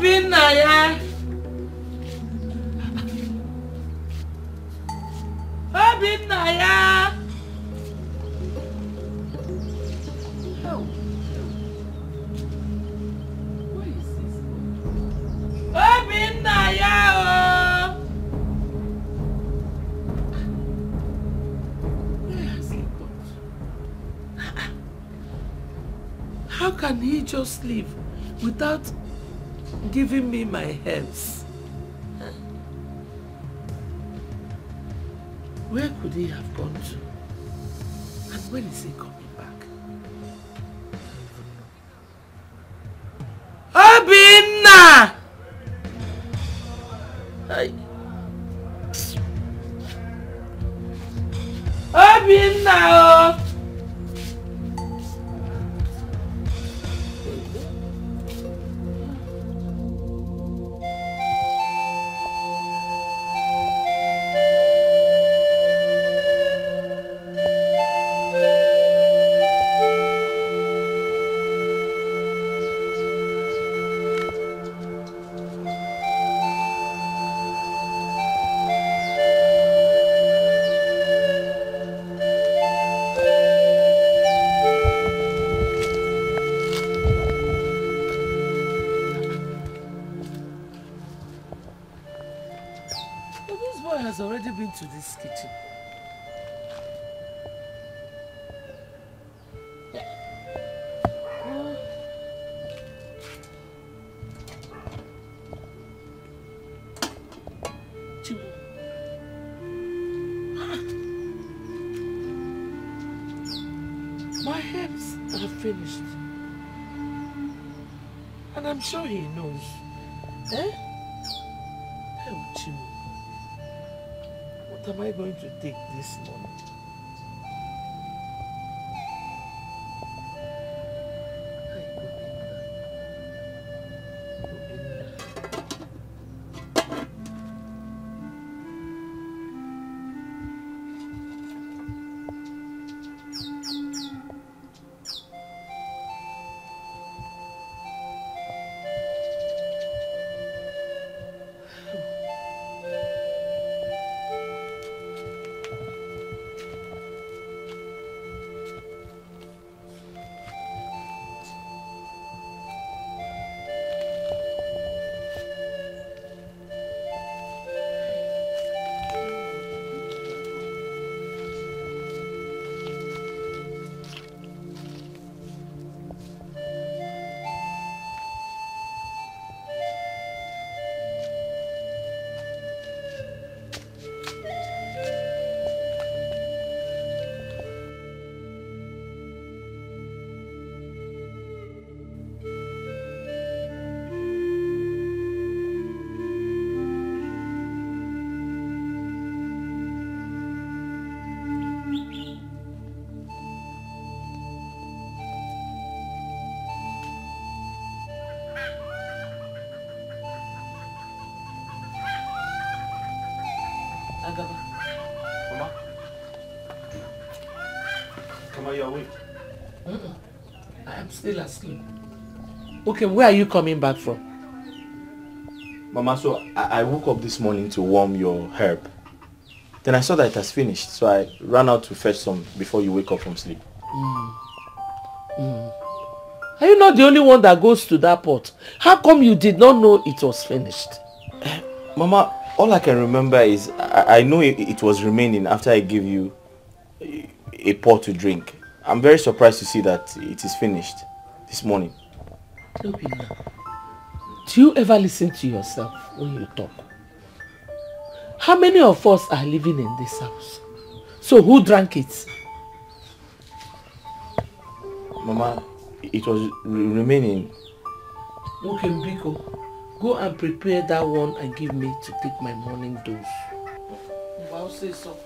Obinaya. Obinaya. Oh. What is this? Obinaya. Where has he gone? How can he just leave without giving me my herbs? Huh? Where could he have gone to? And when is he coming back? Obinna! Obinna! Already been to this kitchen. My herbs are finished. And I'm sure he knows. Eh? Oh, Chimu. What am I going to take this morning? Mama? Mama, you're awake? I am still asleep. Okay, where are you coming back from? Mama, so I woke up this morning to warm your herb. Then I saw that it has finished, so I ran out to fetch some before you wake up from sleep. Are you not the only one that goes to that pot? How come you did not know it was finished? Mama, all I can remember is I know it was remaining after I gave you a pot to drink. I'm very surprised to see that it is finished this morning. Obinna, do you ever listen to yourself when you talk? How many of us are living in this house? So who drank it? Mama, it was remaining. Okay, Biko, go and prepare that one and give me to take my morning dose. I'll say so.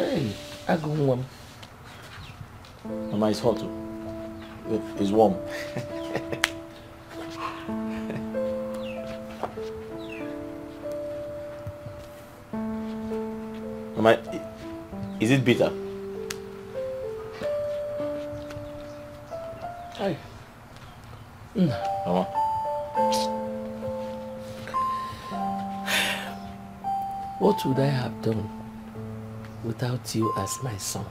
Hey, I go one. Mama, it's hot. It's warm. Mama, is it bitter? Hey. Mama. What would I have done without you as my son?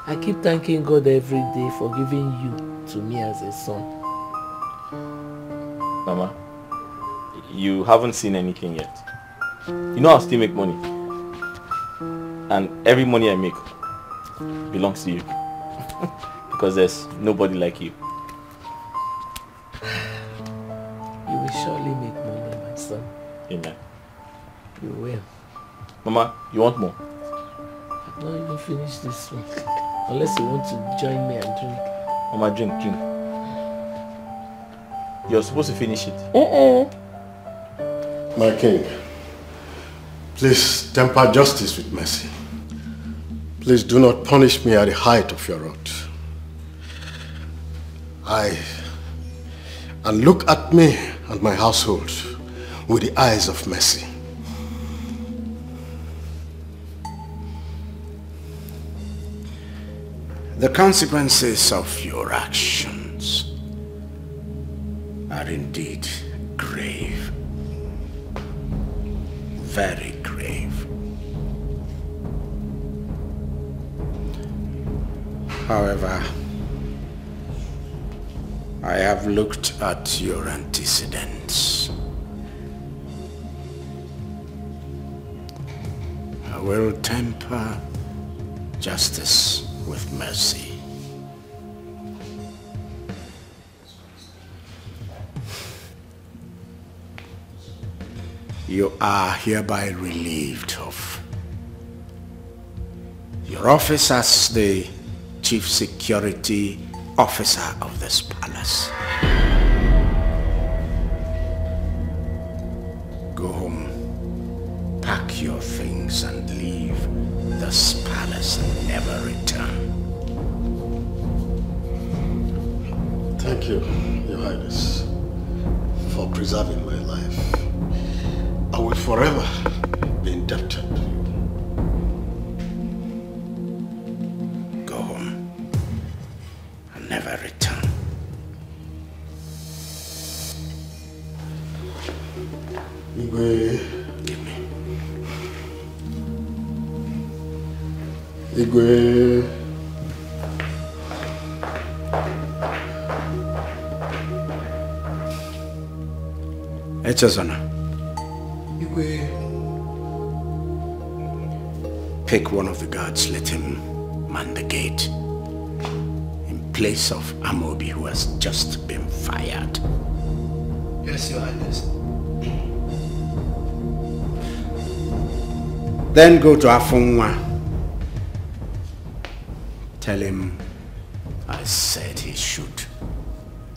I keep thanking God every day for giving you to me as a son. Mama, you haven't seen anything yet. You know I'll still make money. And every money I make belongs to you. Because there's nobody like you. You will surely make money, my son. Amen. You will. Mama, you want more? I've not even finished this one. Unless you want to join me and drink. Mama, drink. You're supposed to finish it. My king, please temper justice with mercy. Please do not punish me at the height of your wrath. And look at me and my household with the eyes of mercy. The consequences of your actions are indeed grave. Very grave. However, I have looked at your antecedents. I will temper justice with mercy. You are hereby relieved of your office as the Chief Security Officer of this palace. Go home, pack your things and leave this palace and never return. Thank you, Your Highness, for preserving my life. I will forever be indebted to you. Go home and never return. Igwe. Give me. Igwe. Echezona. Igwe. Pick one of the guards, let him man the gate in place of Amobi, who has just been fired. Yes, Your Highness. Then go to Afunwa. Tell him I said he should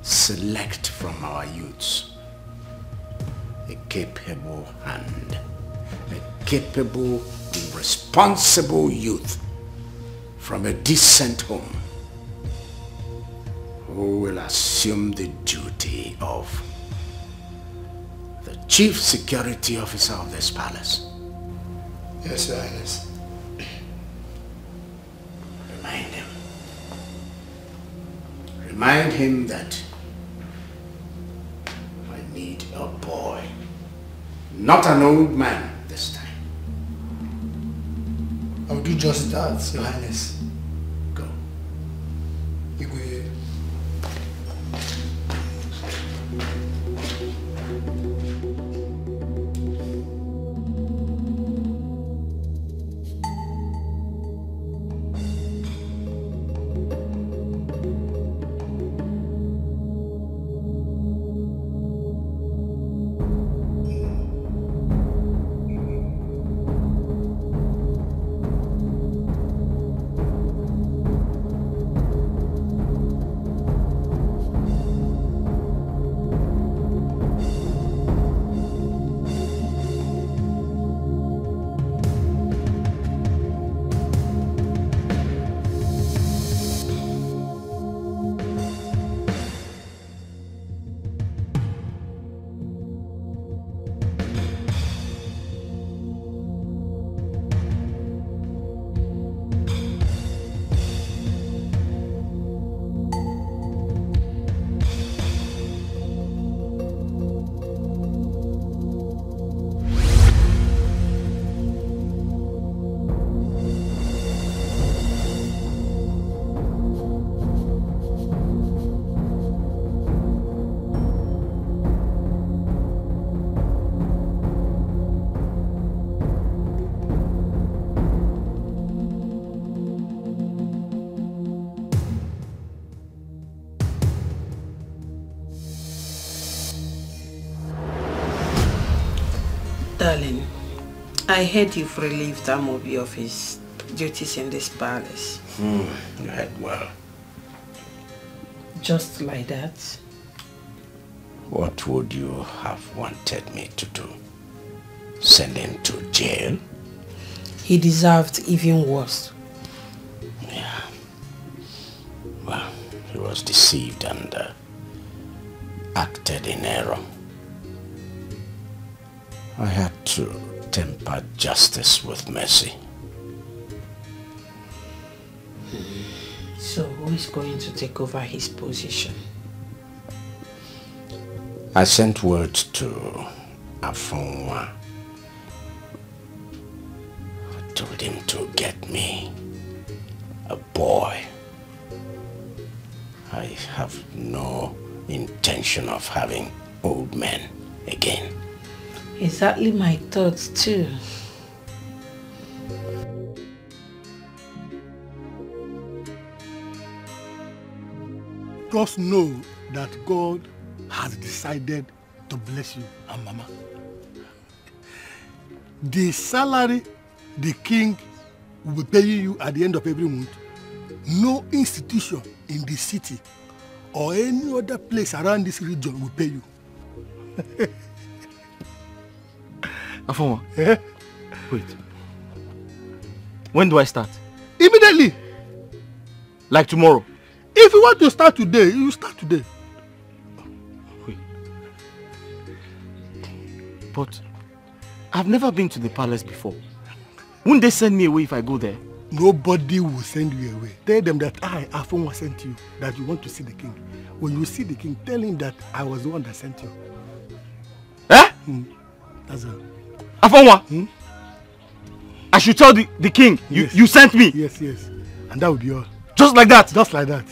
select from our youths a capable hand, a capable, responsible youth from a decent home who will assume the duty of the Chief Security Officer of this palace. Yes, Your Highness. Remind him. Remind him that I need a boy, not an old man this time. I will do just that, Your Highness. Go. Igwe. Darling, I heard you've relieved Amobi of his duties in this palace. You heard well. Just like that? What would you have wanted me to do? Send him to jail? He deserved even worse. Yeah. Well, he was deceived and acted in error. I had to temper justice with mercy. So who is going to take over his position? I sent word to Afonwa. I told him to get me a boy. I have no intention of having old men again. Exactly my thoughts too. Just know that God has decided to bless you and Mama. The salary the king will be paying you at the end of every month, no institution in the city or any other place around this region will pay you. Afonwa, wait. When do I start? Immediately. Like tomorrow? If you want to start today, you start today. Wait. But I've never been to the palace before. Wouldn't they send me away if I go there? Nobody will send you away. Tell them that I, Afonwa, sent you, that you want to see the king. When you see the king, tell him that I was the one that sent you. Eh? That's all. Afonwa? I should tell the king Yes. you sent me? Yes, yes. And that would be all. Just like that? Just like that.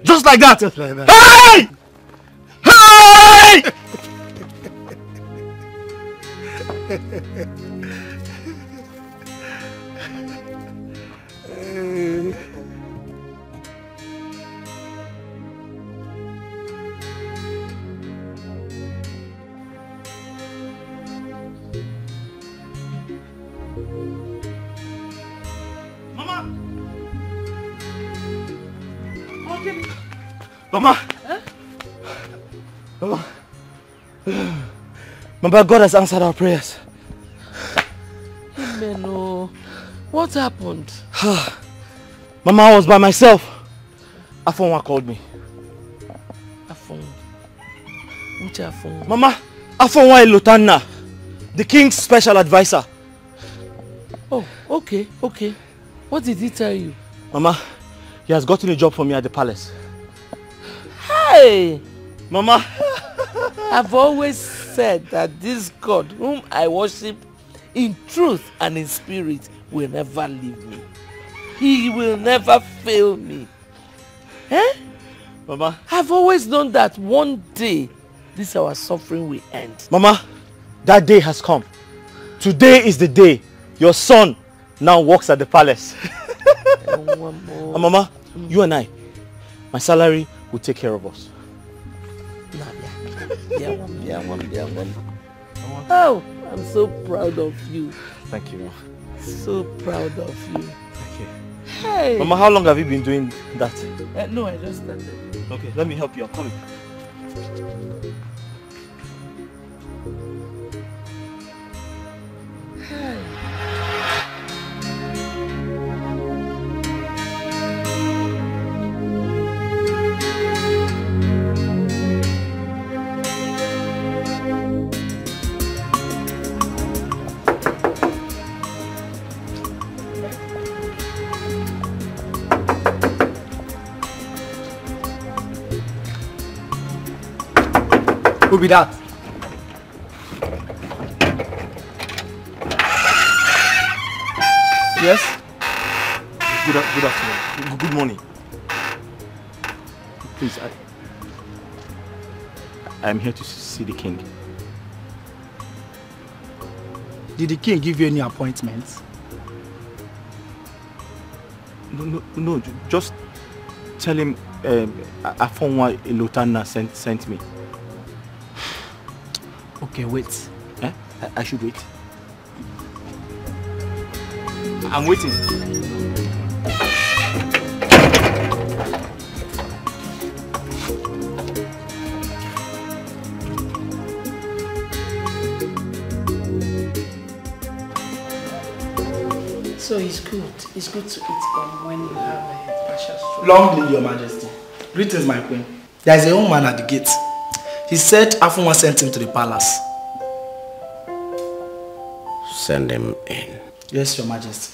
Just like that? Just like that. Hey! Hey! Mama! Huh? Mama! Mama, God has answered our prayers. Amen. Oh, what happened? Mama, I was by myself. Afonwa called me. Afonwa? Which Afonwa? Mama, Afonwa Ilotana, the king's special advisor. Oh, okay, okay. What did he tell you? Mama, he has gotten a job for me at the palace. Hey! Mama! I've always said that this God, whom I worship in truth and in spirit, will never leave me. He will never fail me. Eh? Mama? I've always known that one day, this our suffering will end. Mama, that day has come. Today is the day your son now works at the palace. And Mama, you and I, my salary will take care of us. Oh, I'm so proud of you. Thank you, Mama. So proud of you. Thank you. Hey! Mama, how long have you been doing that? No, I just started. Okay, let me help you. I'm coming. Who be that? Yes? Good afternoon. Good morning. Please, I'm here to see the king. Did the king give you any appointments? No, just tell him Afonwa Ilotana sent me. Okay, wait. I should wait. I'm waiting. So it's good. It's good to eat bomb when you have a partial stroke. Long live your majesty. Greetings, my queen. There is a young man at the gate. He said Afunwa sent him to the palace. Send him in. Yes, your majesty.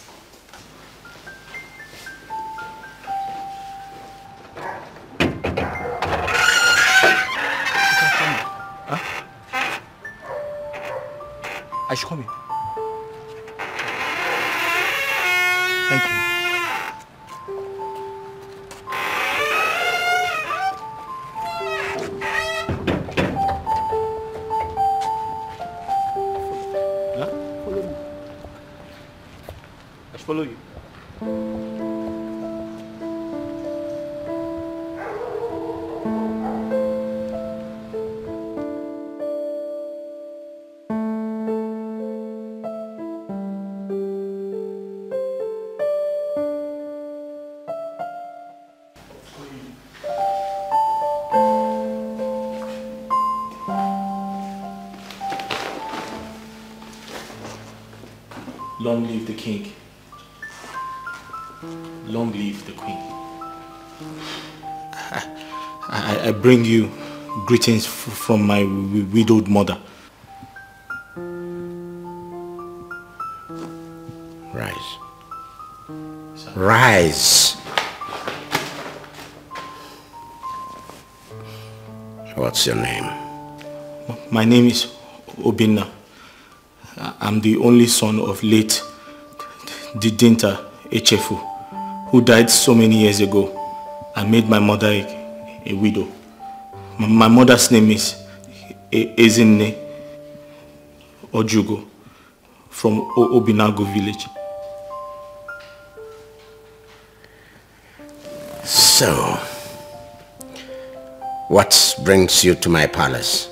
Huh? I should come in. Thank you. Huh? Follow me. I should follow you. Long live the king. Long live the queen. I bring you greetings from my widowed mother. Rise. Rise. What's your name? My name is Obinna. I'm the only son of late Didinta Echefu, who died so many years ago and made my mother a widow. My mother's name is Ezinne Ojugo from Obinago village. So, what brings you to my palace?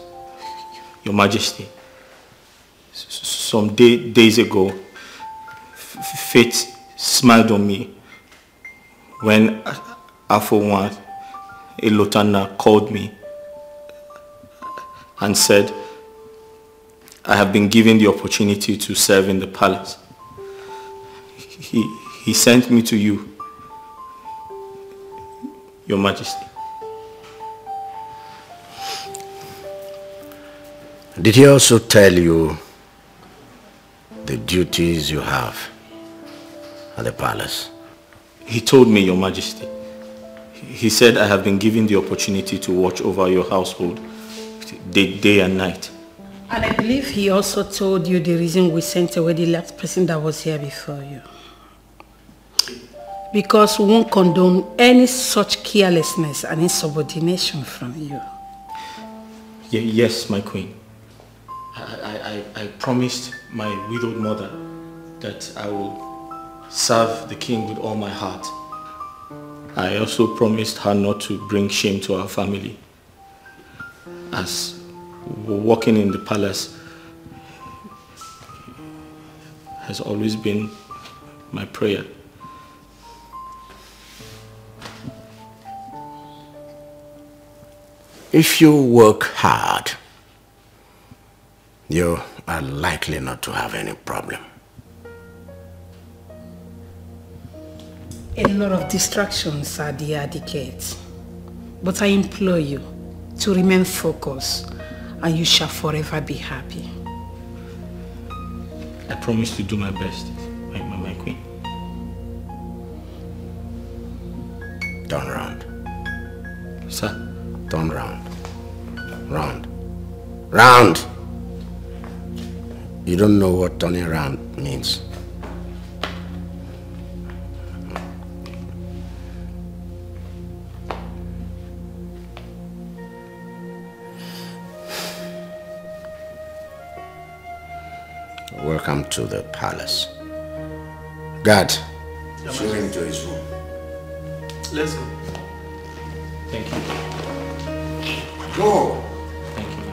Your Majesty, some days ago, fate smiled on me when Afonwa Elotana called me and said, I have been given the opportunity to serve in the palace. He sent me to you, Your Majesty. Did he also tell you the duties you have at the palace? He told me, Your Majesty. He said I have been given the opportunity to watch over your household day and night. And I believe he also told you the reason we sent away the last person that was here before you. Because we won't condone any such carelessness and insubordination from you. Yes, my queen. I promised my widowed mother that I will serve the king with all my heart. I also promised her not to bring shame to our family, as walking in the palace has always been my prayer. If you work hard, you are likely not to have any problem. A lot of distractions are there, Dikeh. But I implore you to remain focused and you shall forever be happy. I promise to do my best, my queen. Turn round. Sir? Turn round. Round. Round! You don't know what turning around means. Welcome to the palace. Guard, show him to his room. Let's go. Thank you. Go! Thank you.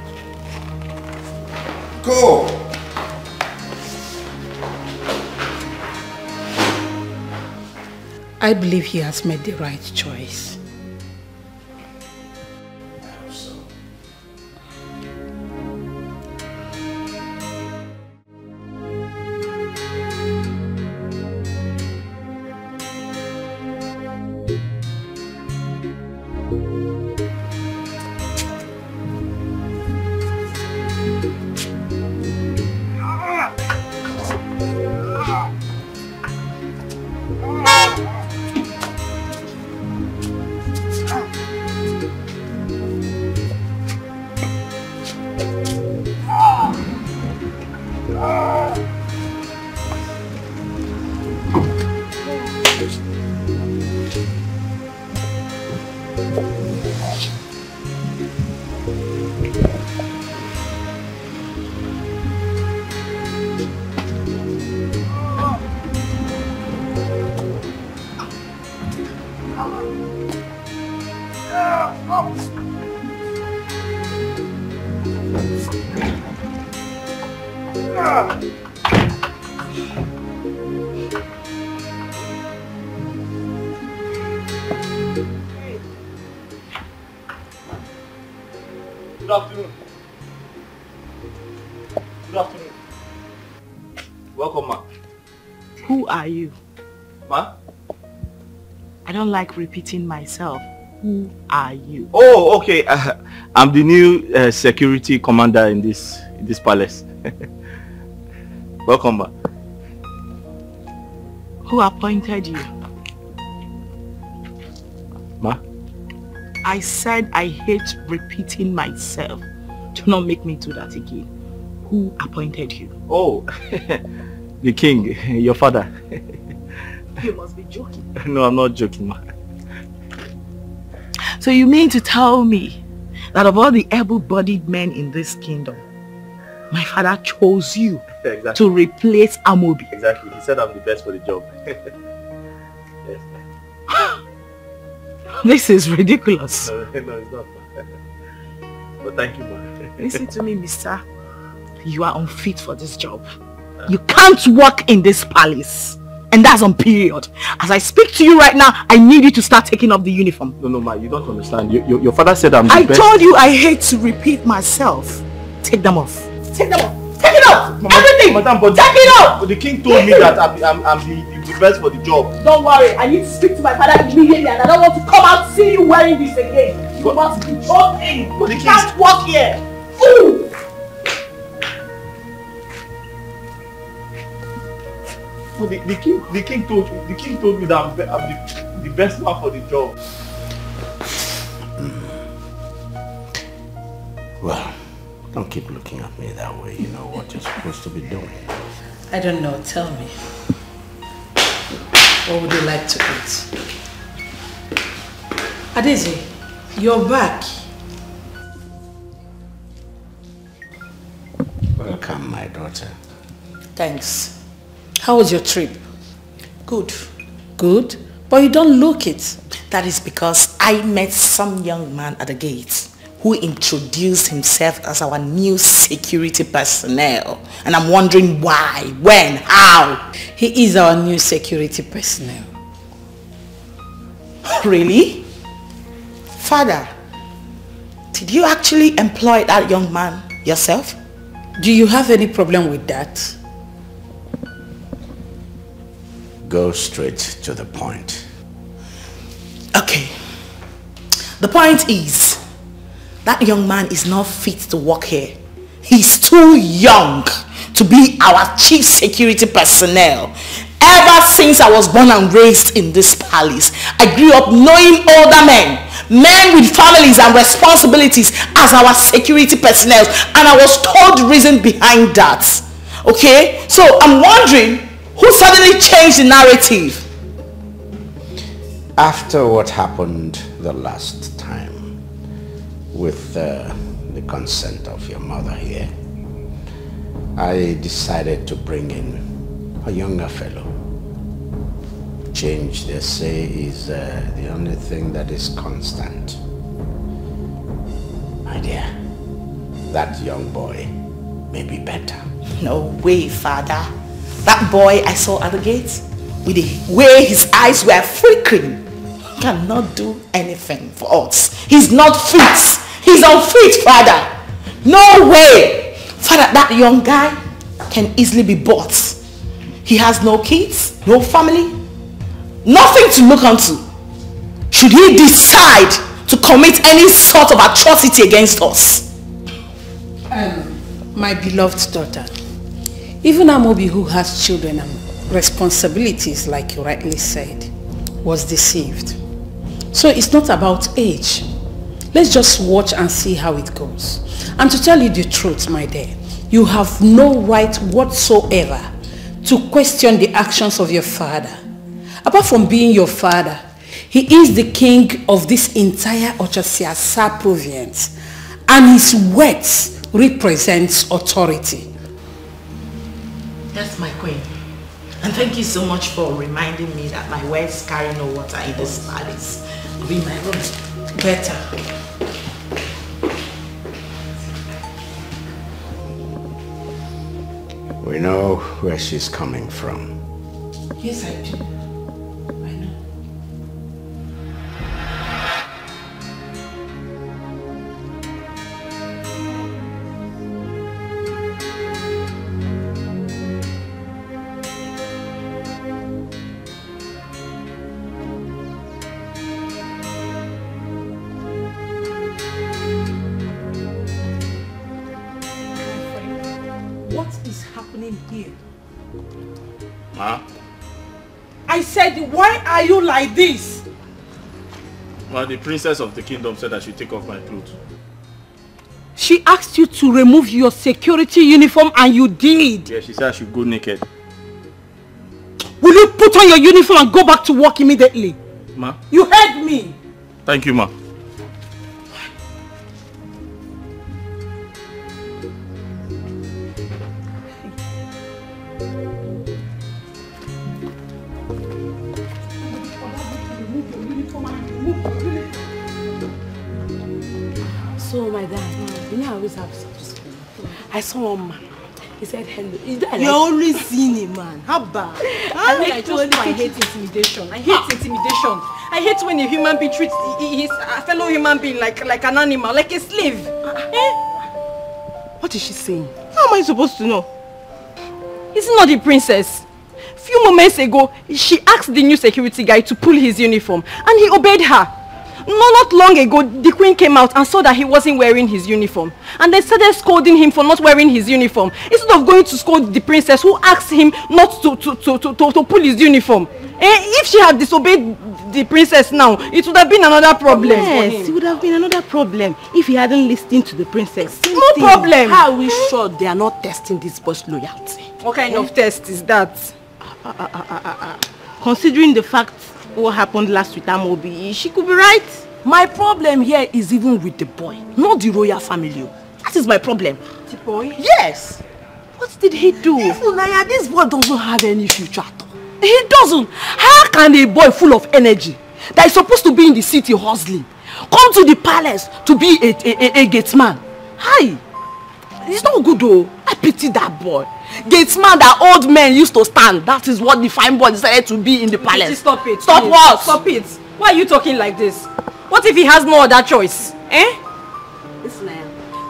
Go! I believe he has made the right choice. Good afternoon. Good afternoon. Welcome, ma. Who are you? Ma? I don't like repeating myself. Who are you? Oh, okay. I'm the new security commander in this palace. Welcome, ma. Who appointed you? Ma? I said I hate repeating myself. Do not make me do that again. Who appointed you? Oh, the king, your father. You must be joking. No, I'm not joking, ma. So you mean to tell me that of all the able-bodied men in this kingdom, my father chose you to replace Amobi? Exactly. He said I'm the best for the job. Yes. This is ridiculous. No, it's not. But thank you, ma. Listen to me, mister. You are unfit for this job. You can't work in this palace. And that's on period. As I speak to you right now, I need you to start taking off the uniform. No, ma, you don't understand. Your father said I'm the best. I told you I hate to repeat myself. Take them off. Take them off. Take it off. Mama, everything. Madam, but take it off. But the king told me that I'm the best for the job. Don't worry. I need to speak to my father immediately, and I don't want to come out and see you wearing this again. You must be joking. You can't walk here. Ooh. So the king told me that I'm the best man for the job. Well, don't keep looking at me that way. You know what you're supposed to be doing. I don't know. Tell me. What would you like to eat? Adeze, you're back. Welcome, my daughter. Thanks. How was your trip? Good. Good? But you don't look it. That is because I met some young man at the gate who introduced himself as our new security personnel. And I'm wondering why, when, how. He is our new security personnel. Really? Father, did you actually employ that young man yourself? Do you have any problem with that? Go straight to the point. Okay. The point is, that young man is not fit to work here. He's too young to be our chief security personnel. Ever since I was born and raised in this palace, I grew up knowing older men with families and responsibilities as our security personnel, and I was told the reason behind that. Okay? So I'm wondering, who suddenly changed the narrative? After what happened the last time, with the consent of your mother here, I decided to bring in a younger fellow. Change, they say, is the only thing that is constant. My dear, that young boy may be better. No way, Father. That boy I saw at the gate with the way his eyes were flickering, cannot do anything for us. He's not fit. He's unfit, Father. No way. Father, that young guy can easily be bought. He has no kids, no family, nothing to look onto. Should he decide to commit any sort of atrocity against us? My beloved daughter, even Amobi, who has children and responsibilities, like you rightly said, was deceived. So it's not about age. Let's just watch and see how it goes. And to tell you the truth, my dear, you have no right whatsoever to question the actions of your father. Apart from being your father, he is the king of this entire Ochasiasa province, and his words represents authority. That's my queen. And thank you so much for reminding me that my words carry no water in this palace. Be my room. Better. We know where she's coming from. Yes, I do. I know. What is happening here? Ma? I said, why are you like this? Well, the princess of the kingdom said I should take off my clothes. She asked you to remove your security uniform and you did. Yeah, she said I should go naked. Will you put on your uniform and go back to work immediately? Ma? You heard me. Thank you, Ma. So my dad, you know I always have stuff to say. I saw one man. He said hello. You're always seeing a man. How bad? I hate intimidation. I hate intimidation. I hate when a human being treats his fellow human being like an animal, like a slave. What is she saying? How am I supposed to know? Is it not the princess? A few moments ago, she asked the new security guy to pull his uniform and he obeyed her. Not long ago, the queen came out and saw that he wasn't wearing his uniform. And they started scolding him for not wearing his uniform. Instead of going to scold the princess who asked him not to pull his uniform. If she had disobeyed the princess now, it would have been another problem. Yes, it would have been another problem if he hadn't listened to the princess. No problem. How are we sure they are not testing this boy's loyalty? What kind of test is that? Considering the fact what happened last with Amobi, she could be right. My problem here is even with the boy, not the royal family. That is my problem. The boy? Yes. What did he do? Naya, this boy doesn't have any future at all. He doesn't. How can a boy full of energy that is supposed to be in the city hustling come to the palace to be a gateman? Hi. It's not good though. I pity that boy. Gateman that old men used to stand. That is what the fine boy decided to be in the palace. Stop it. Stop what? Stop it. Why are you talking like this? What if he has no other choice? Listen,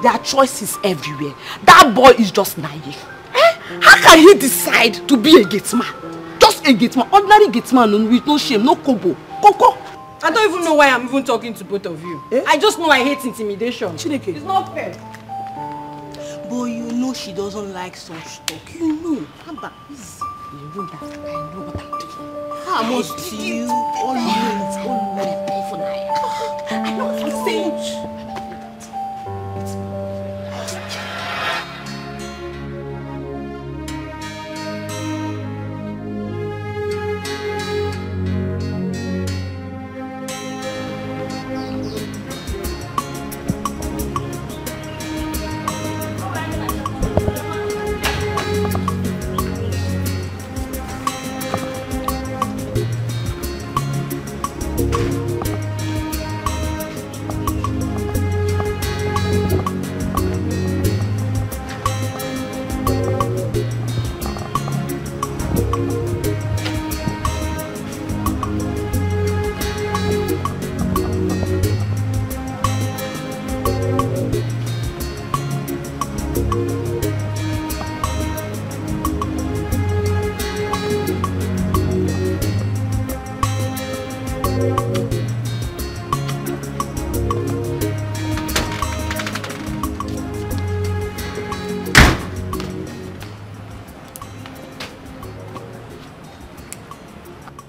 their choice is everywhere. That boy is just naive. How can he decide to be a gateman? Just a gateman. Ordinary gateman with no shame, no kobo. Koko. I don't even know why I'm even talking to both of you. I just know I hate intimidation. Chineke. It's not fair. But you know she doesn't like such talk. You know. Haba, you know that I know what I'm doing. How much do you always pay for Naya? I know what I'm saying.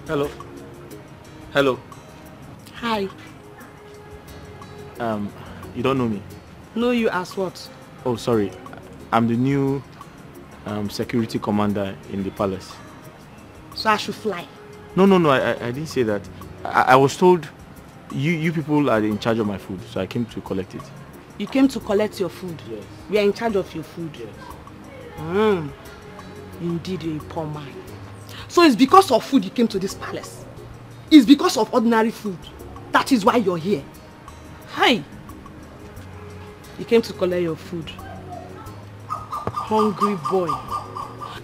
Hello. Hello. Hi. You don't know me? Know you as what? Oh, sorry. I'm the new security commander in the palace. So I should fly? No, I didn't say that. I was told you people are in charge of my food, so I came to collect it. You came to collect your food? Yes. We are in charge of your food? Yes. Indeed, you're a poor man. So it's because of food you came to this palace? It's because of ordinary food? That is why you're here? Hi! You came to collect your food. Hungry boy.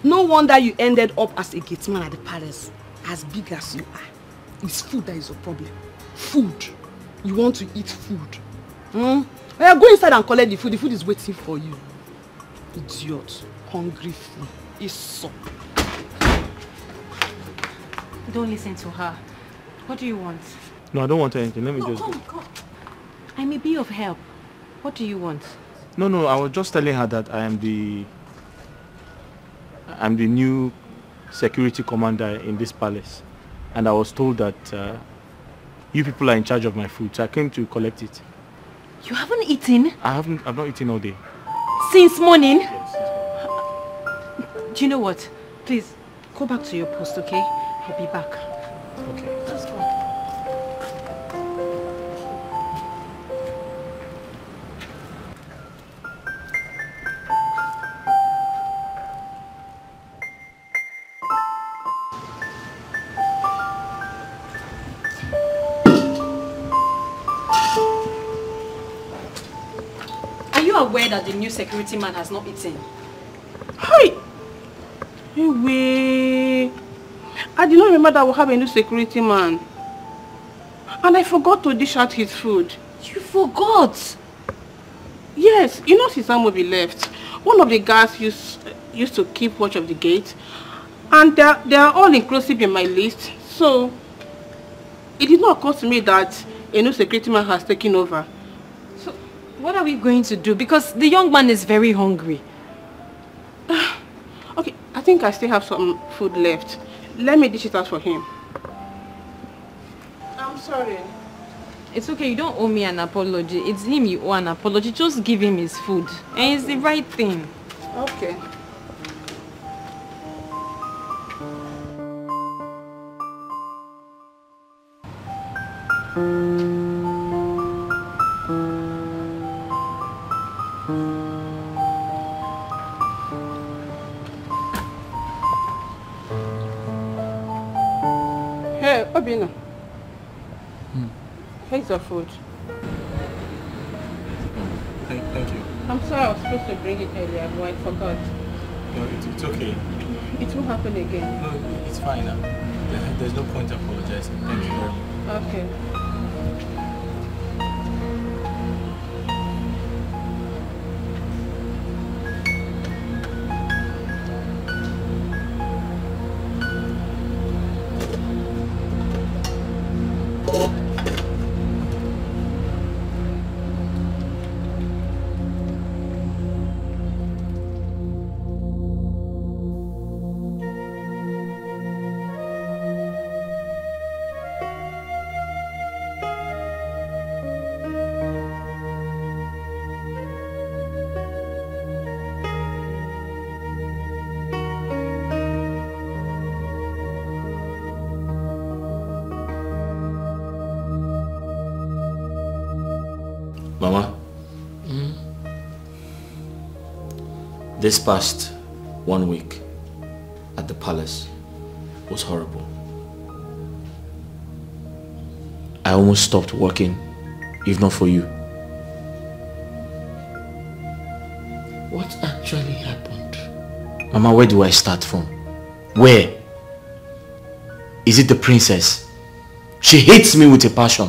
No wonder you ended up as a gateman at the palace. As big as you are. It's food that is your problem. Food. You want to eat food. Well, go inside and collect the food. The food is waiting for you. Idiot. Hungry food. It's so. Don't listen to her. What do you want? No, I don't want anything. Let me just go. Come. I may be of help. What do you want? No, I was just telling her that I'm the new security commander in this palace, and I was told that you people are in charge of my food, so I came to collect it. You haven't eaten? I've not eaten all day. Since morning? Yes. Do you know what? Please, go back to your post, okay? I'll be back. Okay. Let's go. Are you aware that the new security man has not eaten? Hi! Anyway, I did not remember that we have a new security man. And I forgot to dish out his food. You forgot? Yes, you know since Amobi left, one of the guards used to keep watch of the gate. And they are all inclusive in my list. So, it did not occur to me that a new security man has taken over. So, what are we going to do? Because the young man is very hungry. Okay, I think I still have some food left. Let me dish it out for him. I'm sorry. It's okay, you don't owe me an apology. It's him you owe an apology. Just give him his food. And it's the right thing. Okay. Hey, Obina. Here's your food. Thank you. I'm sorry, I was supposed to bring it earlier, but I forgot. No, it's okay. It will happen again. No, it's fine now. There's no point apologizing. Thank you very much. Okay. Mama, this past 1 week at the palace was horrible. I almost stopped working, if not for you. What actually happened? Mama, where do I start from? Where? Is it the princess? She hates me with a passion.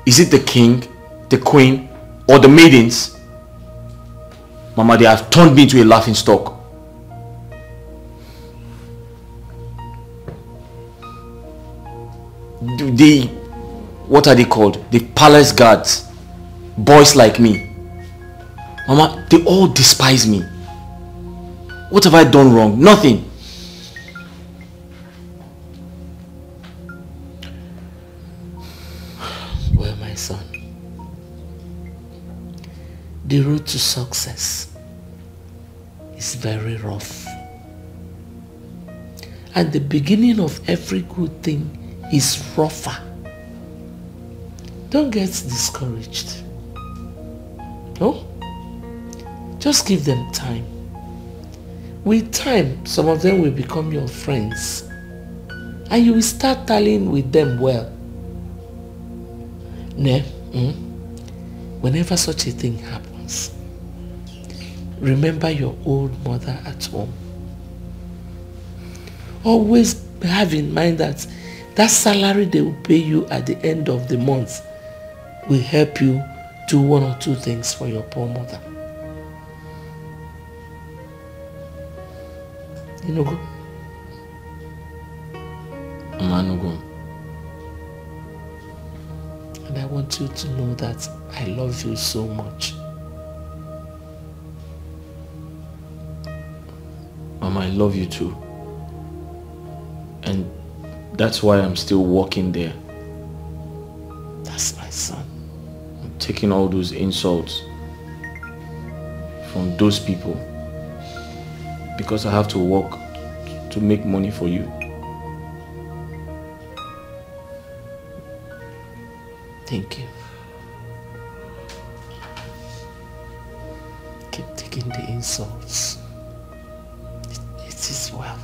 Is it the king, the queen, or the maidens? Mama, they have turned me into a laughing stock. What are they called? The palace guards. Boys like me. Mama, they all despise me. What have I done wrong? Nothing. my son. The road to success is very rough. And the beginning of every good thing is rougher. Don't get discouraged. No? Just give them time. With time, some of them will become your friends. And you will start tallying with them well. Whenever such a thing happens, remember your old mother at home. Always have in mind that that salary they will pay you at the end of the month will help you do one or two things for your poor mother. You know, go. Go. And I want you to know that I love you so much. Mama, I love you too. And that's why I'm still working there. That's my son. I'm taking all those insults from those people because I have to work to make money for you. Thank you. Keep taking the insults. It is well.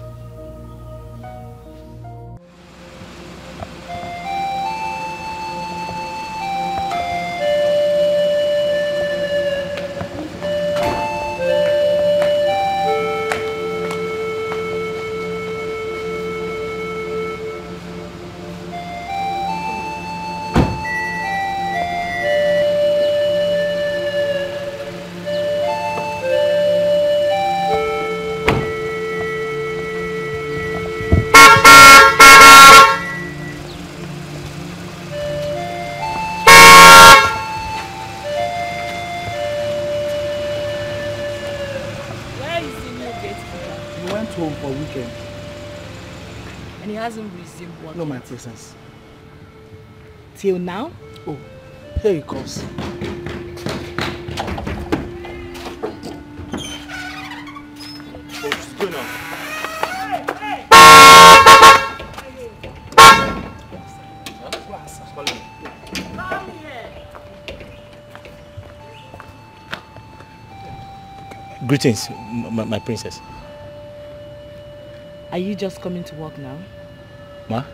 No, my presence. Till now? Oh, here he comes. What's going on? Greetings, my princess. Are you just coming to work now? Ma?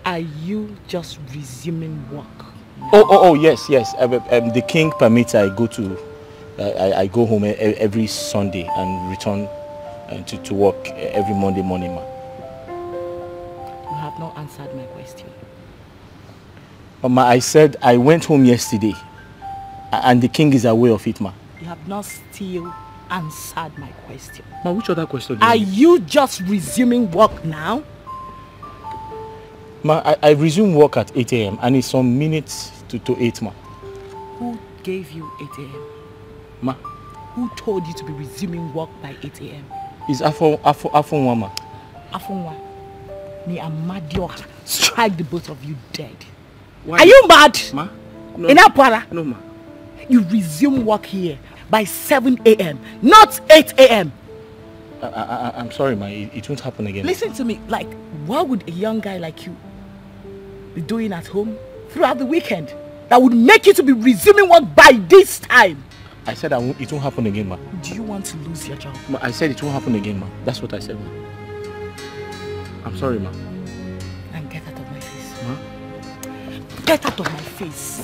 Are you just resuming work? Oh, yes. The king permits I go to, I go home every Sunday and return to work every Monday morning, ma. You have not answered my question. Ma, I said I went home yesterday, and the king is aware of it, ma. You have not still answered my question. Ma, which other question? Are you just resuming work now? Ma, I resume work at 8 a.m. and it's some minutes to 8, ma. Who gave you 8 a.m.? Ma. Who told you to be resuming work by 8 a.m.? It's Afonwa, ma. Afonwa. May Amadioha strike the both of you dead. Why? Are you mad? Ma? No. In Apara? No, ma. You resume work here by 7 a.m. not 8 a.m. I'm sorry, ma. It won't happen again. Listen to me. Like, what would a young guy like you be doing at home throughout the weekend that would make you to be resuming work by this time? I said it won't happen again, ma. Do you want to lose your job? Ma, I said it won't happen again, ma. That's what I said, ma. I'm sorry, ma. And get out of my face. Ma? Get out of my face.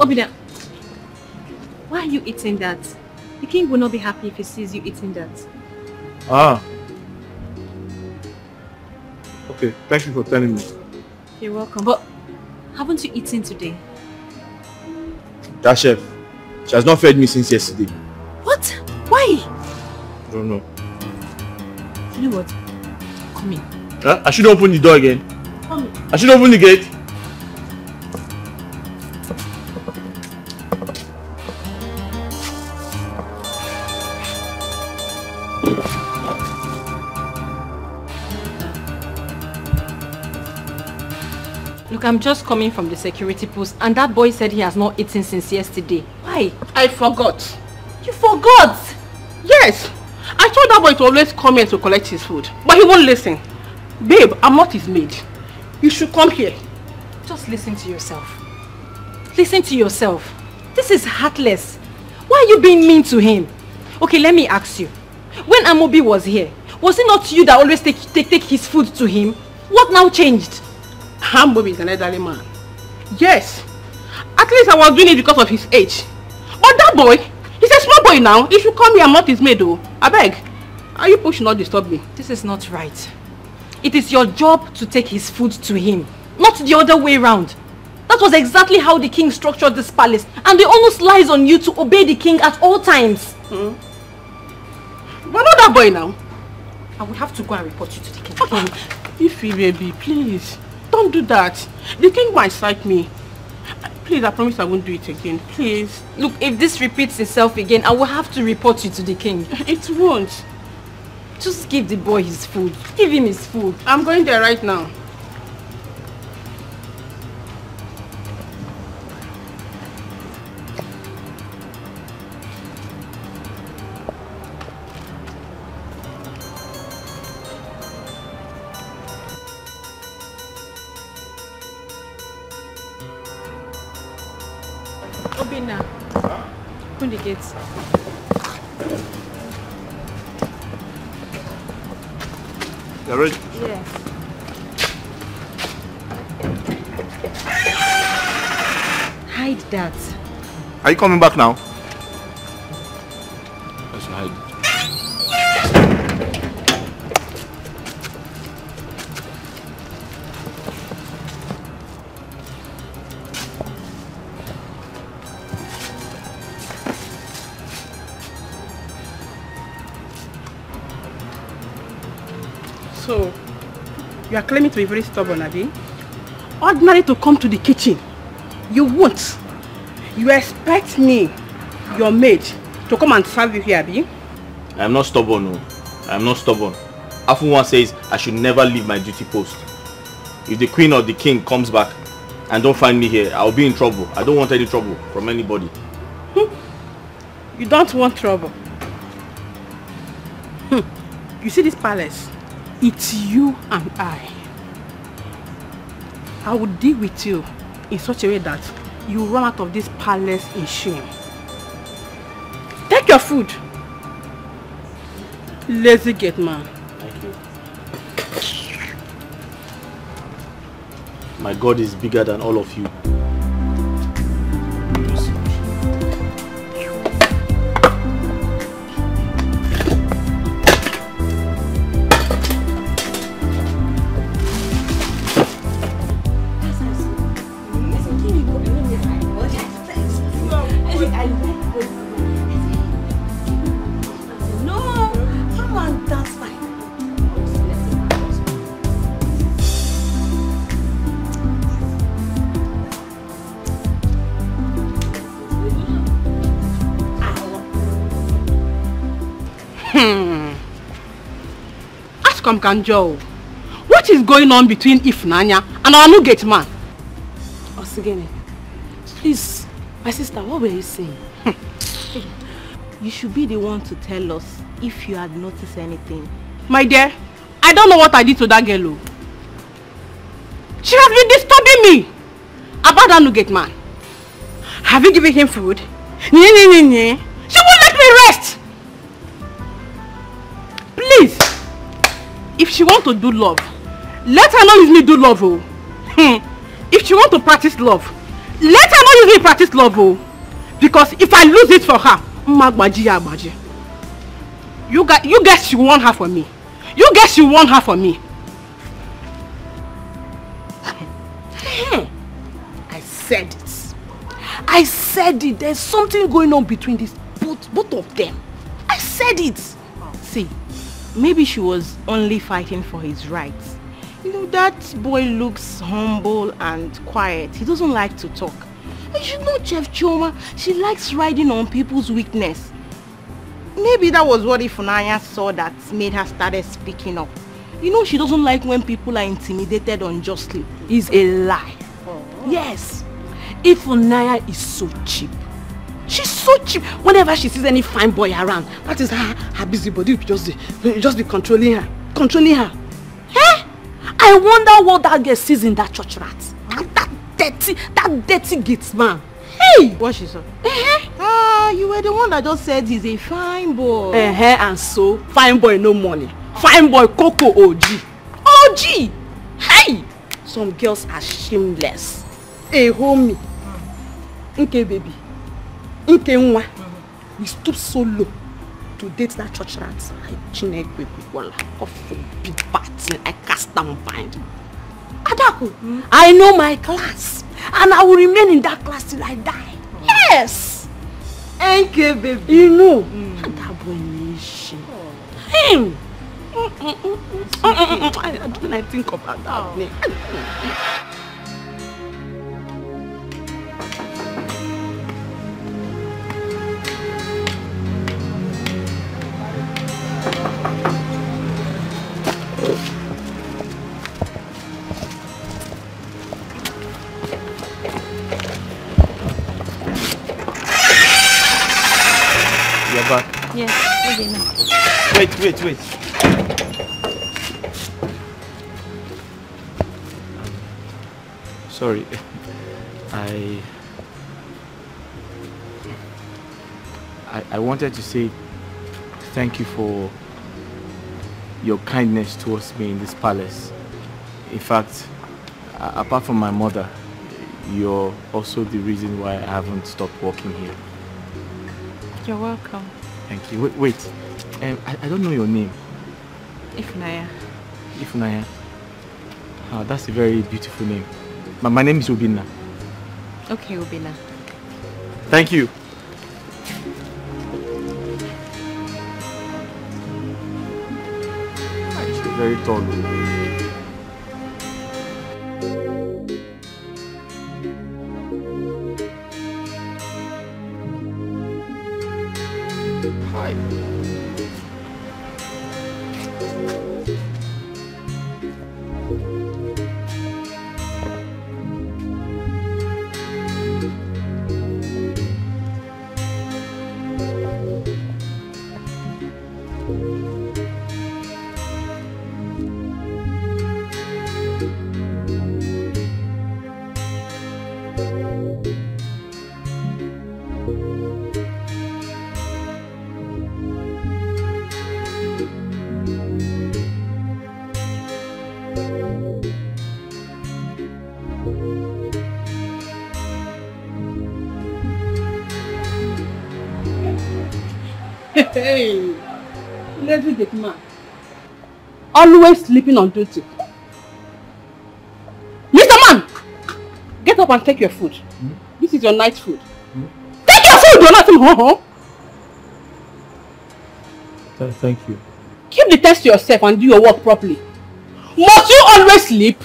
Obida, why are you eating that? The king will not be happy if he sees you eating that. Ah. Okay, thank you for telling me. You're welcome. But haven't you eaten today? That chef, she has not fed me since yesterday. What? Why? I don't know. You know what? Come in. Huh? I should open the door again. Come in. I should open the gate. Look, I'm just coming from the security post and that boy said he has not eaten since yesterday. Why? I forgot. You forgot? Yes. I told that boy to always come here to collect his food. But he won't listen. Babe, I'm not his maid. You should come here. Just listen to yourself. Listen to yourself. This is heartless. Why are you being mean to him? Okay, let me ask you. When Amobi was here, was it not you that always take his food to him? What now changed? Amobi is an elderly man. Yes. At least I was doing it because of his age. But that boy, he's a small boy now. He should come here. I'm not his maid though. I beg. Are you pushing not disturb me? This is not right. It is your job to take his food to him, not the other way around. That was exactly how the king structured this palace, and the onus lies on you to obey the king at all times. But not that boy now. I will have to go and report you to the king. Ify, baby, please. Don't do that. The king might cite me. Please, I promise I won't do it again. Please. Look, if this repeats itself again, I will have to report you to the king. It won't. Just give the boy his food. Give him his food. I'm going there right now. Obina, open the gates. You're ready? Yes. Hide that. Are you coming back now? I should hide it. So, you are claiming to be very stubborn, Abi? Ordinary to come to the kitchen. You won't. You expect me, your maid, to come and serve you here, Abi? I am not stubborn, no. I am not stubborn. Afunwa says I should never leave my duty post. If the queen or the king comes back and don't find me here, I'll be in trouble. I don't want any trouble from anybody. You don't want trouble. You see this palace? It's you and I. I will deal with you in such a way that you run out of this palace in shame. Take your food. Lazy Gateman. Thank you. My God is bigger than all of you. Kanjo, what is going on between Ifnanya and our new gate man? Osigene, please, my sister, what were you saying? You should be the one to tell us if you had noticed anything. My dear, I don't know what I did to that girl. She has been disturbing me about that new gate man. Have you given him food? She won't let me rest. Please. If she wants to do love, let her not use me do love. If she wants to practice love, let her not use me practice love, oh. Because if I lose it for her, you guess you want her for me. You guess you want her for me. I said it. I said it. There's something going on between these both of them. I said it. See, maybe she was only fighting for his rights. You know, that boy looks humble and quiet. He doesn't like to talk. And you know, Chef Choma, she likes riding on people's weakness. Maybe that was what Ifunanya saw that made her started speaking up. You know, she doesn't like when people are intimidated unjustly. It's a lie. Oh. Yes. Ifunanya is so cheap. She's so cheap. Whenever she sees any fine boy around, that is her busy body will just be controlling her. Controlling her. Eh? I wonder what that girl sees in that church rat. That dirty Gateman. Hey! What she saw? You were the one that just said he's a fine boy. And so, fine boy no money. Fine boy Coco OG. OG! Hey! Some girls are shameless. Hey, homie. Okay, baby. Okay, we stoop so low to date that church rat. God forbid bad thing. I cast down bind. Adaku, I know my class. And I will remain in that class till I die. Yes! Okay, baby. You know. That boy nation. Him. I don't think about that. Back. Yes, okay now. Wait. Sorry. I wanted to say thank you for your kindness towards me in this palace. In fact, apart from my mother, you're also the reason why I haven't stopped working here. You're welcome. Thank you. Wait. I don't know your name. Ifunanya. Ifunanya. Oh, that's a very beautiful name. My name is Obina. Okay, Obina. Thank you. She's very tall. Hey, lazy Gateman. Always sleeping on duty. Mr. Man, get up and take your food. This is your night food. Take your food, Jonathan. Thank you. Keep the test to yourself and do your work properly. Must you always sleep?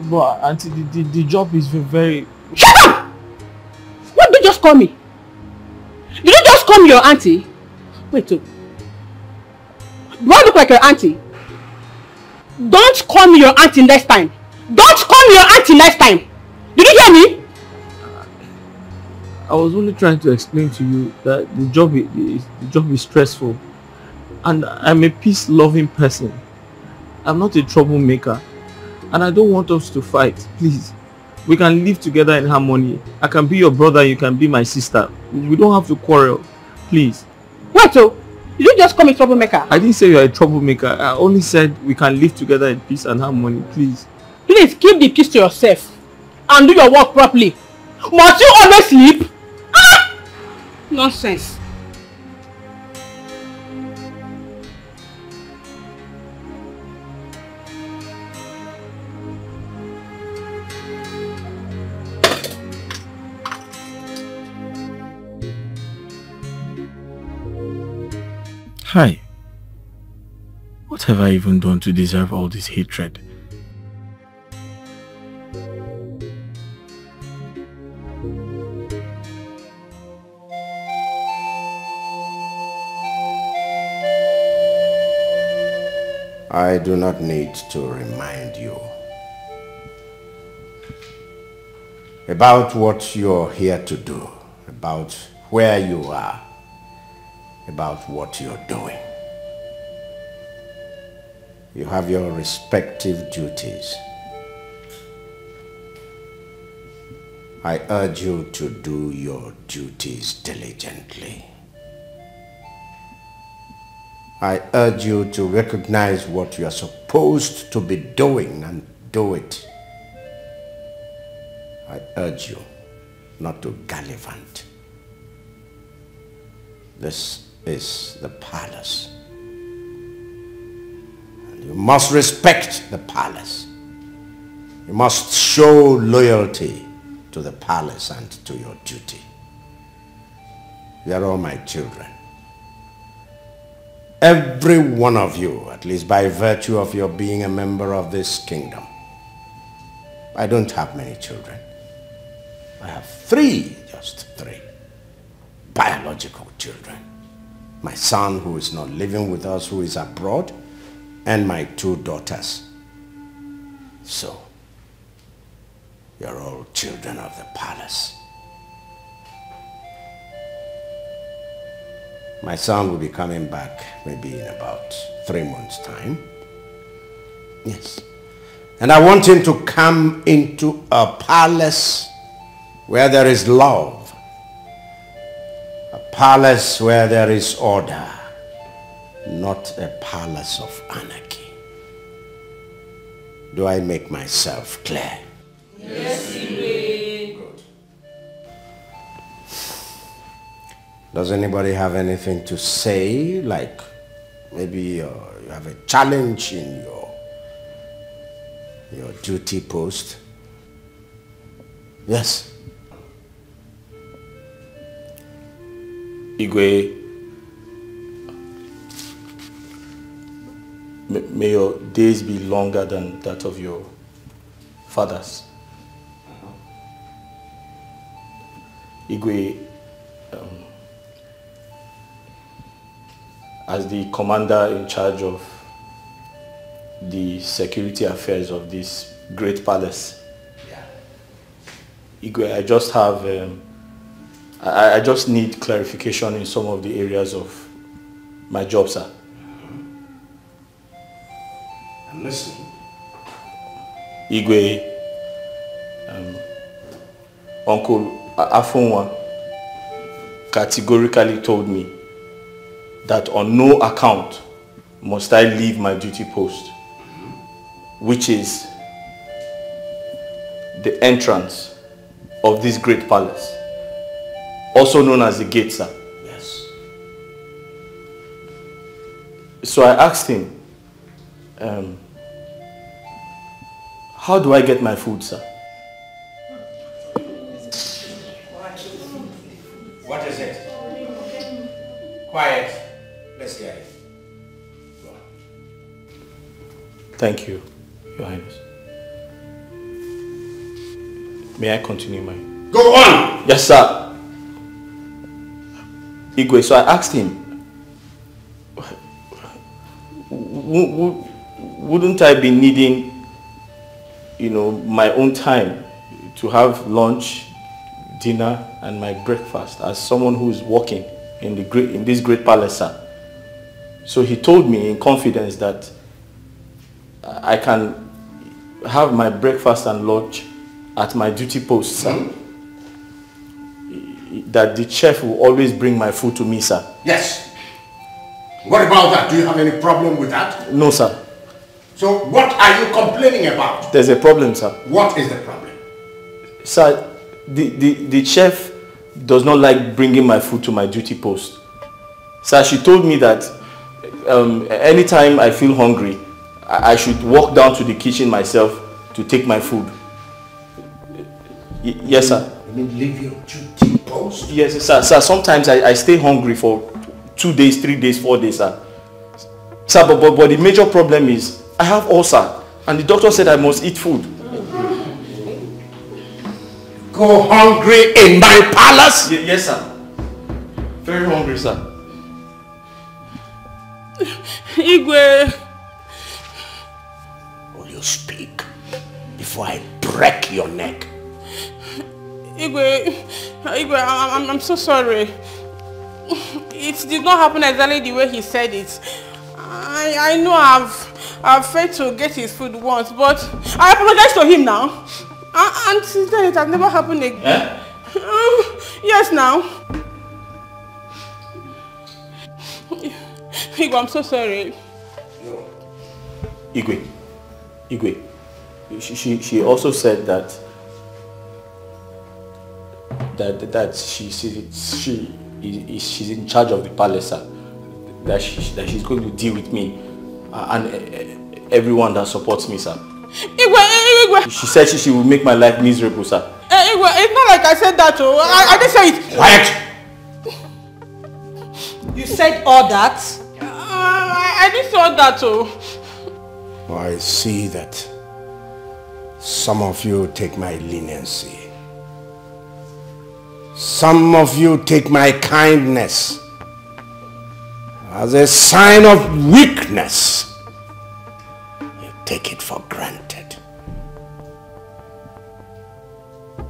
But Auntie, the job is very... Shut up! What did you just call me? Did you just call me your auntie? Wait, do I look like your auntie? Don't call me your auntie next time. Don't call me your auntie next time. Did you hear me? I was only trying to explain to you that the job is stressful. And I'm a peace-loving person. I'm not a troublemaker. And I don't want us to fight. Please. We can live together in harmony. I can be your brother, you can be my sister. We don't have to quarrel. Please. What so? Did you just call me troublemaker? I didn't say you're a troublemaker. I only said we can live together in peace and harmony. Please. Please keep the peace to yourself. and do your work properly. Must you always sleep? Ah! Nonsense. Hi. What have I even done to deserve all this hatred? I do not need to remind you about what you're here to do, about where you are, about what you're doing. You have your respective duties. I urge you to do your duties diligently. I urge you to recognize what you are supposed to be doing and do it. I urge you not to gallivant. This is the palace. And you must respect the palace. You must show loyalty to the palace and to your duty. You are all my children. Every one of you, at least by virtue of your being a member of this kingdom. I don't have many children. I have just three biological children. My son, who is not living with us, who is abroad, and my 2 daughters. So, you're all children of the palace. My son will be coming back maybe in about 3 months' time. Yes. And I want him to come into a palace where there is love. A palace where there is order. Not a palace of anarchy. Do I make myself clear? Yes, you will. Good. Does anybody have anything to say? Like maybe you have a challenge in your duty post? Yes. Igwe, may your days be longer than that of your fathers. Igwe, as the commander in charge of the security affairs of this great palace, Igwe, I just have, I just need clarification in some of the areas of my job, sir. I'm listening. Igwe, Uncle Afunwa categorically told me that on no account must I leave my duty post, which is the entrance of this great palace, also known as the gate, sir. Yes. So I asked him, how do I get my food, sir? What is it? Quiet. Let's get it. Go on. Thank you, Your Highness. May I continue my... Go on! Yes, sir. Igwe, so I asked him, wouldn't I be needing, my own time to have lunch, dinner, and my breakfast as someone who is working in this great palace, sir? So he told me in confidence that I can have my breakfast and lunch at my duty post, sir. That the chef will always bring my food to me, sir. Yes. What about that? Do you have any problem with that? No, sir. So what are you complaining about? There's a problem, sir. What is the problem? Sir, the chef does not like bringing my food to my duty post. Sir, she told me that anytime I feel hungry, I should walk down to the kitchen myself to take my food. Yes, sir. You mean leave your duty post? Yes, sir. Sir, sometimes I stay hungry for 2 days, 3 days, 4 days, sir. Sir, but the major problem is I have ulcer, and the doctor said I must eat food. Go hungry in my palace? Yes, sir. Very hungry, sir. Igwe. Will you speak before I break your neck? Igwe, I'm so sorry. It did not happen exactly the way he said it. I know I've failed to get his food once, but I apologize to him now. And since then it has never happened again. Eh? Yes, now. Igwe, I'm so sorry. Igwe. She also said that she's in charge of the palace, sir. That she's going to deal with me and everyone that supports me, sir. Igwe. She said she will make my life miserable, sir. Igwe, it's not like I said that, oh. I didn't say it. Quiet! You said all that? I didn't say all that, oh. I see that some of you take my leniency. Some of you take my kindness as a sign of weakness. You take it for granted.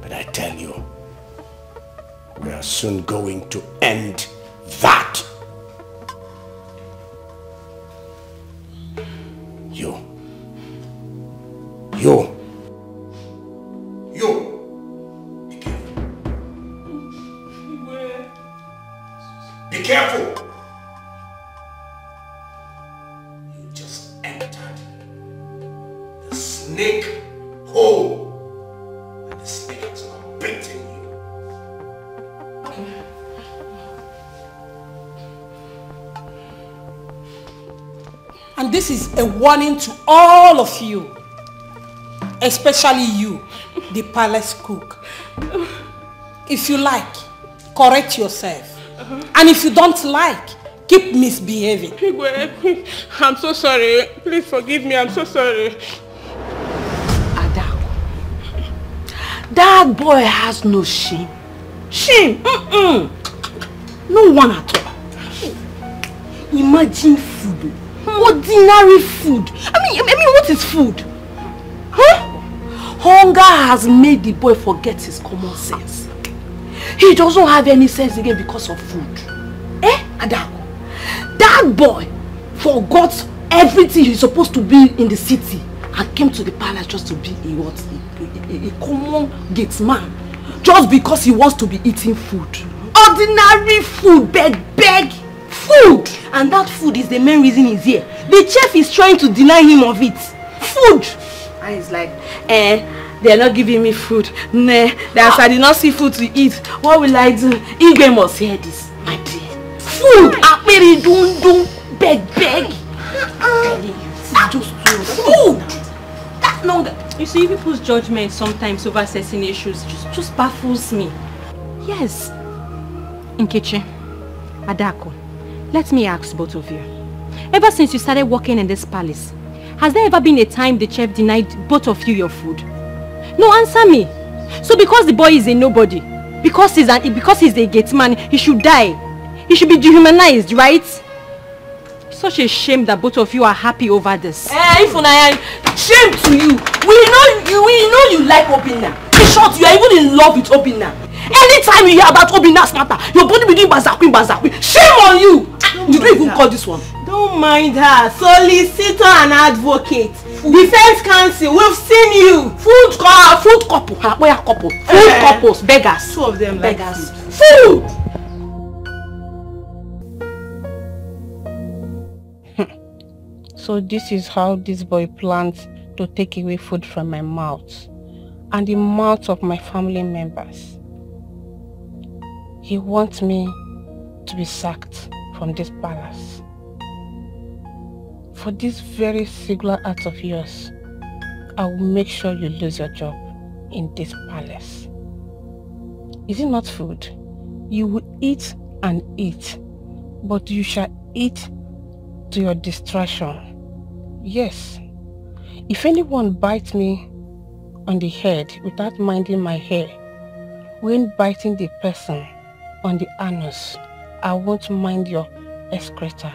But I tell you, we are soon going to end that. You. Be careful. You just entered the snake hole, and the snake has not bitten you. And this is a warning to all of you, especially you, the palace cook. If you like, correct yourself. And if you don't like, keep misbehaving. I'm so sorry. Please forgive me. I'm so sorry. Adako, that boy has no shame. Shame? No one at all. Imagine food. Ordinary food. I mean, what is food? Huh? Hunger has made the boy forget his common sense. He doesn't have any sense again because of food. Adako? That boy forgot everything he's supposed to be in the city and came to the palace just to be a common gateman. Just because he wants to be eating food. Ordinary food, beg food. And that food is the main reason he's here. The chef is trying to deny him of it. Food. And he's like, they are not giving me food. Nah, that's I did not see food to eat. What will I do? Igwe must hear this, my dear. Food! Aperi dun beg. Just food! That longer. You see, people's judgment sometimes over certain issues just baffles me. Yes. Nkechi, Adako, let me ask both of you. Ever since you started working in this palace, has there ever been a time the chef denied both of you your food? No, answer me. So because the boy is a nobody, because he's a gateman, he should die. He should be dehumanized, right? Such a shame that both of you are happy over this. Shame to you. We know you like Obinna. In short, you are even in love with Obinna. Anytime you hear about Obinna's matter, your body be doing bazakwi. Shame on you! Did you even call this one? Don't mind her. Solicitor and advocate. Defense counsel, we've seen you. Food couple. Where are couple? Food couples, beggars. Two of them beggars. Like food! So this is how this boy plans to take away food from my mouth. and the mouth of my family members. He wants me to be sacked from this palace. For this very singular act of yours, I will make sure you lose your job in this palace. Is it not food? You will eat and eat, but you shall eat to your distraction. Yes. If anyone bites me on the head without minding my hair, when biting the person on the anus, I won't mind your excreta.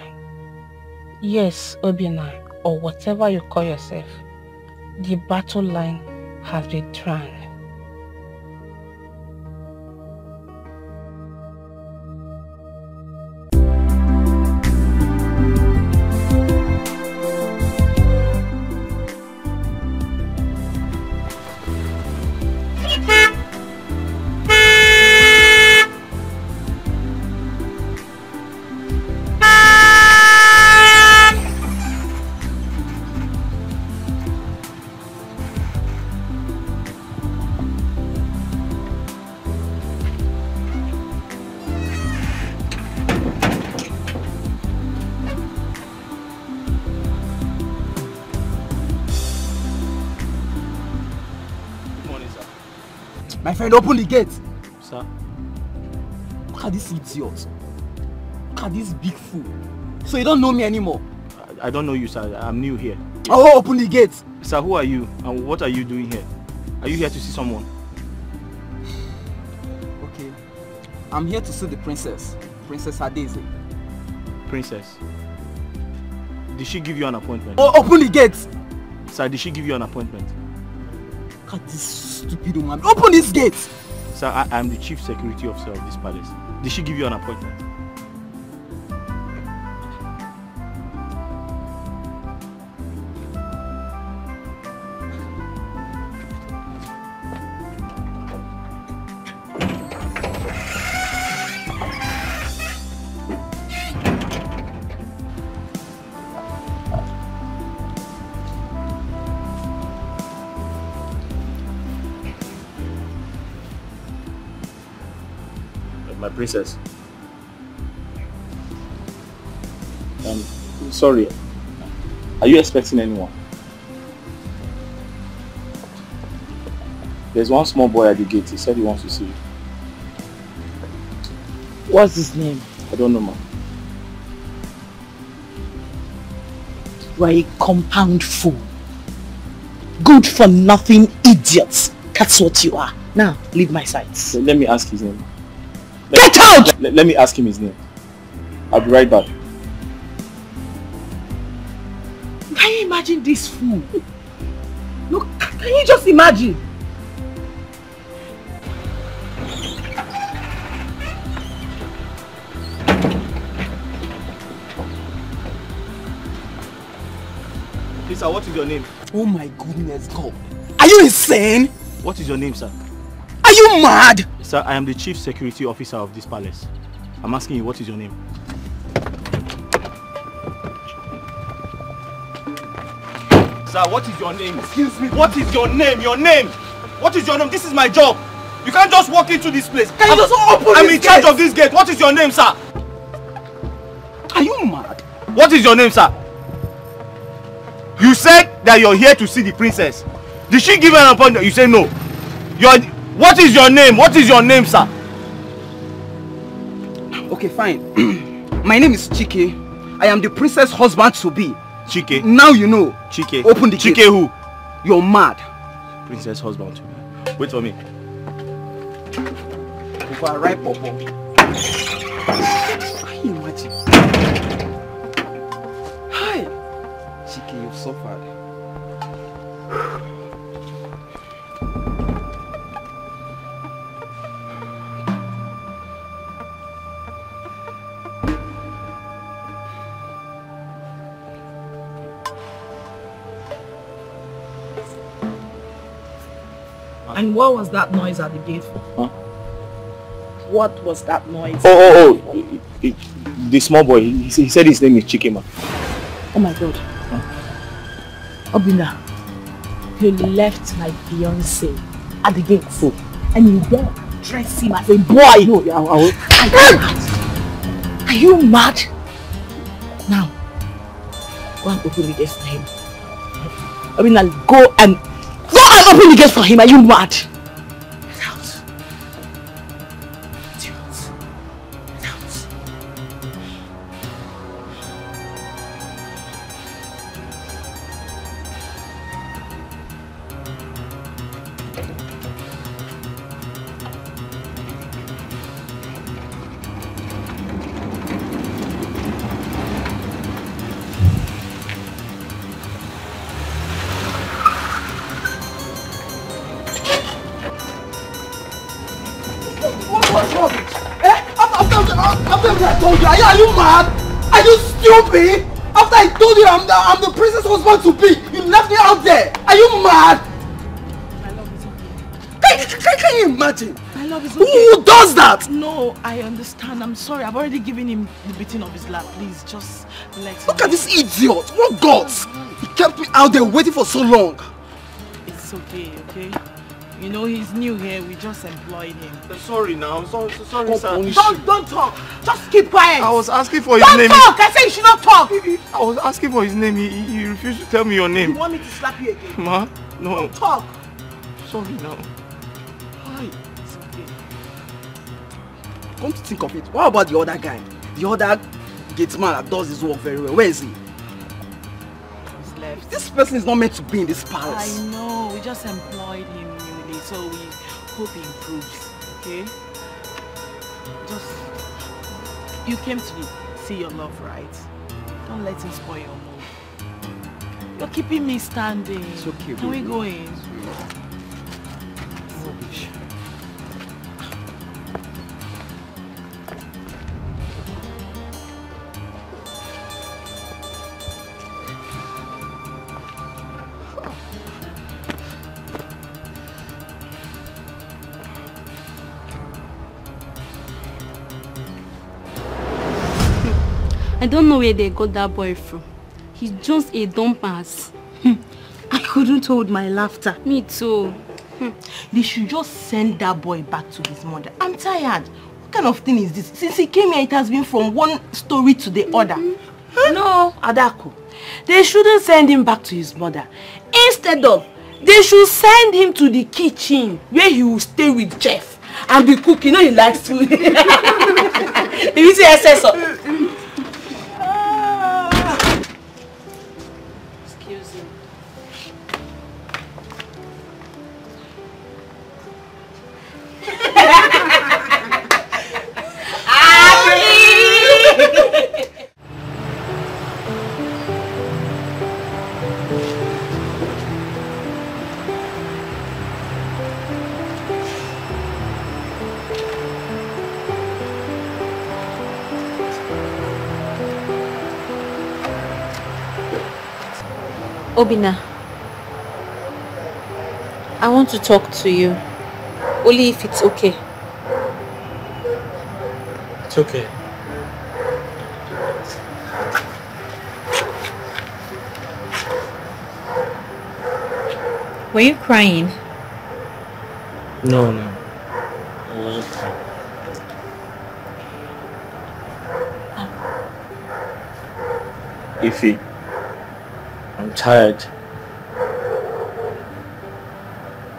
Yes, Obina, or whatever you call yourself, the battle line has been drawn. My friend, open the gate. Sir? Look at this idiot. Look at this big fool. So you don't know me anymore? I don't know you, sir. I'm new here. Oh, open the gate. Sir, who are you? And what are you doing here? Are you here to see someone? Okay. I'm here to see the princess. Princess Adeze. Princess? Did she give you an appointment? Oh, open the gate. Sir, did she give you an appointment? Look at this stupid woman. Open this gate! Sir, I am the chief security officer of this palace. Did she give you an appointment? My princess. Sorry. Are you expecting anyone? There's one small boy at the gate. He said he wants to see you. What's his name? I don't know, ma'am. You are a compound fool. Good for nothing idiots. That's what you are. Now, leave my sight. Let me ask his name. Get out! Let me ask him his name. I'll be right back. Can you imagine this fool? Look, can you just imagine? Please, sir, what is your name? Oh my goodness, God. Are you insane? What is your name, sir? Are you mad? Sir, I am the chief security officer of this palace. I'm asking you, what is your name? Sir, what is your name? Excuse me. What is your name? Your name? What is your name? This is my job. You can't just walk into this place. Can you just open this gate? I'm in charge of this gate. What is your name, sir? Are you mad? What is your name, sir? You said that you're here to see the princess. Did she give you an appointment? You say no. What is your name? What is your name, sir? Okay, fine. My name is Chike. I am the princess husband to be. Chike? Now you know. Chike? Open the gate. Chike who? You're mad. Princess husband to be. Wait for me. Over right, Popo. Can you imagine? Hi. Chike, you've suffered. And what was that noise at the gate for? Huh? What was that noise? The small boy, he said his name is Chikema. Oh my God. Obina, you left my fiancé at the gates. And you there dress him as a boy. No, I will. Are you mad? Now, go and open the gate for him. I mean, go and open the gate for him. Are you mad? Are you mad? Are you stupid? After I told you I'm the princess husband to be, you left me out there. Are you mad? My love is okay. Can you imagine? My love is okay. Who does that? No, I understand. I'm sorry. I've already given him the beating of his lap. Please, just let him. Look at this idiot. What guts? He kept me out there waiting for so long. It's okay, okay? You know, he's new here. We just employed him. Sorry now. Sorry, sir. Don't talk. Just keep quiet. I was asking for his name. Don't talk. I said you should not talk. I was asking for his name. He refused to tell me your name. You want me to slap you again? Ma? No. Don't talk. Sorry now. Why? It's okay. Come to think of it, what about the other guy? The other gateman that does his work very well. Where is he? He's left. This person is not meant to be in this palace. I know. We just employed him newly, so we hope he improves. Okay? You came to see your love, right? Don't let him spoil your mood. You're keeping me standing. It's okay. Can we go in? Rubbish. I don't know where they got that boy from. He's just a dumbass. I couldn't hold my laughter. Me too. They should just send that boy back to his mother. I'm tired. What kind of thing is this? Since he came here, it has been from one story to the other. Huh? No, Adako. They shouldn't send him back to his mother. Instead of, they should send him to the kitchen where he will stay with Jeff and be cooking. You know he likes food. If you see SS. Obina, I want to talk to you, only if it's okay. It's okay. Were you crying? No. I wasn't crying. Ify, I'm tired.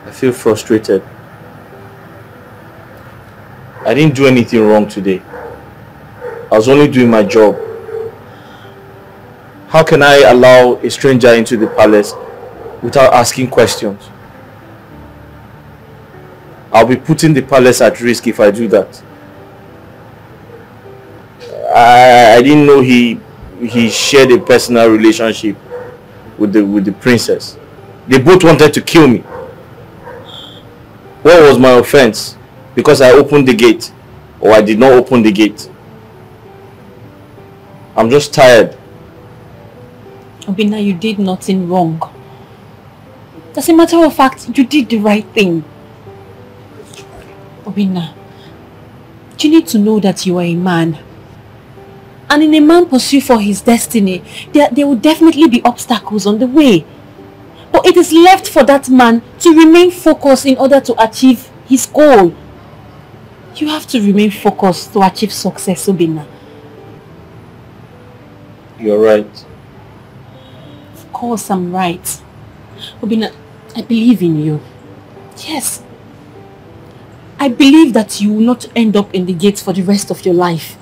I feel frustrated. I didn't do anything wrong today. I was only doing my job. How can I allow a stranger into the palace without asking questions? I'll be putting the palace at risk if I do that. I didn't know he shared a personal relationship with the princess. They both wanted to kill me. What was my offense? Because I opened the gate, or I did not open the gate? I'm just tired. Obina, you did nothing wrong. As a matter of fact, you did the right thing. Obina, you need to know that you are a man. And in a man pursuit for his destiny, there will definitely be obstacles on the way. But it is left for that man to remain focused in order to achieve his goal. You have to remain focused to achieve success, Obinna. You're right. Of course I'm right. Obinna, I believe in you. Yes. I believe that you will not end up in the gates for the rest of your life.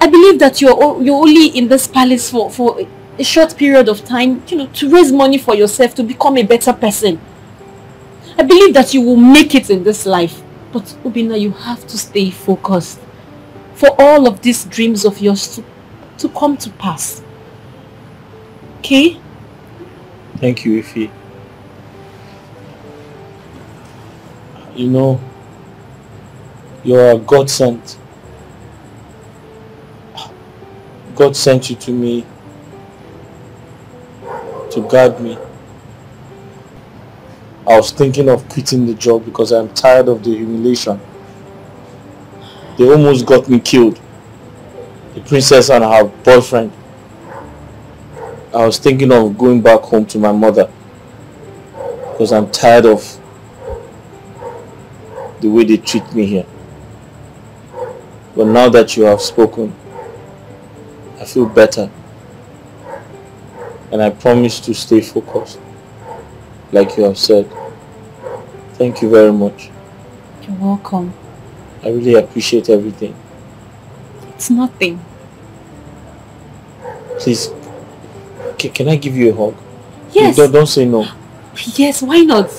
I believe that you're only in this palace for a short period of time, to raise money for yourself, to become a better person. I believe that you will make it in this life. But Obinna, you have to stay focused for all of these dreams of yours to come to pass. Okay? Thank you, Ify. You know, you're a God sent. God sent you to me to guide me. I was thinking of quitting the job because I'm tired of the humiliation. They almost got me killed. The princess and her boyfriend. I was thinking of going back home to my mother because I'm tired of the way they treat me here. But now that you have spoken, I feel better. And I promise to stay focused, like you have said. Thank you very much. You're welcome. I really appreciate everything. It's nothing. Please, can I give you a hug? Yes. Don't say no. Yes, why not?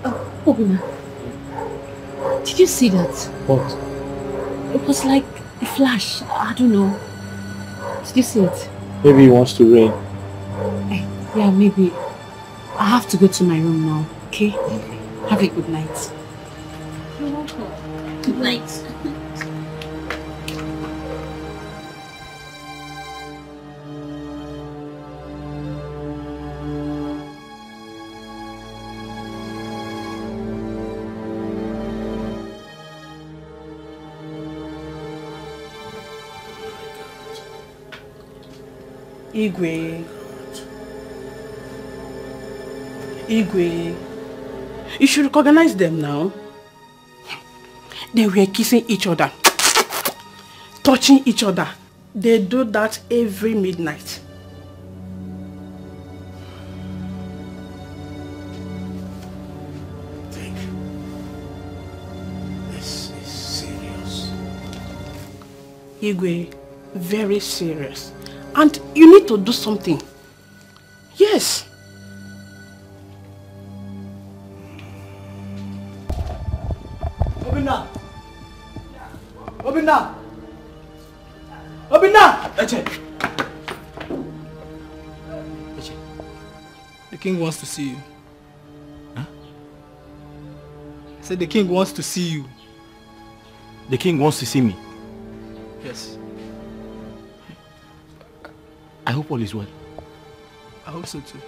Oh, Obinna. Did you see that? What? It was like a flash. I don't know. Did you see it? Maybe he wants to rain. Yeah, maybe. I have to go to my room now, okay? Have a good night. You're welcome. Good night. Igwe, you should recognize them now. They were kissing each other, touching each other. They do that every midnight. This is serious. Igwe, very serious. And you need to do something. Yes. Obinna! Obinna! Obinna! Eche! Eche. The king wants to see you. Huh? I said the king wants to see you. The king wants to see me. Yes. I hope all is well. I hope so too.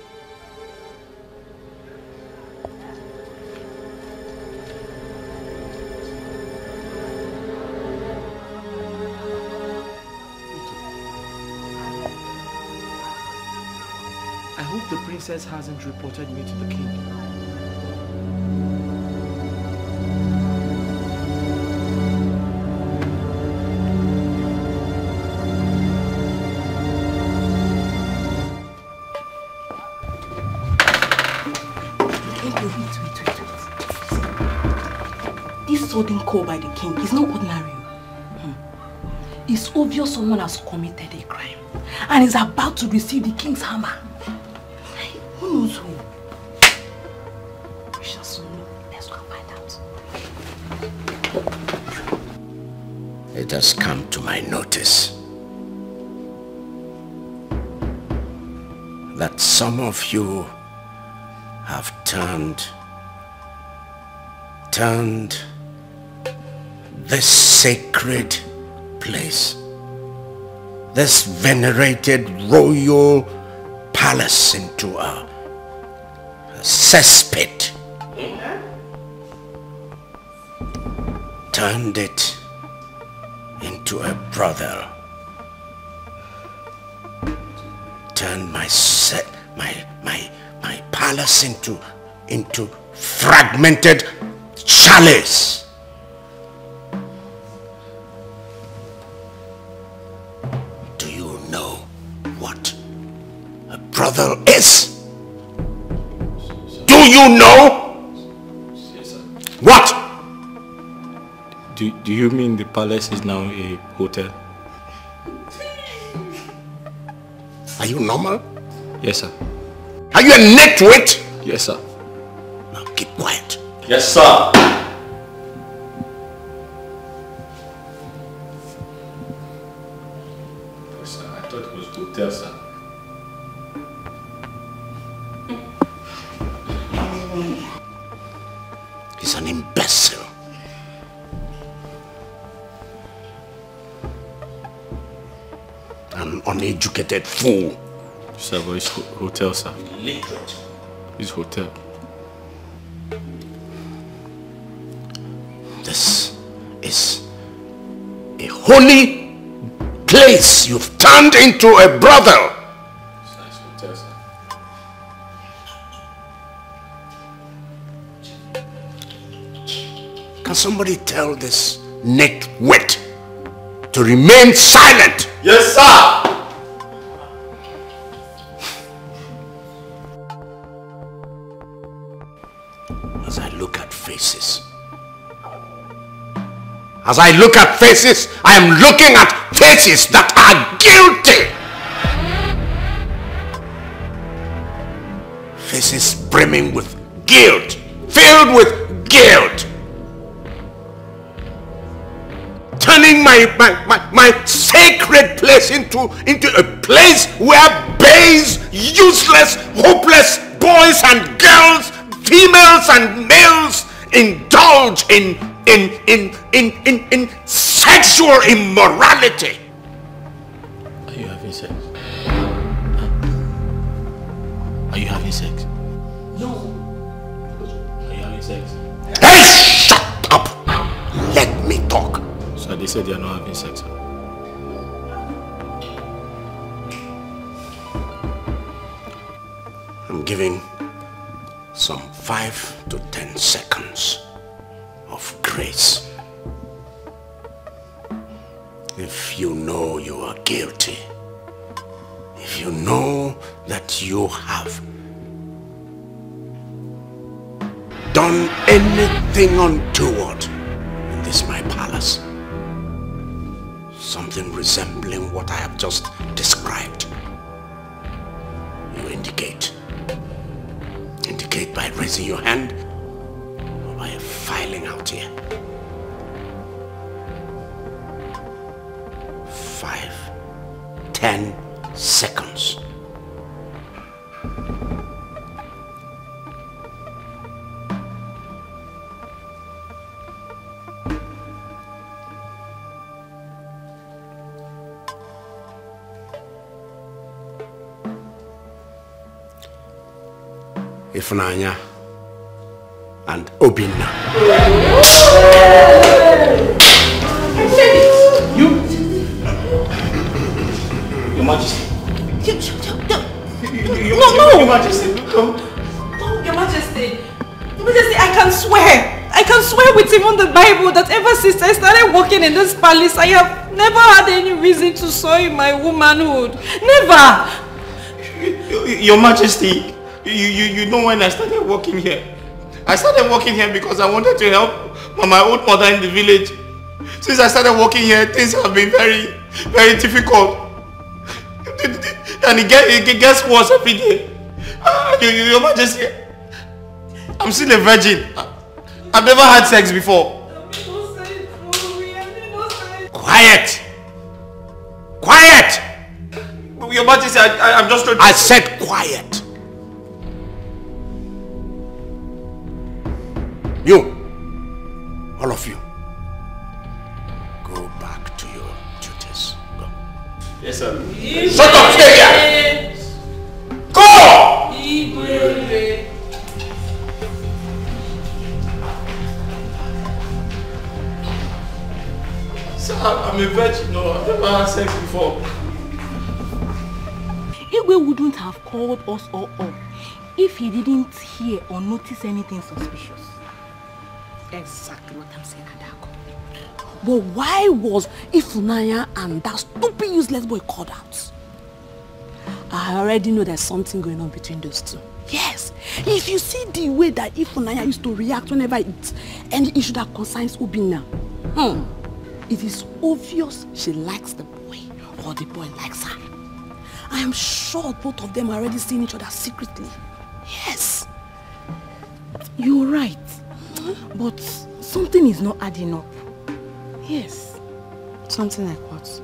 I hope the princess hasn't reported me to the king. This sudden call by the king is not ordinary. It's obvious someone has committed a crime and is about to receive the king's hammer. Who knows who? We shall soon know. Let's go and find out. It has come to my notice that some of you have turned this sacred place, this venerated royal palace into a cesspit. Turned it into a brothel. Turned my palace into fragmented chalice. Do you know what a brothel is? Do you know? What? Do you mean the palace is now a hotel? Are you normal? Yes, sir. Are you a nitwit? Yes, sir. Now keep quiet. Yes, sir. Yes, sir. I thought it was hotel, sir. He's an imbecile. An uneducated fool. Sir, but it's hotel, sir. Illiterate. It's hotel. This is a holy place you've turned into a brothel. Sir, it's hotel, sir. Can somebody tell this nitwit to remain silent? Yes, sir. As I look at faces, I am looking at faces that are guilty. Faces brimming with guilt, filled with guilt. Turning my sacred place into a place where babes, useless, hopeless boys and girls, females and males indulge in sexual immorality. Are you having sex? Are you having sex? No. Are you having sex? Hey, shut up! Let me talk. So they said they are not having sex, sir. I'm giving some 5 to 10 seconds of grace. If you know you are guilty, if you know that you have done anything untoward in this my palace, something resembling what I have just described, you indicate. Indicate by raising your hand or by filing out here. 5, 10 seconds. Ifunanya and Obinna. Your Majesty. No. Your Majesty. No, Your Majesty. Your Majesty, I can swear with even the Bible that ever since I started working in this palace, I have never had any reason to soil my womanhood. Never. Your Majesty, you know when I started working here? I started working here because I wanted to help my old mother in the village. Since I started working here, things have been very, very difficult. And it gets worse every day. Your Majesty, I'm still a virgin. I've never had sex before. Quiet! Quiet! Your Majesty, I'm just trying to... I said quiet. You, all of you, go back to your duties. Go. Yes, sir. Shut up, stay here! Go! Sir, I'm a virgin. No, I've never had sex before. Igwe wouldn't have called us all up if he didn't hear or notice anything suspicious. Exactly what I'm saying, Adako. But why was Ifunanya and that stupid useless boy called out? I already know there's something going on between those two. Yes, if you see the way that Ifunanya used to react whenever it's any issue that concerns Obina, it is obvious she likes the boy or the boy likes her. I am sure both of them are already seeing each other secretly. Yes, you're right, but something is not adding up. Yes. Something like what?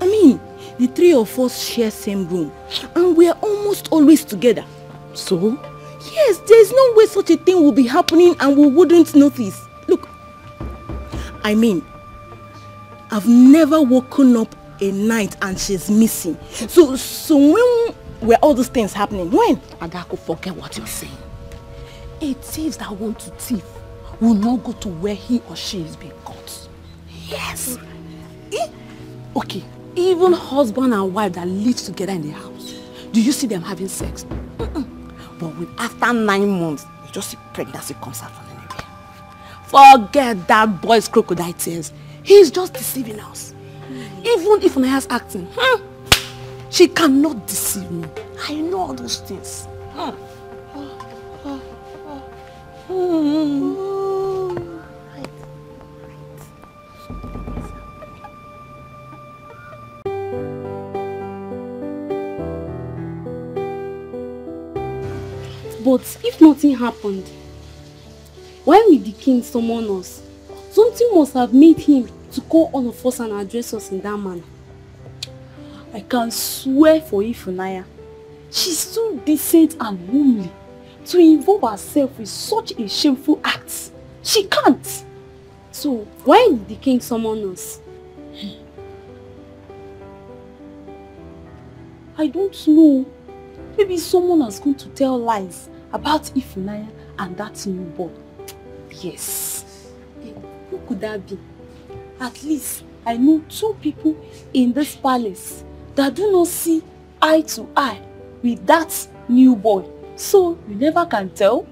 I mean, the three of us share same room and we are almost always together. So, yes, there's no way such a thing will be happening and we wouldn't notice. Look, I mean, I've never woken up a night and she's missing. So when were all those things happening? When? Adako, forget what you're saying. A thief that wants to thief will not go to where he or she is being caught. Yes. Okay, even husband and wife that live together in the house, do you see them having sex? But after 9 months, you just see pregnancy comes out from anywhere. Forget that boy's crocodile tears. He's just deceiving us. Even if Naya's acting, she cannot deceive me. I know all those things. But if nothing happened, why will the king summon us? Something must have made him to call all of us and address us in that manner. I can swear for Ifunanya, she's too decent and womanly to involve herself with such a shameful act. She can't. So, why did the king summon us? I don't know. Maybe someone is going to tell lies about Ifunanya and that new boy. Yes. Who could that be? At least I know 2 people in this palace that do not see eye to eye with that new boy. So you never can tell.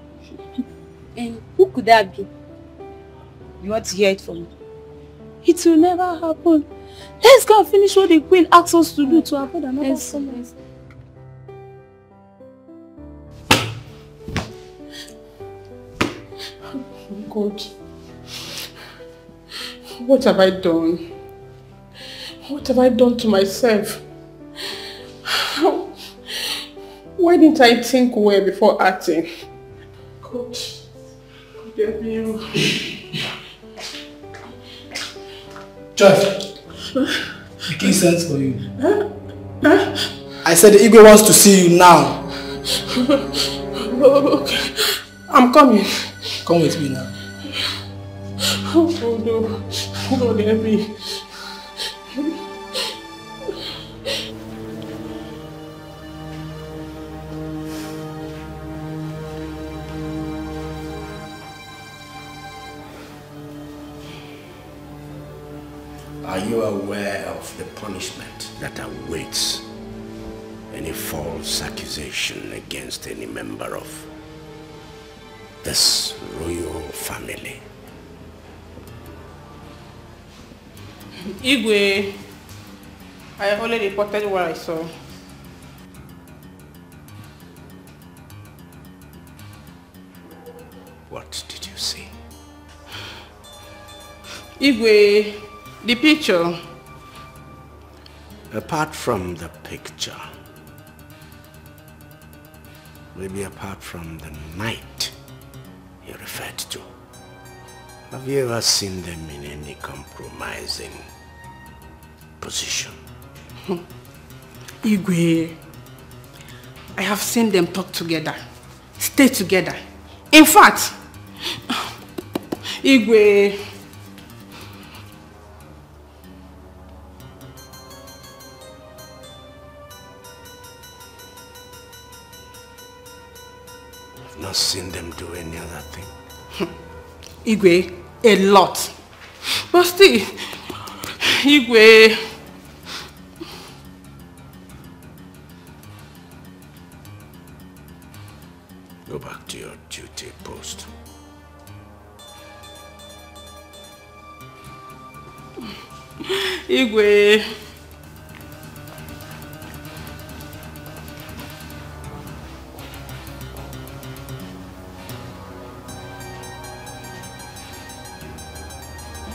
And who could that be? You want to hear it from me? It will never happen. Let's go and finish what the queen asked us to do to avoid another summons. God, what have I done? What have I done to myself? Why didn't I think well before acting? God, forgive me. Joy, the king sends for you. I said the Igwe wants to see you now. Okay. I'm coming. Come with me now. Oh no. God help me. Are you aware of the punishment that awaits any false accusation against any member of this royal family? Igwe, I have already reported what I saw. What did you see? Igwe, the picture. Apart from the picture, maybe apart from the night you referred to, have you ever seen them in any compromising position? Igwe, I have seen them talk together, stay together. In fact, Igwe, I've not seen them do any other thing. Igwe, a lot. But still, Igwe. Go back to your duty post. Igwe.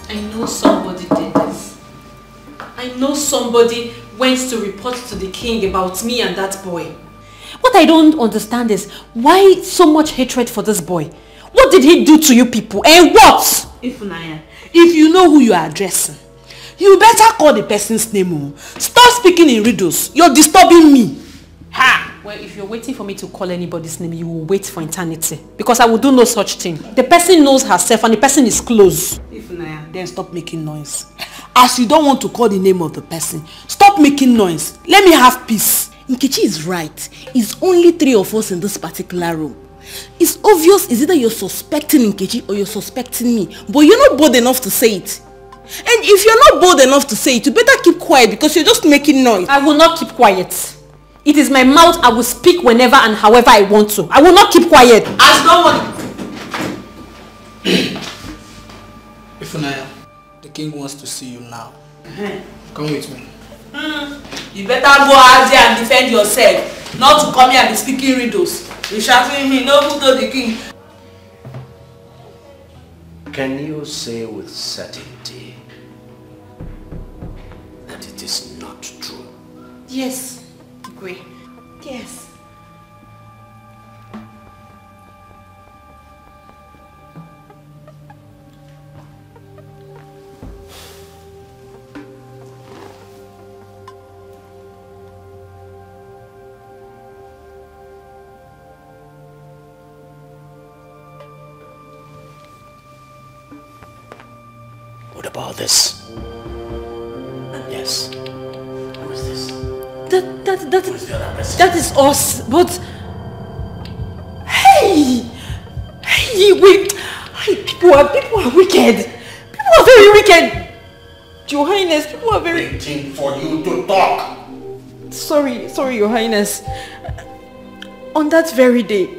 I know somebody did this. I know somebody went to report to the king about me and that boy. What I don't understand is why so much hatred for this boy? What did he do to you people? And what? Ifunanya, if you know who you are addressing, you better call the person's name. Stop speaking in riddles. You're disturbing me. Ha! Well, if you're waiting for me to call anybody's name, you will wait for eternity. Because I will do no such thing. The person knows herself and the person is close. Ifunanya, then stop making noise. As you don't want to call the name of the person, stop making noise. Let me have peace. Nkechi is right. It's only 3 of us in this particular room. It's obvious it's either you're suspecting Nkechi or you're suspecting me. But you're not bold enough to say it. And if you're not bold enough to say it, you better keep quiet because you're just making noise. I will not keep quiet. It is my mouth. I will speak whenever and however I want to. I will not keep quiet. As no one... Ifunanya, the king wants to see you now. Come with me. You better go out there and defend yourself. Not to come here and be speaking riddles. You're shouting him, no who told the king. Can you say with certainty that it is not true? Yes, Igwe. Yes. What about this? Yes. Who is this? That is us. But hey, wait. Hey, people are wicked. People are very wicked. Your Highness, people are very... Waiting for you to talk. Sorry, Your Highness. On that very day,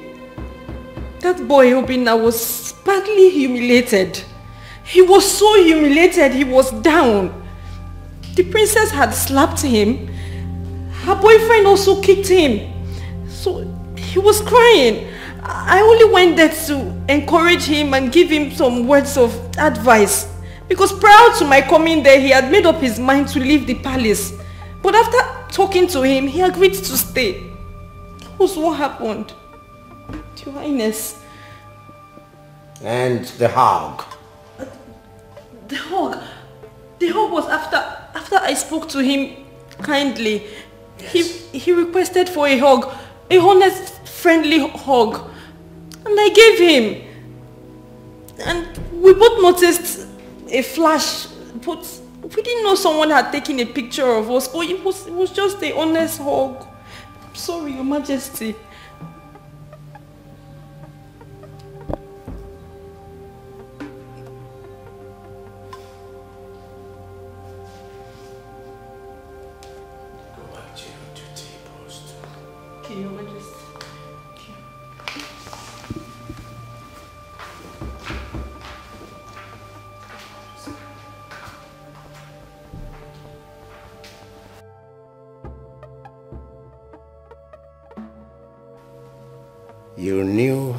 that boy Obinna was badly humiliated. He was so humiliated, he was down. The princess had slapped him. Her boyfriend also kicked him. So he was crying. I only went there to encourage him and give him some words of advice. Because prior to my coming there, he had made up his mind to leave the palace. But after talking to him, he agreed to stay. That was what happened. Your Highness. And the hog? The hug was after I spoke to him kindly. Yes. He requested for a hug, a honest, friendly hug, and I gave him. And we both noticed a flash, but we didn't know someone had taken a picture of us. But it was just a honest hug. I'm sorry, Your Majesty. Your Majesty. You knew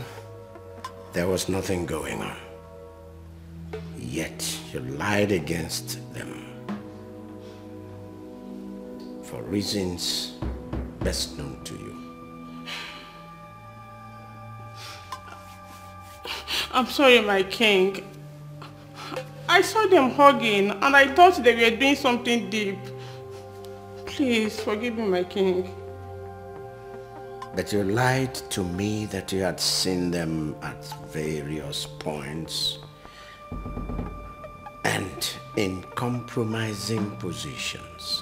there was nothing going on, yet you lied against them for reasons best known to you. I'm sorry, my king. I saw them hugging and I thought they were doing something deep. Please forgive me, my king. But you lied to me that you had seen them at various points and in compromising positions.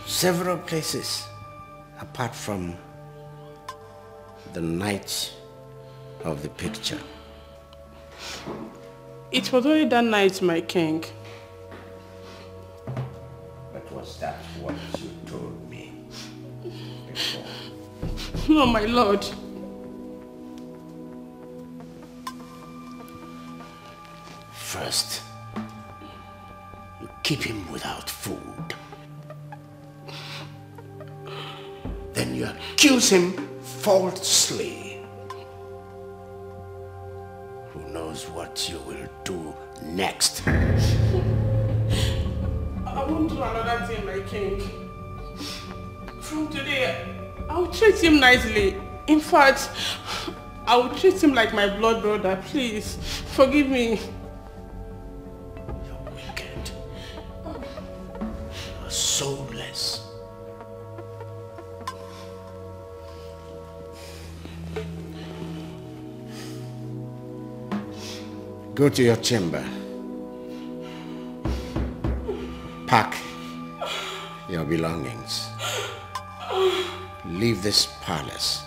Several places apart from the night of the picture. It was only that night, my king. that what you told me before? No, my lord. First, you keep him without food. Then you accuse him falsely. Who knows what you will do next? I won't do another thing, my king. From today, I'll treat him nicely. In fact, I will treat him like my blood brother. Please, forgive me. You're wicked. You're soulless. Go to your chamber. Pack your belongings. Leave this palace.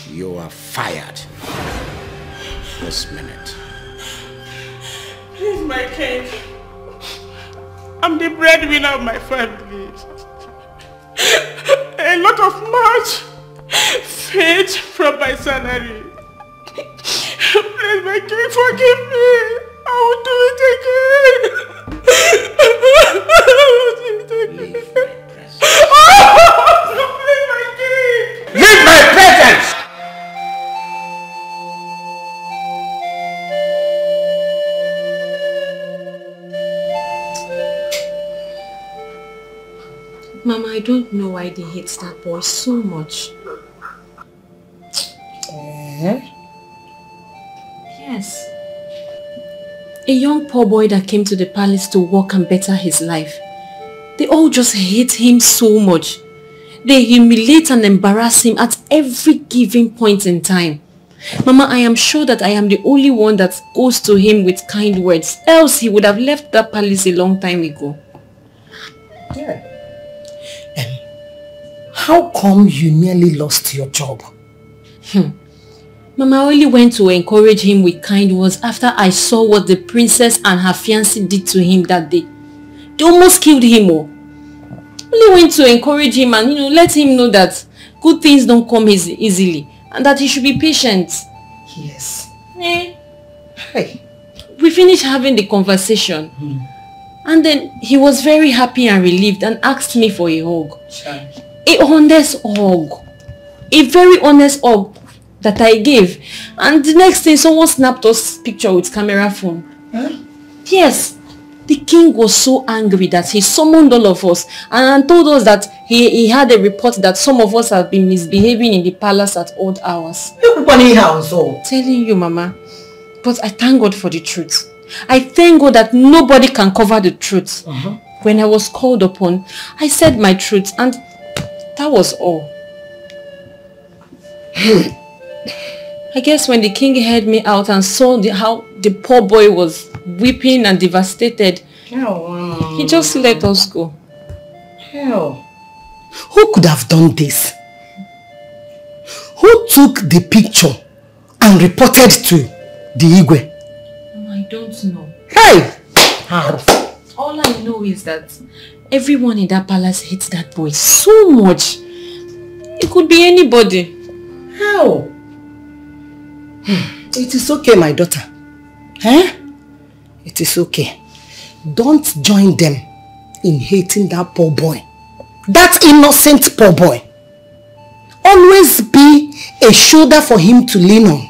You are fired this minute. Please, my king. I'm the breadwinner of my family. A lot of much fades from my salary. Please, my king, forgive me. I will do it again. Leave my presence. Please, my king. Leave my presence! Mama, I don't know why they hate that boy so much. Yes. A young poor boy that came to the palace to work and better his life. They all just hate him so much. They humiliate and embarrass him at every given point in time. Mama, I am sure that I am the only one that goes to him with kind words. Else he would have left that palace a long time ago. Yeah. How come you nearly lost your job? Mama, I only went to encourage him with kind words after I saw what the princess and her fiancé did to him that day. They almost killed him. Only went to encourage him and let him know that good things don't come easily and that he should be patient. Yes. Hey. We finished having the conversation and then he was very happy and relieved and asked me for a hug. A honest hug. A very honest hug that I gave. And the next thing, someone snapped us picture with camera phone. Yes. The king was so angry that he summoned all of us and told us that he had a report that some of us have been misbehaving in the palace at odd hours. Telling you, Mama. But I thank God for the truth. I thank God that nobody can cover the truth. When I was called upon, I said my truth and that was all. I guess when the king heard me out and saw how the poor boy was weeping and devastated, he just let us go. Hell. Who could have done this? Who took the picture and reported to the Igwe? I don't know. Hey! All I know is that everyone in that palace hates that boy so much. It could be anybody. How? It is okay, my daughter. It is okay. Don't join them in hating that poor boy. That innocent poor boy. Always be a shoulder for him to lean on.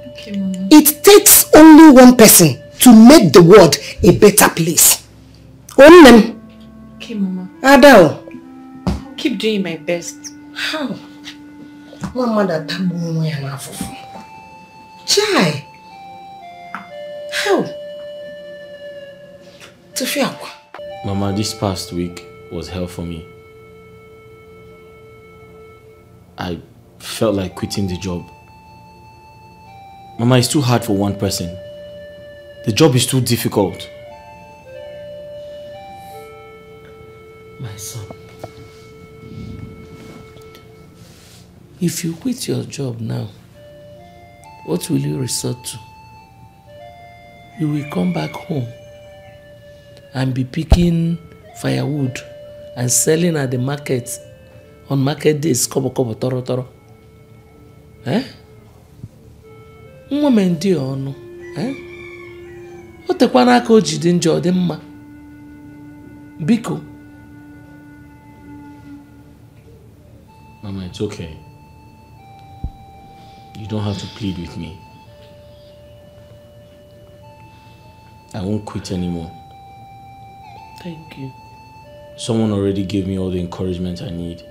Okay, Mama. It takes only one person to make the world a better place. Only. Okay, Mama. Adele. I'll keep doing my best. How? Mama, that Chai. How? Mama, this past week was hell for me. I felt like quitting the job. Mama, it's too hard for one person. The job is too difficult. My son, if you quit your job now, what will you resort to? You will come back home and be picking firewood and selling at the market on market days kobo toro toro. Woman di onu. O tekwana aka o jide njọ dị mma. Biko. Mama, it's okay. You don't have to plead with me. I won't quit anymore. Thank you. Someone already gave me all the encouragement I need.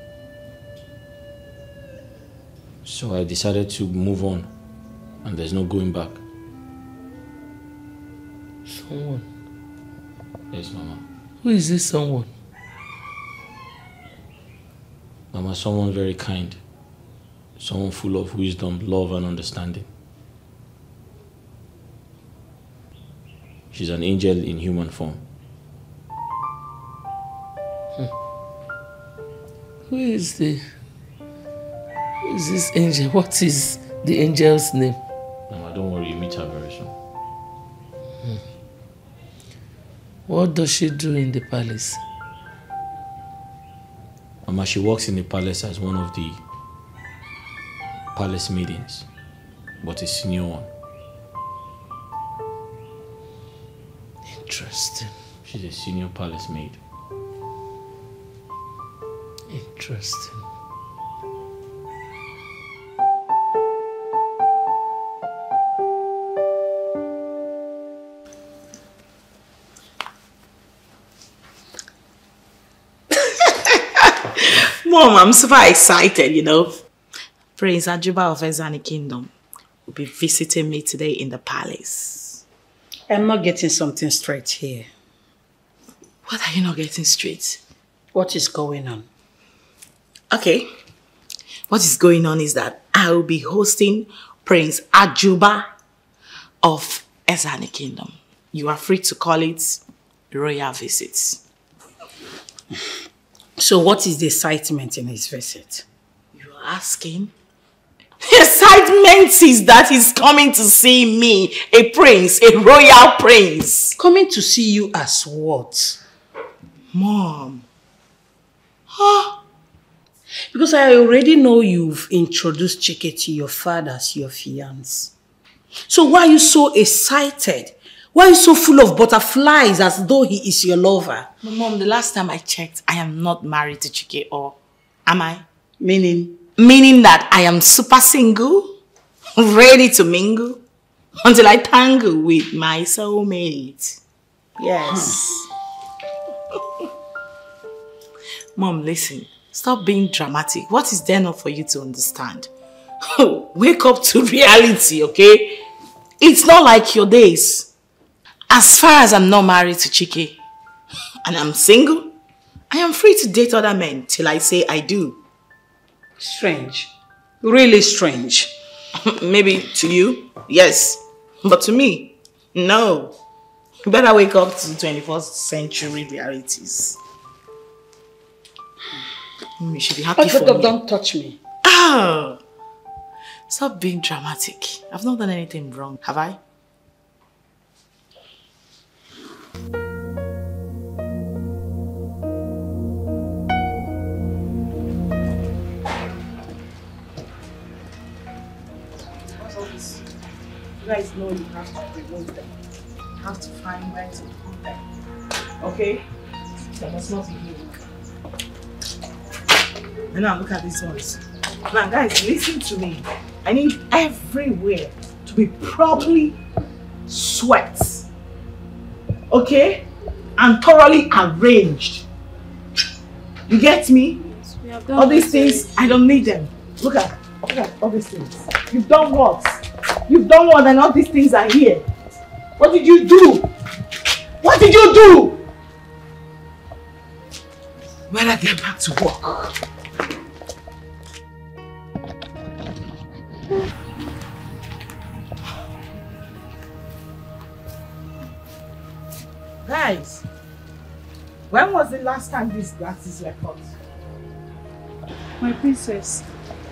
So I decided to move on, and there's no going back. Someone? Yes, Mama. Who is this someone? Mama, someone very kind. Someone full of wisdom, love, and understanding. She's an angel in human form. Who is this angel? What is the angel's name? Mama, don't worry, you meet her very soon. What does she do in the palace? Mama, she works in the palace as one of the palace maidens, but a senior one. Interesting. She's a senior palace maid. Interesting. Mom, I'm super excited, you know. Prince Ajuba of Ezani Kingdom will be visiting me today in the palace. I'm not getting something straight here. What are you not getting straight? What is going on? Okay. What is going on is that I will be hosting Prince Ajuba of Ezani Kingdom. You are free to call it royal visits. So what is the excitement in his visit? You are asking? The excitement is that he's coming to see me, a prince, a royal prince. Coming to see you as what? Mom. Huh? Because I already know you've introduced Chike to your father as your fiancé. So why are you so excited? Why are you so full of butterflies as though he is your lover? Mom, the last time I checked, I am not married to Chike, or am I? Meaning? Meaning that I am super single, ready to mingle, until I tangle with my soulmate. Yes. Mom, listen. Stop being dramatic. What is there not for you to understand? Wake up to reality, okay? It's not like your days. As far as I'm not married to Chike, and I'm single, I am free to date other men till I say I do. Strange. Really strange. Maybe to you, yes. But to me, no. You better wake up to 21st century realities. You should be happy for me. Don't touch me. Oh! Stop being dramatic. I've not done anything wrong, have I? You guys know you have to remove them. You have to find where to put them. Okay? That must not be here. And now look at these ones. Now guys, listen to me. I need everywhere to be properly swept. Okay? And thoroughly arranged. You get me? Yes, all these things, I don't need them. Look at all these things. You've done what? You've done what and all these things are here. What did you do? What did you do? When I get back to work. Guys, when was the last time these glasses were cut? My princess,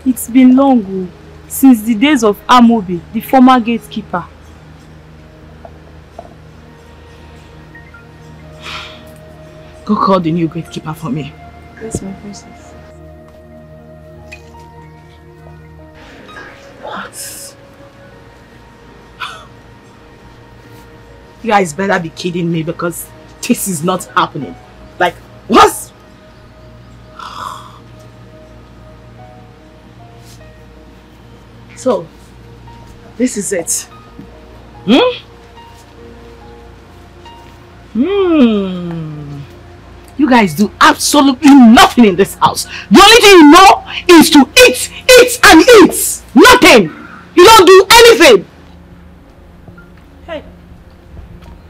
it's been long, since the days of Amobi, the former gatekeeper. Go call the new gatekeeper for me. Yes, my princess. What? You guys better be kidding me because this is not happening. Like, what? So, this is it. You guys do absolutely nothing in this house. The only thing you know is to eat, eat, and eat. Nothing. You don't do anything. Hey,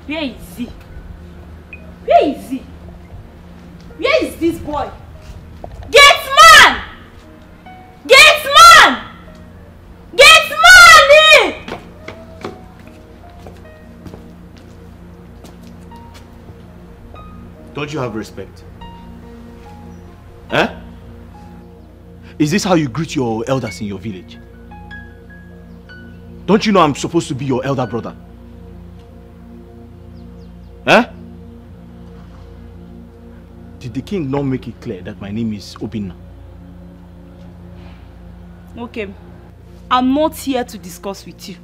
where is he? Where is he? Where is this boy? Gateman! Gateman! Gateman! Don't you have respect? Eh? Is this how you greet your elders in your village? Don't you know I'm supposed to be your elder brother? Eh? Did the king not make it clear that my name is Obinna? Okay, I'm not here to discuss with you.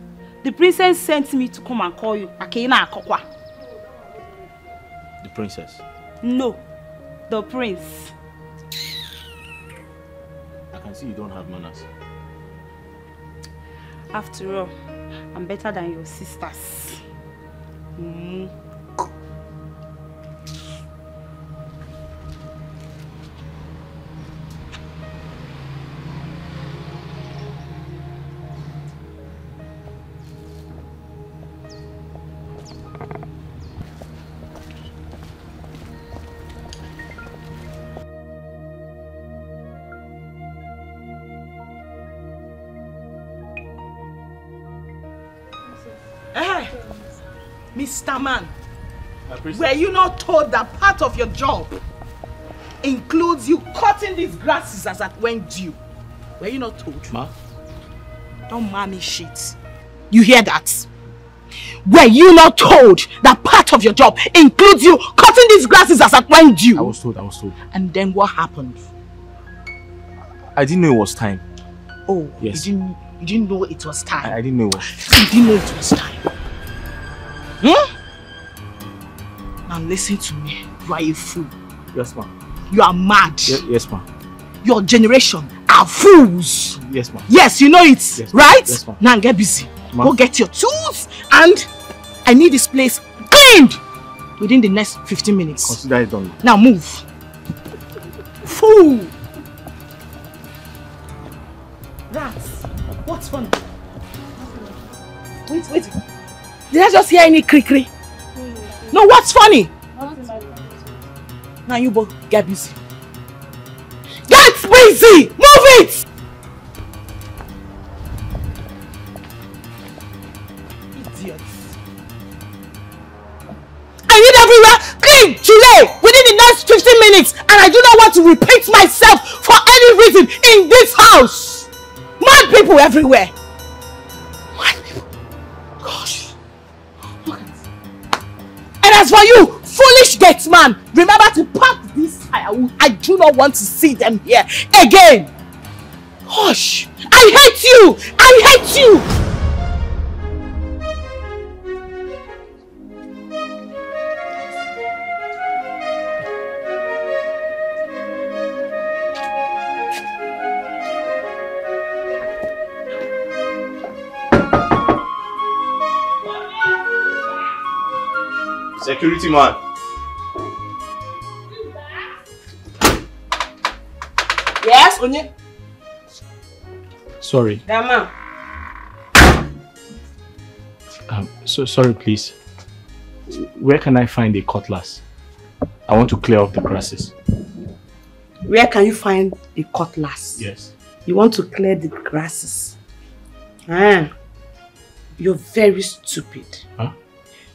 The princess sent me to come and call you. Akena Akokwa. The princess? No, the prince. I can see you don't have manners. After all, I'm better than your sisters. Mr. Man, were you not told that part of your job includes you cutting these grasses as at when due? Were you not told? Ma? Don't mommy shit. You hear that? Were you not told that part of your job includes you cutting these grasses as at when due? I was told. And then what happened? I didn't know it was time. Oh, yes. You didn't know it was time? I didn't know it was. You didn't know it was time? Now listen to me. You are a fool. Yes, ma'am. You are mad. Yes, ma'am. Your generation are fools. Yes, ma'am. Yes, you know it, yes, right? Yes, ma'am. Now get busy. Go get your tools and I need this place cleaned within the next 15 minutes. Consider it done. Now move. Fool. Rats. What's funny? Wait. Did I just hear any cri-cri? No, what's funny? Now you both get busy. Get busy! Move it! Idiots. I need everywhere clean today within the next 15 minutes and I do not want to repeat myself for any reason in this house. Mad people everywhere. Mad people. Gosh. And as for you, foolish Gateman, remember to pack this firewood. I do not want to see them here again. Gosh, I hate you! I hate you! Security man. Yes, Onye? Sorry. Dama. So sorry, please. Where can I find a cutlass? I want to clear off the grasses. Where can you find a cutlass? Yes. You want to clear the grasses? Ah, you're very stupid. Huh?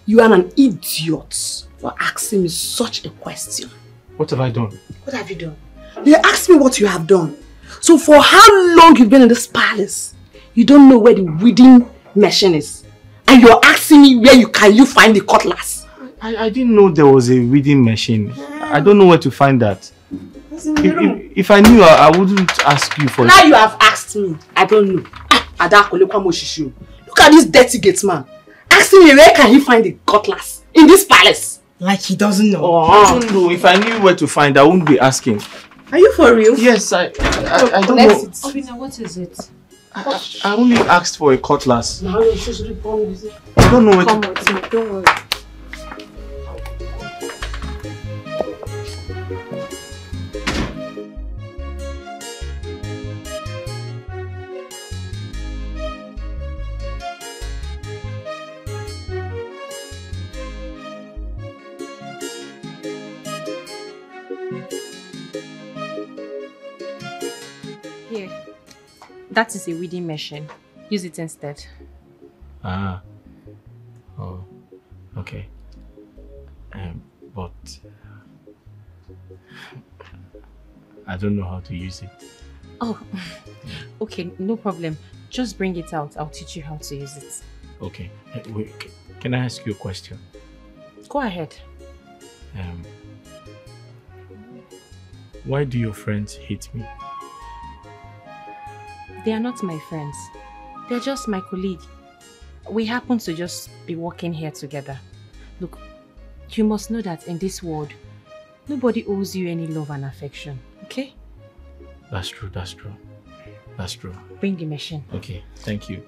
You are an idiot for asking me such a question. What have I done? What have you done? You asked me what you have done. So for how long you've been in this palace, you don't know where the weeding machine is. And you're asking me where you find the cutlass. I didn't know there was a weeding machine. I don't know where to find that. If I knew, I wouldn't ask you for now it. You have asked me. I don't know. Look at this dirty Gateman. Asking me where can he find the cutlass in this palace? Like he doesn't know. Oh, I don't know. If I knew where to find, I wouldn't be asking. Are you for real? Yes, I don't know. Obina, what is it? I only asked for a cutlass. Now you're supposed to be I don't know where Come to... with me, don't worry. Here, that is a weeding machine. Use it instead. Ah. Oh, okay. But I don't know how to use it. Oh, okay, no problem. Just bring it out. I'll teach you how to use it. Okay. Wait, can I ask you a question? Go ahead. Why do your friends hate me? They are not my friends. They're just my colleague. We happen to just be working here together. Look, you must know that in this world, nobody owes you any love and affection, okay? That's true, that's true. That's true. Bring the machine. Okay, thank you.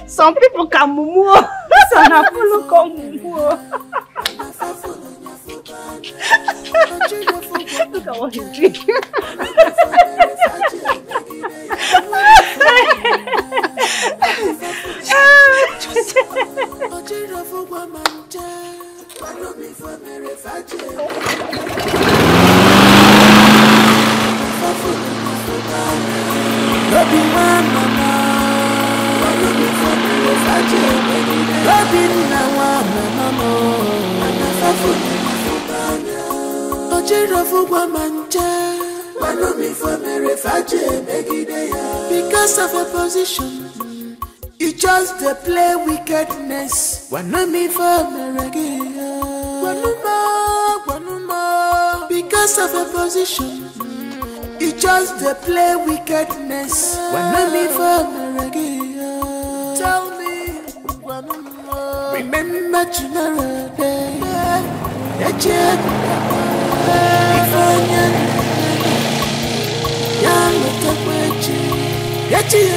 Some people can mumu. Some people can mumu. Look at what he's drinking. Because of a position, you just play wickedness. Wanna me for me reggae. Because of a position, you just play wickedness. Wanna me for me reggae. Tell me, remember tomorrow day. That you, if I young little witchy, that you,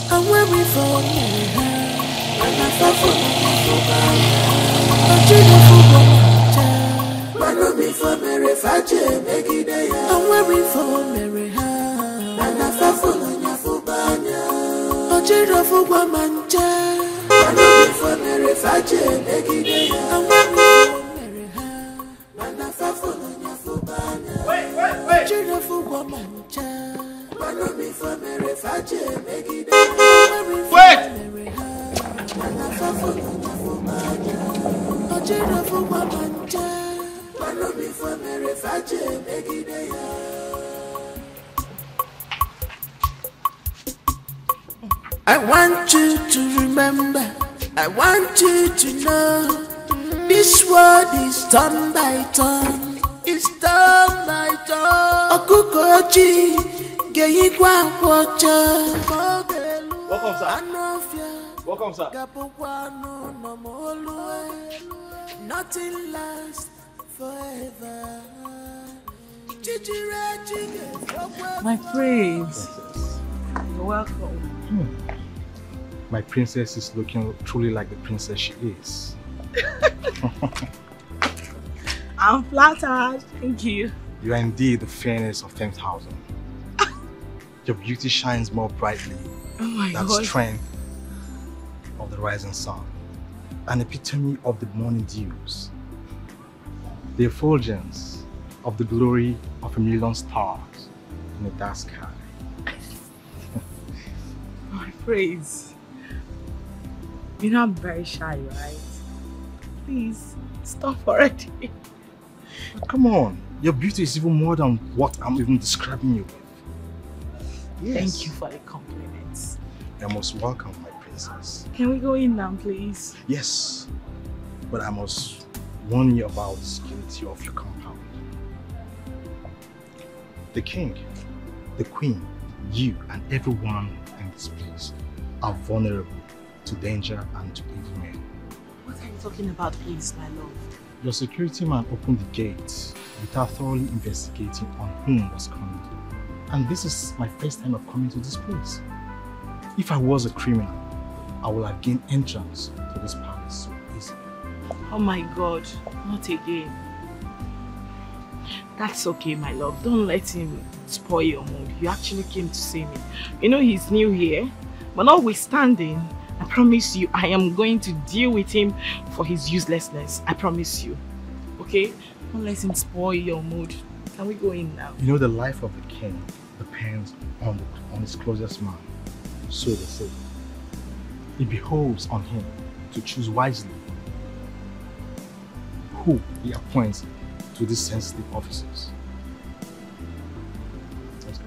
I'm weary for me, and I'm for Mary Fache, make it I'm weary for Mary, and I'm for Fubanya. Ojiro Fubamancha, I'm weary for Mary Fache, make it I'm weary for Mary, and I'm for Fubanya. Ojiro Fubamancha, I'm weary for Mary Fache, make it wait! And I'm for Fubanya. Ojiro Fubamancha. I want you to remember, I want you to know, this world is turn by turn, it's turn by turn. Okukochi, Geikwa Wacha. Welcome, sir. Welcome, sir. Nothing lasts forever. My prince. You're welcome. My princess is looking truly like the princess she is. I'm flattered. Thank you. You are indeed the fairness of 10,000. Your beauty shines more brightly than the strength of the rising sun, an epitome of the morning dews, the effulgence of the glory of a million stars in the dark sky. My praise. You know I'm very shy, right? Please, stop already. Come on, your beauty is even more than what I'm even describing you with. Yes. Thank you for the compliments. You're most welcome, my princess. Can we go in now, please? Yes, but I must warn you about the security of your compound. The king, the queen, you and everyone in this place are vulnerable to danger and to evil men. What are you talking about, please, my love? Your security man opened the gates without thoroughly investigating on whom was coming. And this is my first time of coming to this place. If I was a criminal, I would have gained entrance to this palace so easily. Oh my God, not again. That's okay, my love. Don't let him spoil your mood. You actually came to see me. You know he's new here, but notwithstanding, I promise you I am going to deal with him for his uselessness. I promise you. Okay? Don't let him spoil your mood. Can we go in now? You know the life of the king depends on his closest man. So they say. It behoves on him to choose wisely who he appoints to these sensitive offices. Let's go.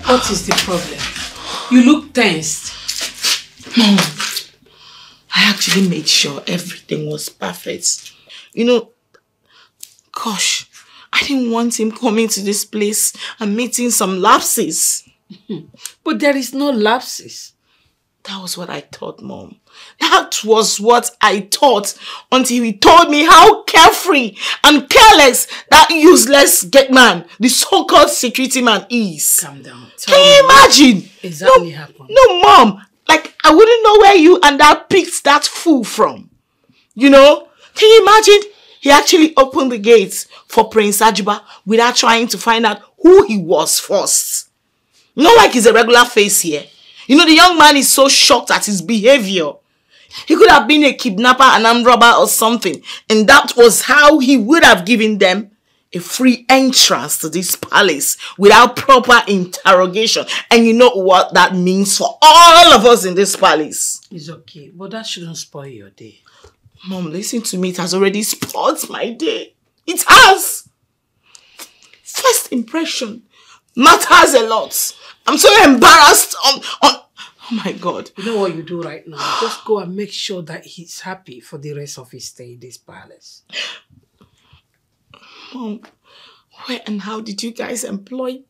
What is the problem? You look tensed. Mom, I actually made sure everything was perfect. You know, gosh, I didn't want him coming to this place and making some lapses. But there is no lapses. That was what I thought, Mom. That was what I thought until he told me how carefree and careless that useless Gateman, the so-called security man, is. Calm down. Can you imagine? Exactly happened. No, Mom. Like, I wouldn't know where you and Dad picked that fool from. You know? Can you imagine? He actually opened the gates for Prince Ajiba without trying to find out who he was first. Not like he's a regular face here. You know, the young man is so shocked at his behavior. He could have been a kidnapper, an armed robber or something. And that was how he would have given them a free entrance to this palace without proper interrogation. And you know what that means for all of us in this palace. It's okay, but that shouldn't spoil your day. Mom, listen to me. It has already spoiled my day. It has. First impression matters a lot. I'm so embarrassed on oh my God. You know what you do right now? Just go and make sure that he's happy for the rest of his stay in this palace. Mom, where and how did you guys employ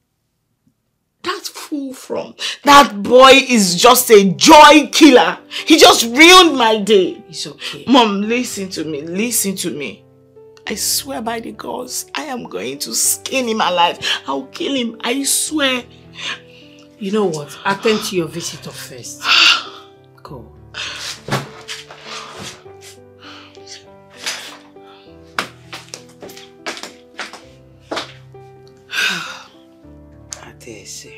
that fool from? That boy is just a joy killer. He just ruined my day. It's okay. Mom, listen to me. Listen to me. I swear by the gods, I am going to skin him alive. I'll kill him. I swear. You know what? Attend to your visitor first. Go. Adese.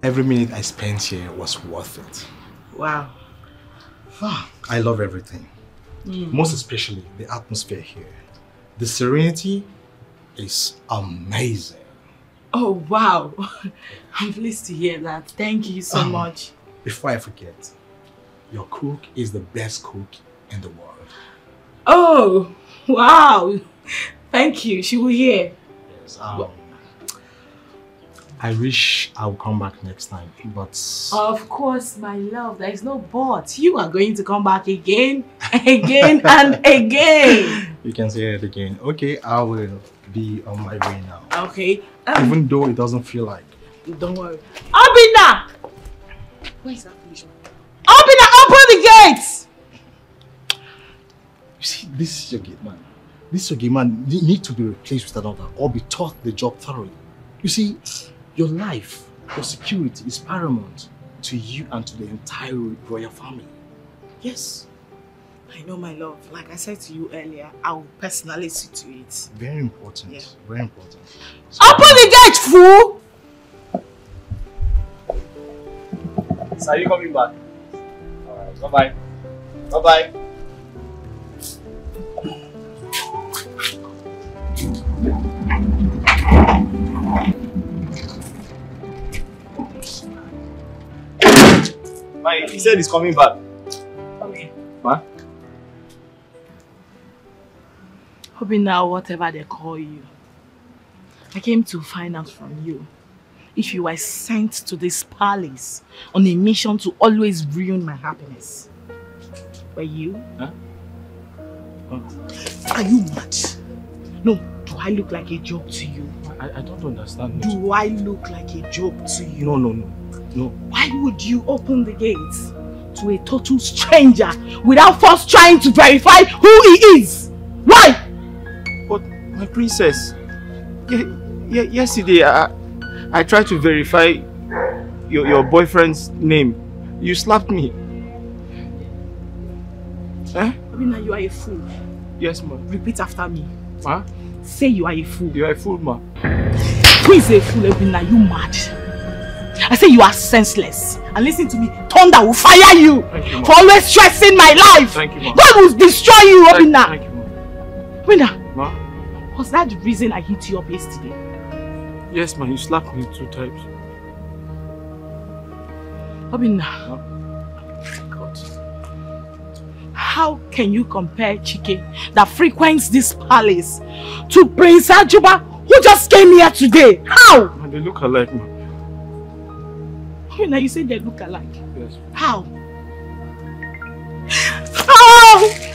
Every minute I spent here was worth it. Wow. I love everything. Most especially the atmosphere here. The serenity is amazing. Oh, wow. I'm pleased to hear that. Thank you so much. Before I forget, Your cook is the best cook in the world. Oh, wow. Thank you. She will hear. Yes, I wish I would come back next time, but... Of course, my love. There is no but. You are going to come back again, again, and again. You can say it again. Okay, I will be on my way now. Okay. Even though it doesn't feel like. Don't worry. Obina! Where is that foolish man? Obina, open the gates! You see, this is your gate man. This your gate man need to be replaced with another or be taught the job thoroughly. You see, your life, your security is paramount to you and to the entire royal family. Yes. I know, my love. Like I said to you earlier, I will personally see to it. Very important. Yeah. Very important. So, open the gate, fool! So are you coming back? Alright, bye-bye. Bye-bye. Mike, he said he's coming back. Okay. What? Obina, whatever they call you, I came to find out from you if you were sent to this palace on a mission to always ruin my happiness. Were you? Huh? Are you mad? No, do I look like a joke to you? I don't understand. Do I look like a joke to you? No. Why would you open the gates to a total stranger without first trying to verify who he is? Why? But my princess, yesterday I tried to verify your boyfriend's name. You slapped me. Eh? Obina, you are a fool. Yes, ma. Repeat after me. Ma? Say you are a fool. You are a fool, ma. Who is a fool, Obina? You mad? I say you are senseless. And listen to me, thunder will fire you, for always stressing my life. Thank you, ma. God will destroy you, Obina. Thank you, ma. Obina, Ma? was that the reason I hit you up yesterday? Yes, ma. You slapped me 2 times. Obina. God. How can you compare Chike that frequents this palace to Prince Ajuba who just came here today? How? Ma, they look alike, ma. Now you say they look alike. Yes. How? Oh!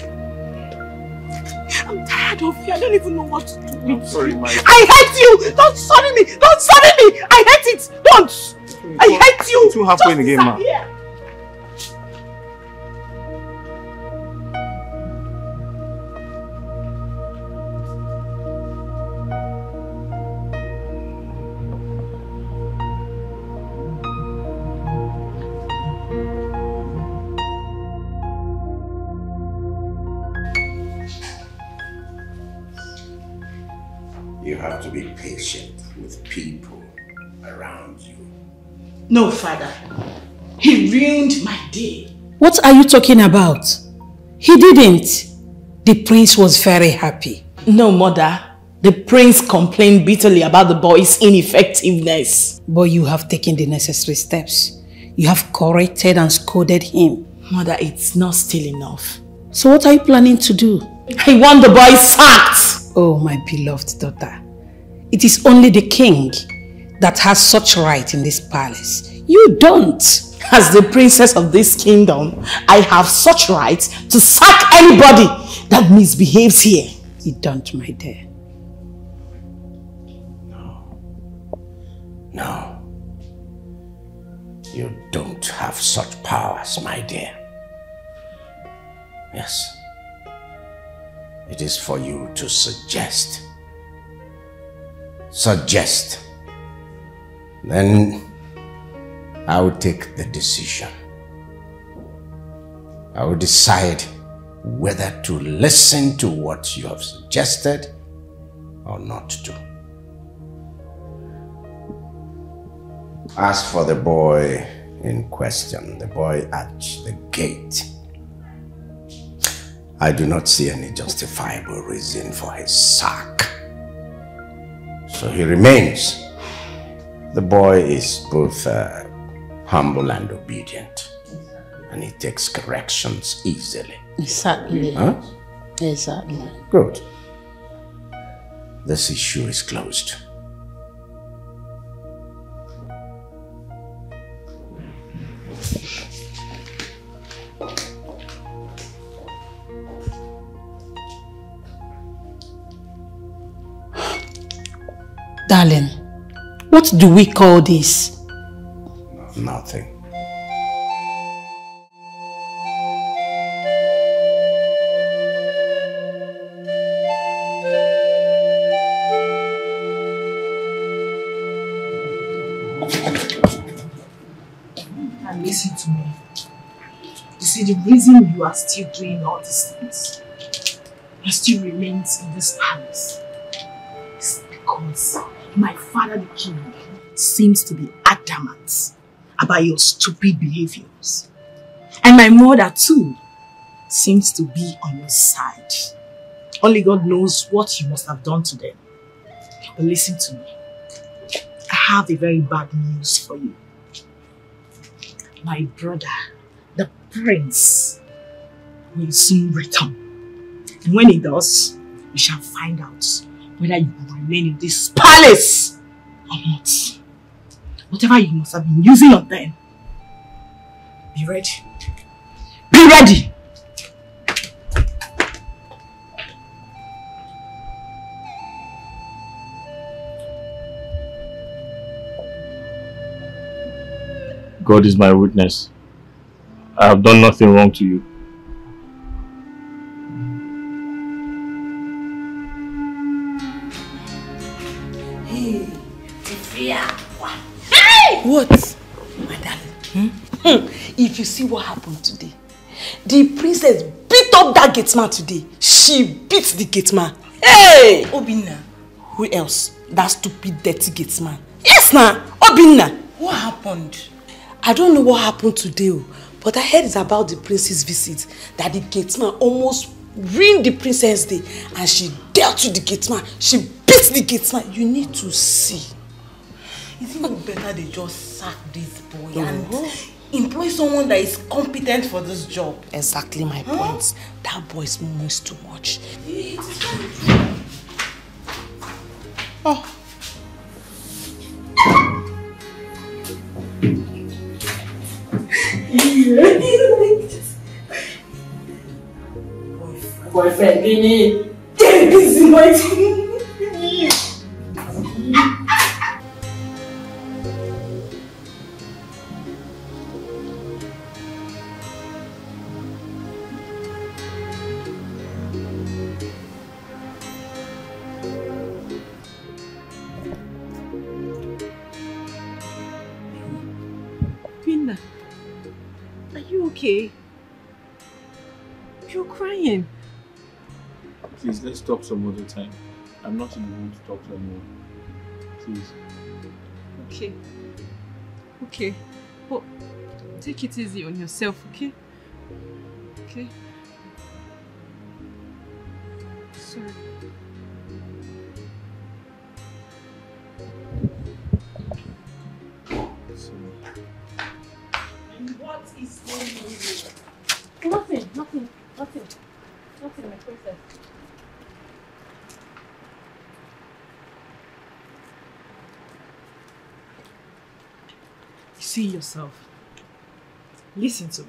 I'm tired of you. I don't even know what to do with you. I'm sorry, my... I hate you! Don't sorry me! Don't sorry me! I hate it! Don't! I hate you! It won't happen again, ma. You have to be patient with people around you. No, father. He ruined my day. What are you talking about? He didn't. The prince was very happy. No, mother. The prince complained bitterly about the boy's ineffectiveness. But you have taken the necessary steps. You have corrected and scolded him. Mother, it's not still enough. So what are you planning to do? I want the boy sacked. Oh, my beloved daughter. It is only the king that has such right in this palace. You don't. As the princess of this kingdom, I have such right to sack anybody that misbehaves here. You don't, my dear. No. You don't have such powers, my dear. Yes. It is for you to suggest. Suggest. Then I will take the decision. I will decide whether to listen to what you have suggested or not to. As for the boy in question, the boy at the gate, I do not see any justifiable reason for his sack. So he remains. The boy is both humble and obedient. and he takes corrections easily. Exactly. Huh? Exactly. Good. This issue is closed. Darling, what do we call this? Nothing. And listen to me. You see, the reason you are still doing all these things, you still remains in this palace, is because my father the king seems to be adamant about your stupid behaviors. And my mother too seems to be on your side. Only God knows what you must have done to them. But listen to me. I have a very bad news for you. My brother, the prince, will soon return. And when he does, we shall find out whether you will remain in this palace or not. Whatever you must have been using on them, be ready. Be ready! God is my witness. I have done nothing wrong to you. What? My darling, if you see what happened today, the princess beat up that gateman today. She beat the gateman. Hey! Obinna. Who else? That stupid dirty gateman. Yes, na! Obinna. What happened? I don't know what happened today, but I heard it's about the prince's visit. That the gateman almost ruined the princess' day, and she dealt with the gateman. She beat the gateman. You need to see. Is it not better they just sack this boy and employ someone that is competent for this job? Exactly my point. That boy is almost too much. It is true. Oh. Boyfriend, Ini. Get busy, my Okay. You're crying. Please, let's talk some other time. I'm not in the mood to talk to anyone. Please. Okay. Okay. But take it easy on yourself, okay? Okay? Sorry. What is going on here? Nothing, my princess. You see yourself. Listen to me.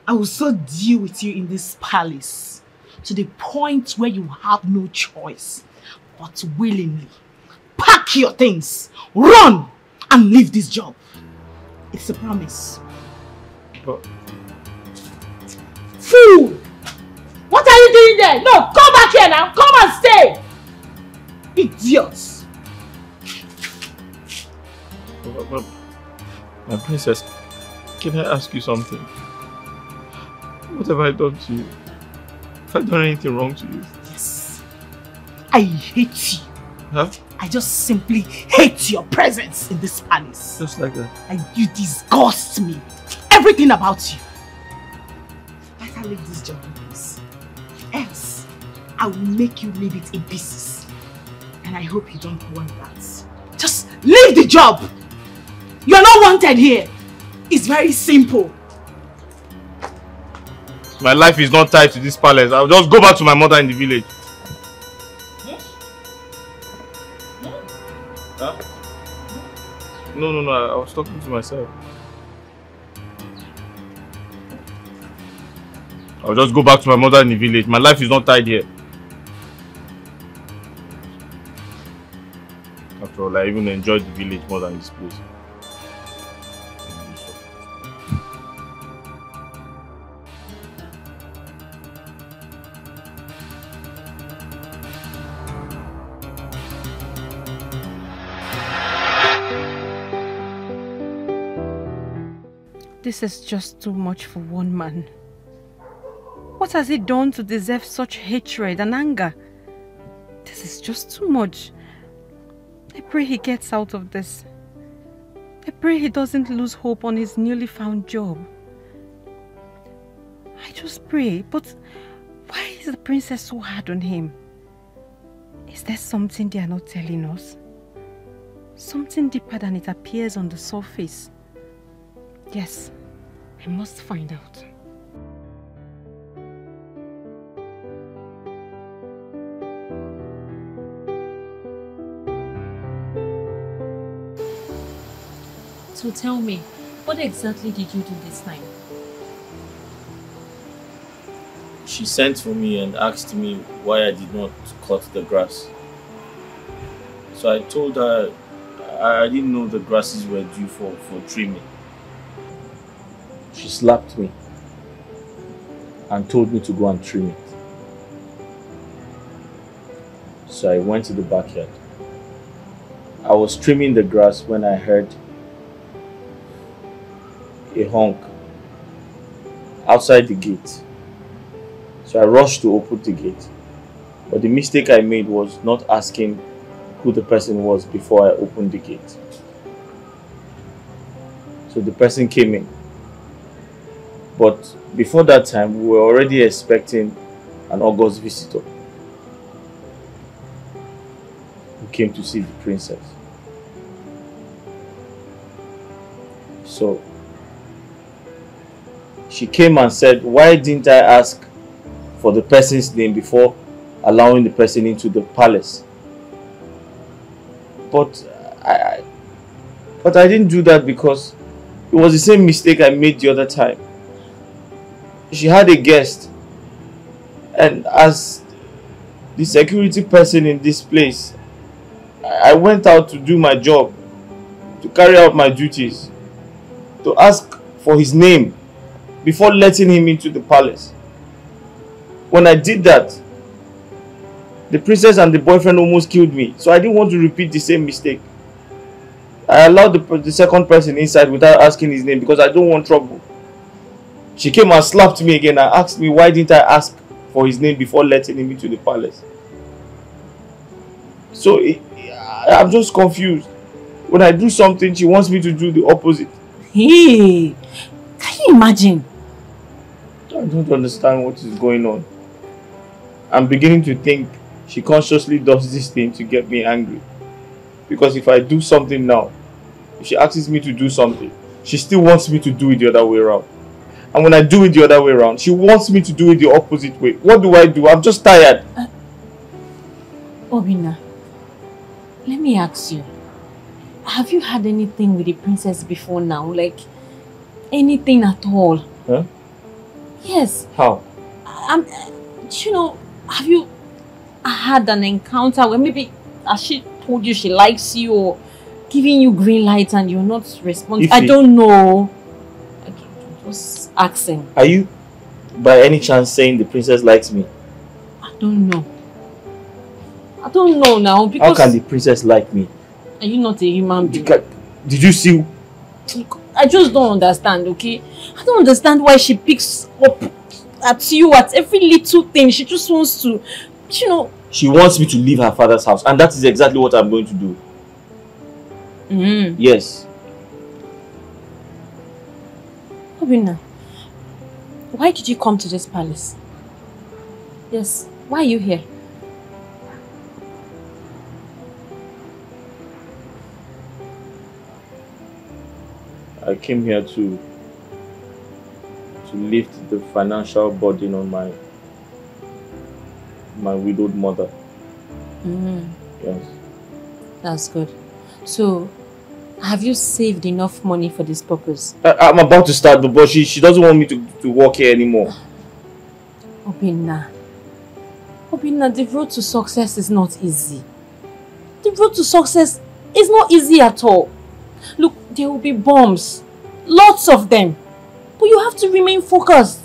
I will so deal with you in this palace to the point where you have no choice but willingly pack your things, run, and leave this job. It's a promise. But... Fool! What are you doing there? No, come back here now. Come and stay. Idiots. But, my princess, can I ask you something? What have I done to you? Have I done anything wrong to you? Yes. I hate you. Huh? I just simply hate your presence in this palace. Just like that? And you disgust me. Everything about you. Better leave this job in peace. Else, I will make you leave it in pieces. And I hope you don't want that. Just leave the job. You're not wanted here. It's very simple. My life is not tied to this palace. I'll just go back to my mother in the village. Huh? No, I was talking to myself. I'll just go back to my mother in the village. My life is not tied here. After all, I even enjoyed the village more than this place. This is just too much for one man. What has he done to deserve such hatred and anger? This is just too much. I pray he gets out of this. I pray he doesn't lose hope on his newly found job. I just pray, but why is the princess so hard on him? Is there something they are not telling us? Something deeper than it appears on the surface? Yes, I must find out. So tell me, what exactly did you do this time? She sent for me and asked me why I did not cut the grass. So I told her I didn't know the grasses were due for trimming. She slapped me and told me to go and trim it. So I went to the backyard. I was trimming the grass when I heard a honk outside the gate. So I rushed to open the gate. But the mistake I made was not asking who the person was before I opened the gate. So the person came in. But before that time, we were already expecting an August visitor who came to see the princess. So she came and said, why didn't I ask for the person's name before allowing the person into the palace? But I didn't do that because it was the same mistake I made the other time. She had a guest, and as the security person in this place, I went out to do my job, to carry out my duties, to ask for his name before letting him into the palace. When I did that, the princess and the boyfriend almost killed me, so I didn't want to repeat the same mistake. I allowed the second person inside without asking his name because I don't want trouble. She came and slapped me again and asked me why didn't I ask for his name before letting him into the palace. So I'm just confused. When I do something, she wants me to do the opposite. Hey, can you imagine? I don't understand what is going on. I'm beginning to think she consciously does this thing to get me angry. Because if I do something now, if she asks me to do something, she still wants me to do it the other way around. And when I do it the other way around, she wants me to do it the opposite way. What do I do? I'm just tired. Obina, let me ask you. Have you had anything with the princess before now? Like, anything at all? Huh? Yes. How? You know, have you had an encounter where maybe she told you she likes you or giving you green light and you're not responding? I don't know. Just asking. Are you by any chance saying the princess likes me? I don't know. I don't know now because... How can the princess like me? Are you not a human being? Did you see? I just don't understand, okay? I don't understand why she picks up at you at every little thing. She just wants to, you know... She wants me to leave her father's house, and that is exactly what I'm going to do. Yes. Obina, why did you come to this palace? Yes, why are you here? I came here to to lift the financial burden on my widowed mother. Yes. That's good. So, have you saved enough money for this purpose? I'm about to start, but she doesn't want me to work here anymore. Obinna, the road to success is not easy. The road to success is not easy at all. Look, there will be bombs. Lots of them. But you have to remain focused.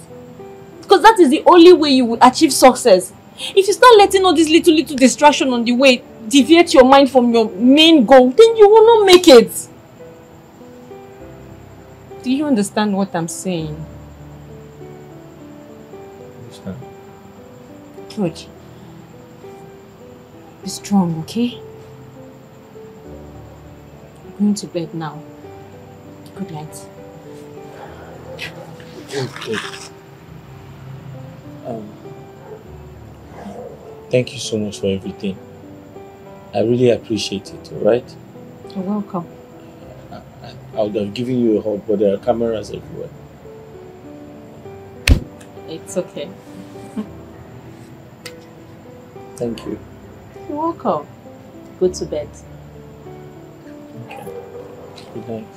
Because that is the only way you will achieve success. If you start letting all these little distractions on the way deviate your mind from your main goal, then you will not make it. Do you understand what I'm saying? Understand. Good. Be strong, okay? I'm going to bed now. Good night. Okay. Thank you so much for everything. I really appreciate it, alright? You're welcome. I would have given you a hug, but there are cameras everywhere. It's okay. Thank you. You're welcome. Go to bed. Okay. Good night.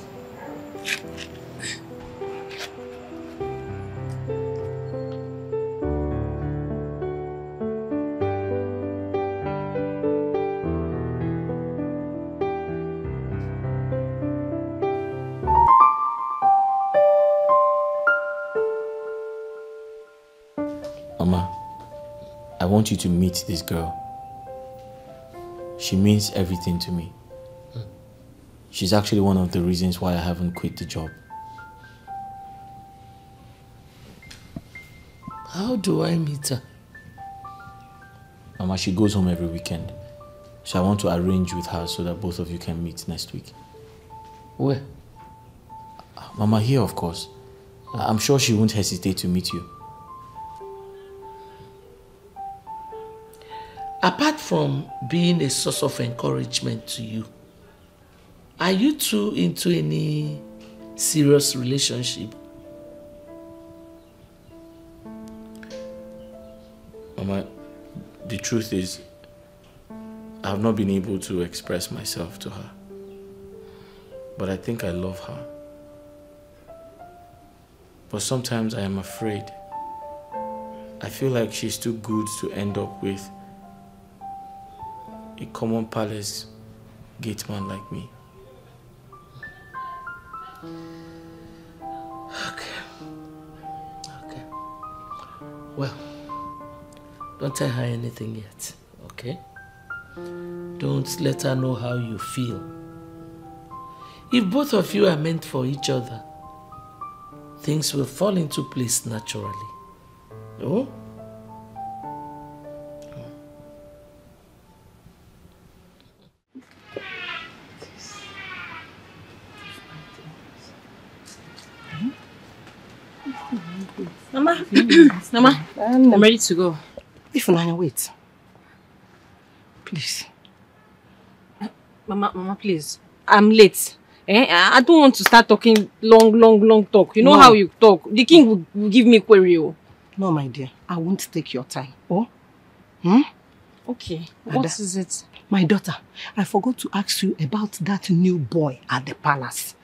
Mama, I want you to meet this girl. She means everything to me. She's actually one of the reasons why I haven't quit the job. How do I meet her? Mama, she goes home every weekend. So I want to arrange with her so that both of you can meet next week. Where? Mama, here of course. I'm sure she won't hesitate to meet you. Apart from being a source of encouragement to you, are you two into any serious relationship? Mama, the truth is, I have not been able to express myself to her. But I think I love her. But sometimes I am afraid. I feel like she's too good to end up with a common palace gateman like me. Okay. Well, don't tell her anything yet, okay? Don't let her know how you feel. If both of you are meant for each other, things will fall into place naturally. Oh? Mama, Mama, I'm ready to go. If Nanya, wait. Please. Mama, please. I'm late. I don't want to start talking long talk. You know how you talk. The king will give me query. No, my dear. I won't take your time. Oh? Okay. What is it? My daughter, I forgot to ask you about that new boy at the palace.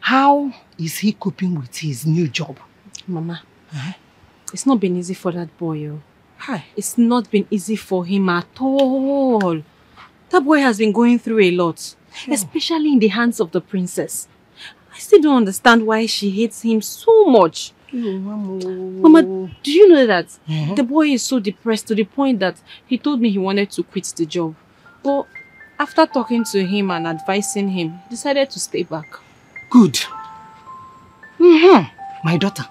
How is he coping with his new job? Mama, it's not been easy for that boy. It's not been easy for him at all. That boy has been going through a lot, especially in the hands of the princess. I still don't understand why she hates him so much. Mama, do you know that the boy is so depressed to the point that he told me he wanted to quit the job. But after talking to him and advising him, he decided to stay back. Good. My daughter,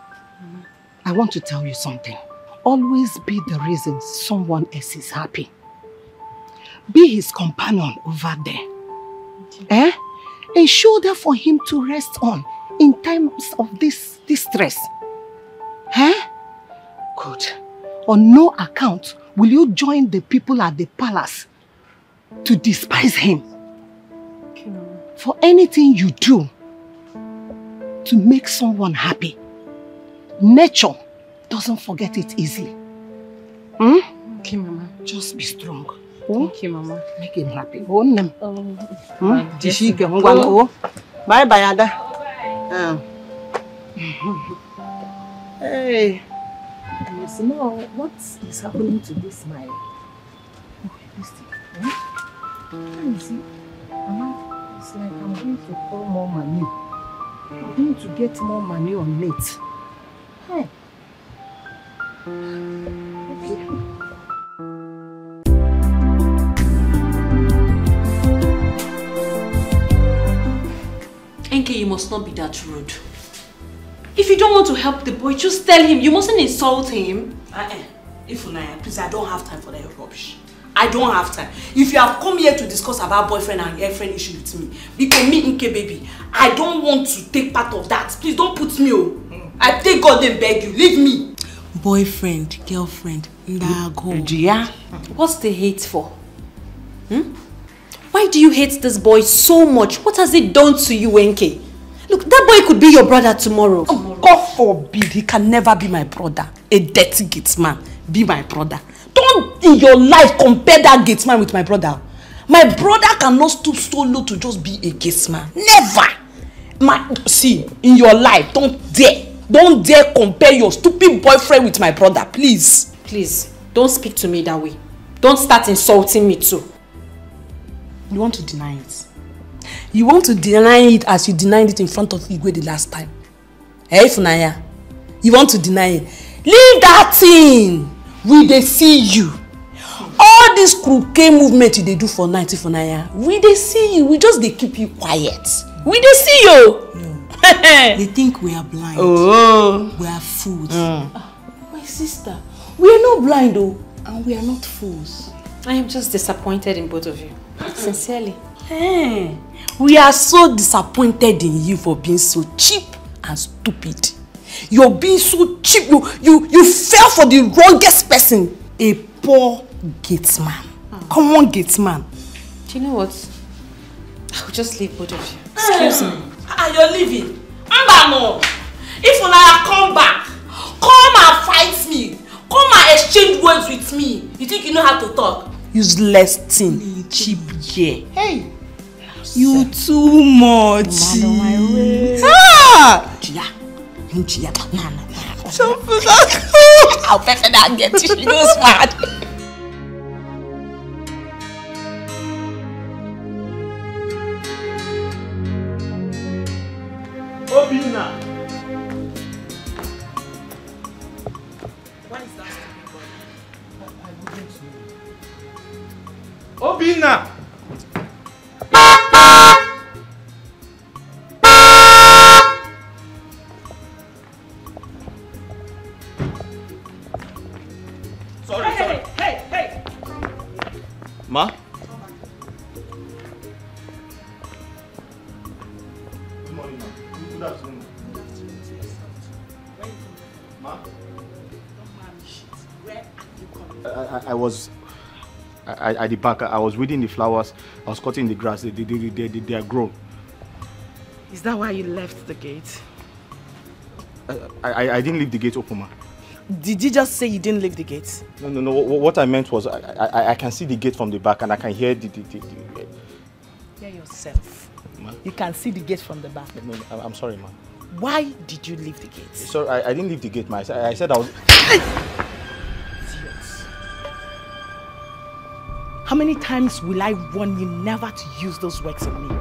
I want to tell you something. Always be the reason someone else is happy. Be his companion over there. A shoulder for him to rest on in times of this stress. Good. On no account will you join the people at the palace to despise him. For anything you do to make someone happy, nature doesn't forget it easily. Hmm? Okay, Mama. Just be strong. Thank you, Mama. Make him happy. Oh, no. Bye bye, Ada. Hey. You know what is happening to this my listen. You see, Mama, it's like I'm going to pour more money. I'm going to get more money on it. Hey. Okay. Enke, you must not be that rude. If you don't want to help the boy, just tell him. You mustn't insult him. Ifunanya, please, I don't have time for that rubbish. I don't have time. If you have come here to discuss about boyfriend and girlfriend issue with me, because me, Nke baby, I don't want to take part of that. Please don't put me on. I take God and beg you, leave me. Boyfriend, girlfriend, Ndago. What's the hate for? Why do you hate this boy so much? What has it done to you, Enke? Look, that boy could be your brother tomorrow. Oh, God forbid, he can never be my brother. A dirty gate man, be my brother. Don't in your life compare that gate man with my brother. My brother cannot stoop so low to just be a gate man. Never. See, in your life, don't dare compare your stupid boyfriend with my brother, please. Please, don't speak to me that way. Don't start insulting me too. You want to deny it? You want to deny it as you denied it in front of Igwe the last time? Hey, Funaya, you want to deny it? Leave that thing. We they see you. All this crooked movement they do for night, Funaya. We they see you. We just they keep you quiet. We they see you. No. They think we are blind. Oh, we are fools. My sister, we are not blind though, and we are not fools. I am just disappointed in both of you. Sincerely. Hey, we are so disappointed in you for being so cheap and stupid. You're being so cheap. You fell for the wrongest person. A poor gate man. Come on, gate man. Do you know what? I'll just leave both of you. Excuse me. You're leaving. Mbano. If Unaya come back, come and fight me. Come and exchange words with me. You think you know how to talk? Useless thing. Cheap yeah. Hey. You too much. I'll better not get you. She goes mad. Obina. What is that? Obina. Sorry. Hey. Ma? Good morning, ma. Good afternoon. Ma? I was at the back. I was weeding the flowers. I was cutting the grass. They are grown. Is that why you left the gate? I didn't leave the gate open, ma. Did you just say you didn't leave the gate? No. What I meant was I can see the gate from the back and I can hear the Hear yourself. Ma? You can see the gate from the back. No, I'm sorry, ma. Why did you leave the gate? Sorry, I didn't leave the gate, ma. I said I was... How many times will I warn you never to use those words on me?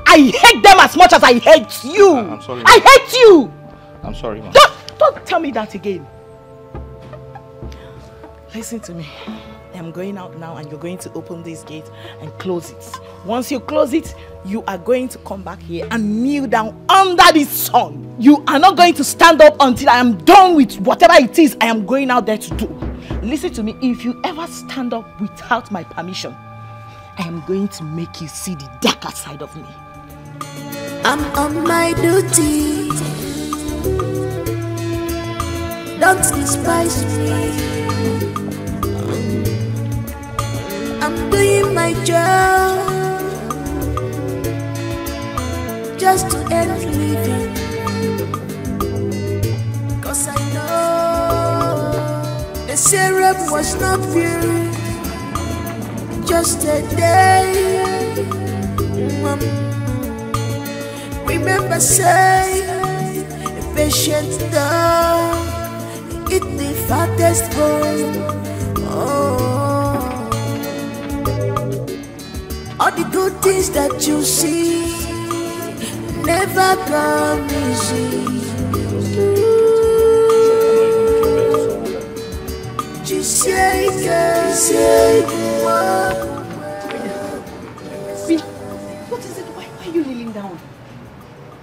I hate them as much as I hate you. I'm sorry, ma. I hate you. I'm sorry, ma. Don't tell me that again. Listen to me. I'm going out now and you're going to open this gate and close it. Once you close it, you are going to come back here and kneel down under this sun. You are not going to stand up until I am done with whatever it is I am going out there to do. Listen to me. If you ever stand up without my permission, I am going to make you see the darker side of me. I'm on my duty. Don't despise me. I'm doing my job just to earn a living. 'Cause I name was not built, just a day. Remember, say, a patient dog eat the fattest bone. Oh, all the good things that you see never come easy. What is it? Why are you kneeling down?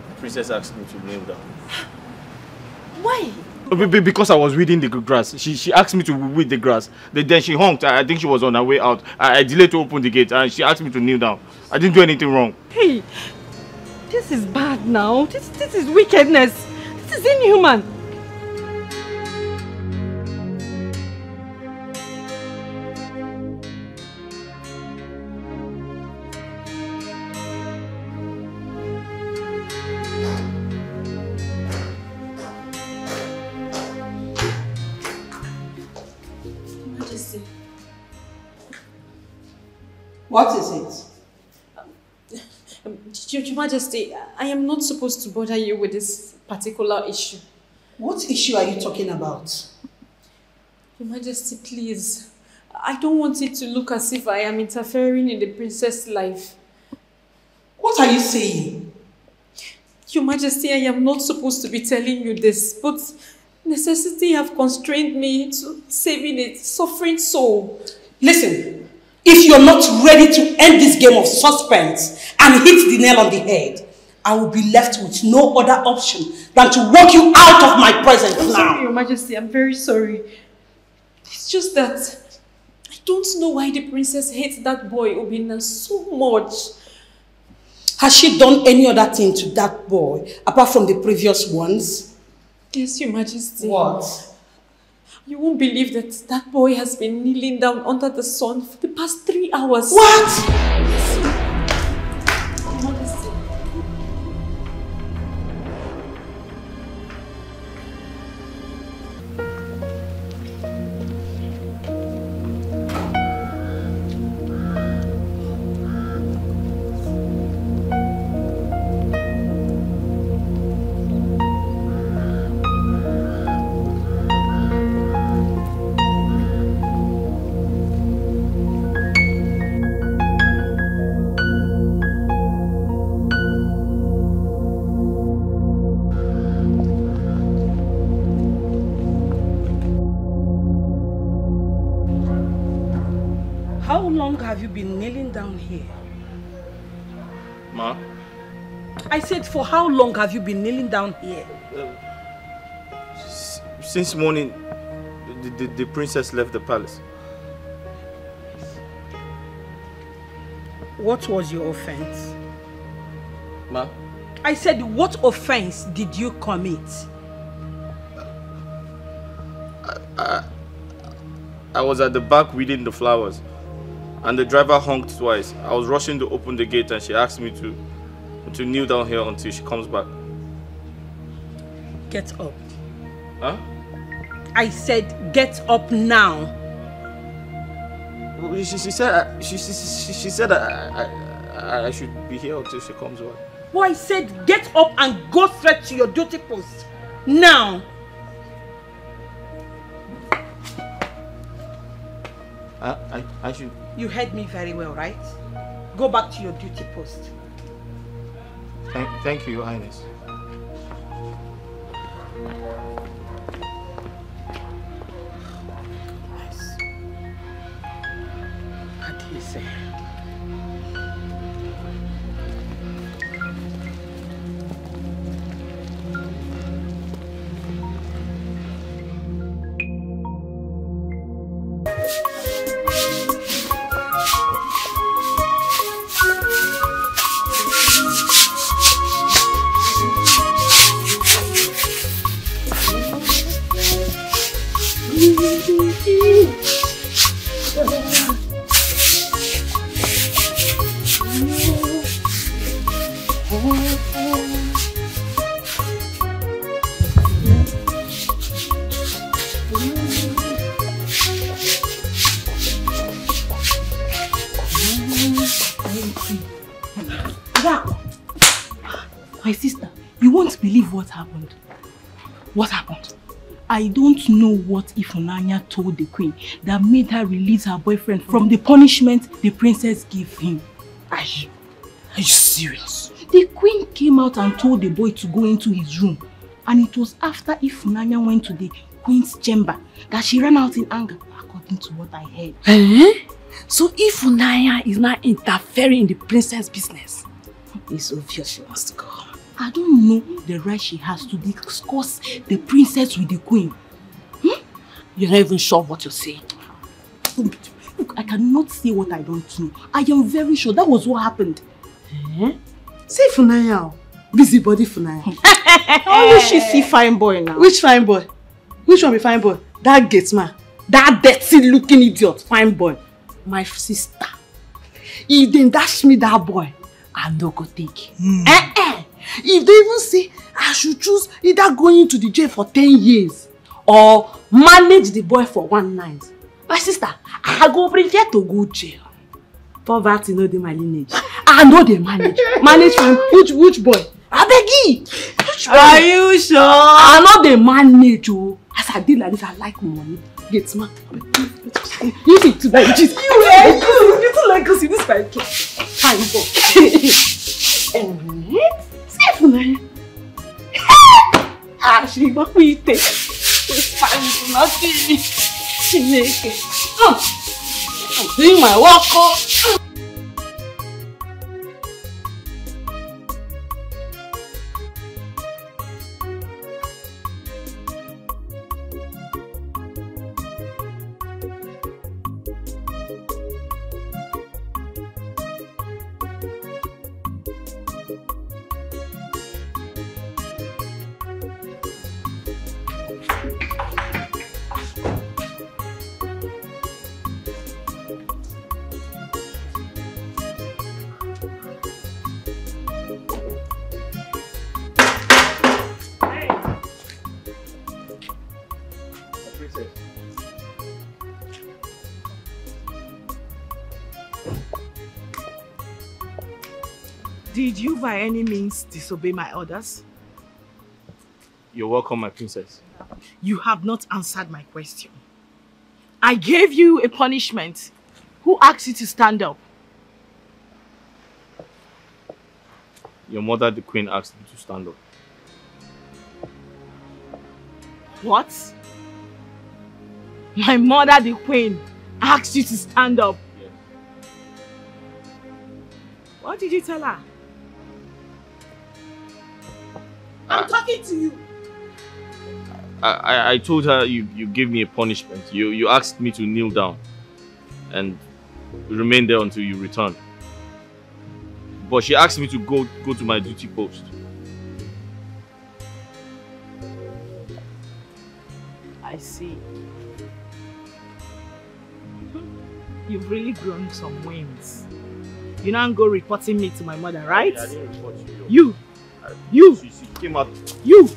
The princess asked me to kneel down. Why? Because I was weeding the grass. She asked me to weed the grass. Then she honked. I think she was on her way out. I delayed to open the gate and she asked me to kneel down. I didn't do anything wrong. Hey, this is bad now. This is wickedness. This is inhuman. What is it? Your Majesty, I am not supposed to bother you with this particular issue. What issue are you talking about? Your Majesty, please. I don't want it to look as if I am interfering in the princess' life. What are you saying? Your Majesty, I am not supposed to be telling you this, but necessity have constrained me to saving a suffering soul. Listen. If you're not ready to end this game of suspense and hit the nail on the head, I will be left with no other option than to walk you out of my presence now. Sorry, Your Majesty, I'm very sorry. It's just that I don't know why the princess hates that boy Obinna so much. Has she done any other thing to that boy apart from the previous ones? Yes, Your Majesty. What? You won't believe that boy has been kneeling down under the sun for the past 3 hours. What? Have you been kneeling down here? Ma? I said, for how long have you been kneeling down here? Since morning, the princess left the palace. What was your offense? Ma? I said, what offense did you commit? I was at the back weeding the flowers. And the driver honked twice. I was rushing to open the gate and she asked me to kneel down here until she comes back. Get up. Huh? I said get up now. She said I should be here until she comes back. Well, I said get up and go straight to your duty post. Now. I should... You heard me very well, right? Go back to your duty post. Thank you, Your Highness. What do you say? My sister, you won't believe what happened. What happened? I don't know what Ifunanya told the queen that made her release her boyfriend from the punishment the princess gave him. Are you serious? The queen came out and told the boy to go into his room. And it was after Ifunanya went to the queen's chamber that she ran out in anger, according to what I heard. So Ifunanya is not interfering in the princess business. It's obvious she wants to go home. I don't know the right she has to discuss the princess with the queen. You're not even sure what you're saying. Look, I cannot say what I don't know. I am very sure that was what happened. Say Funanya. Busybody Funanya. Only she see fine boy now. Which fine boy? Which one be fine boy? That Gateman. That dirty looking idiot. Fine boy. My sister. If they dash me that boy, I no go take. If they even say I should choose either going into the jail for 10 years or manage the boy for 1 night, my sister, I go prefer to go jail. Poverty no dey my lineage. I know they manage. Manage from which boy? I beg you. Are you sure? I know they manage. Oh. As I did like this, I like money. Get smart. You think to like this. You don't like us in this like time safe man. She got me take. Fine, nothing. I'm doing my work. Did you by any means disobey my orders? You're welcome, my princess. You have not answered my question. I gave you a punishment. Who asked you to stand up? Your mother, the queen, asked me to stand up. What? My mother, the queen, asked you to stand up? Yes. What did you tell her? I'm talking to you. I told her you gave me a punishment. You asked me to kneel down and remain there until you return. But she asked me to go to my duty post. I see. You've really grown some wings. You now go reporting me to my mother, right? I didn't report you. You! She came out. You!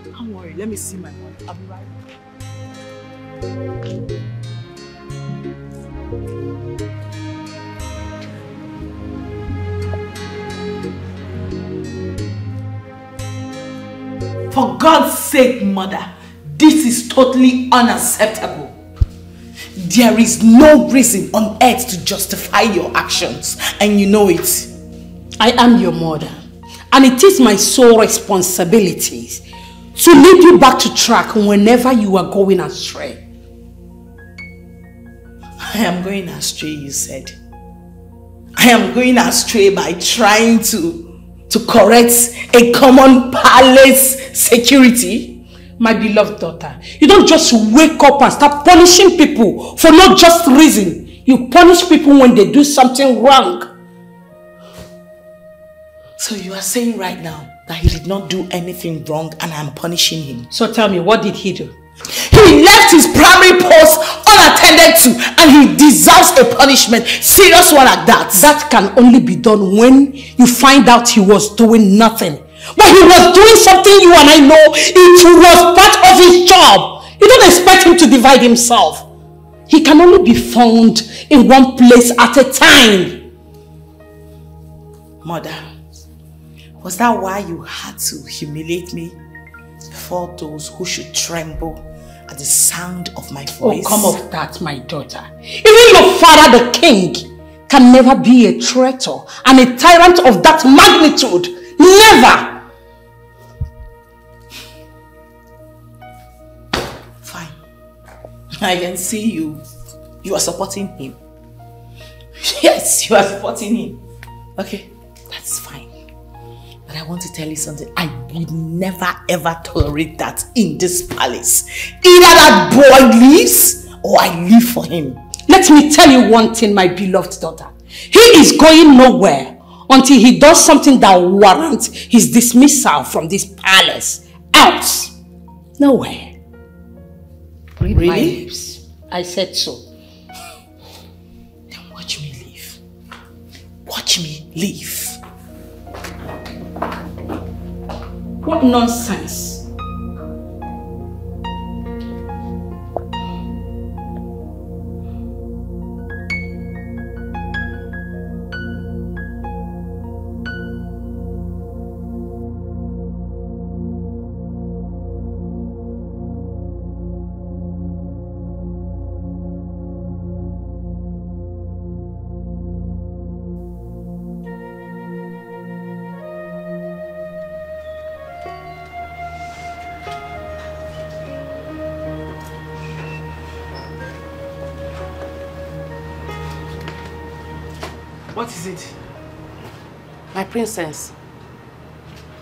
Don't worry, let me see my mother. I'll be right back. For God's sake, mother, this is totally unacceptable. There is no reason on earth to justify your actions, and you know it. I am your mother, and it is my sole responsibility to lead you back to track whenever you are going astray. I am going astray, you said. I am going astray by trying to correct a common palace security. My beloved daughter, you don't just wake up and start punishing people for no just reason. You punish people when they do something wrong. So you are saying right now that he did not do anything wrong and I'm punishing him. So tell me, what did he do? He left his primary post unattended to and he deserves a punishment. Serious one like that. That can only be done when you find out he was doing nothing. But he was doing something you and I know it was part of his job. You don't expect him to divide himself. He can only be found in one place at a time. Mother, was that why you had to humiliate me before those who should tremble at the sound of my voice? Oh, come off that, my daughter. Even your father, the king, can never be a traitor and a tyrant of that magnitude. Never! Fine. I can see you. You are supporting him. Yes, you are supporting him. Okay, that's fine. But I want to tell you something. I would never ever tolerate that in this palace. Either that boy leaves or I leave for him. Let me tell you one thing, my beloved daughter. He is going nowhere until he does something that warrants his dismissal from this palace. Else, nowhere. Read my lips. I said so. Then watch me leave. Watch me leave. What nonsense. What is it? My princess,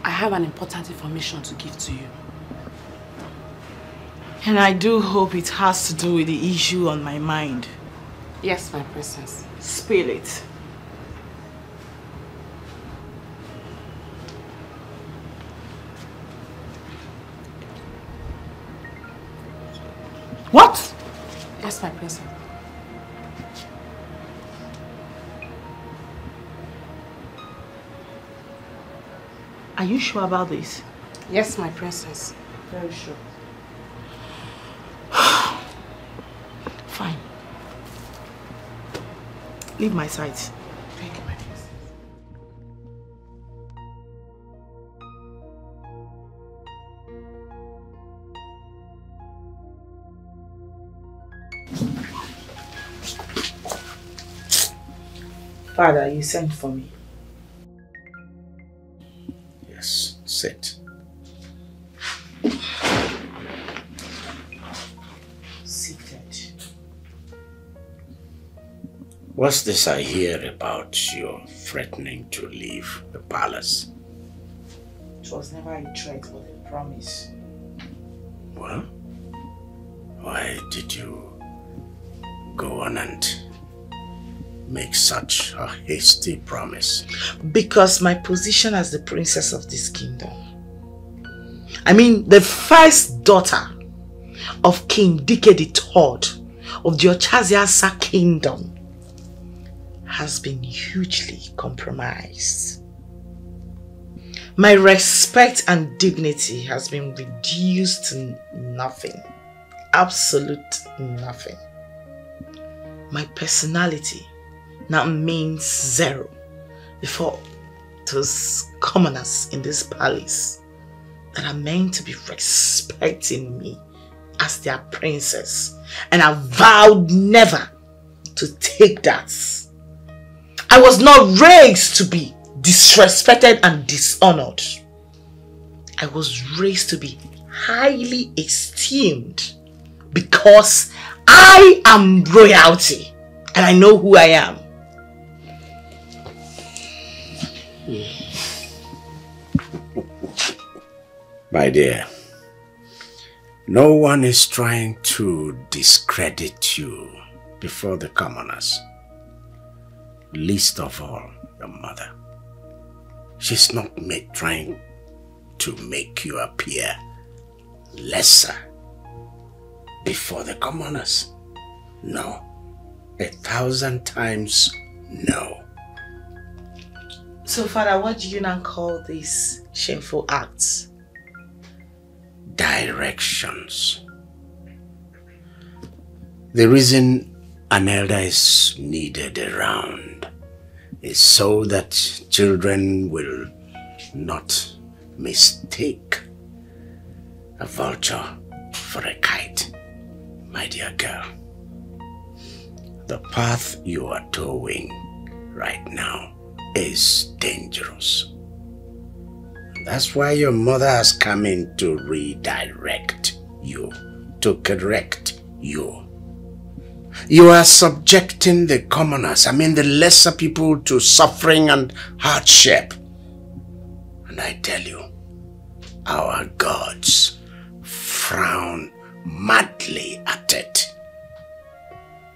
I have an important information to give to you. And I do hope it has to do with the issue on my mind. Yes, my princess. Spill it. What? Yes, my princess. Are you sure about this? Yes, my princess. Very sure. Fine. Leave my side. Thank you, my princess. Father, you sent for me. Yes, sit. Seated. What's this I hear about your threatening to leave the palace? It was never a threat but a promise. Well, why did you go on and make such a hasty promise? Because my position as the princess of this kingdom, I mean the first daughter of King Dikeh III of the Ochaziasa kingdom, has been hugely compromised. My respect and dignity has been reduced to nothing. Absolute nothing. My personality now means zero before those commoners in this palace that are meant to be respecting me as their princess, and I vowed never to take that. I was not raised to be disrespected and dishonored. I was raised to be highly esteemed because I am royalty and I know who I am. My dear, no one is trying to discredit you before the commoners. Least of all, your mother. She's not trying to make you appear lesser before the commoners. No. 1,000 times no. So, Father, what do you now call these shameful acts? Directions. The reason an elder is needed around is so that children will not mistake a vulture for a kite, my dear girl. The path you are towing right now is dangerous. That's why your mother has come in to redirect you, to correct you. You are subjecting the commoners, the lesser people, to suffering and hardship. And I tell you, our gods frown madly at it.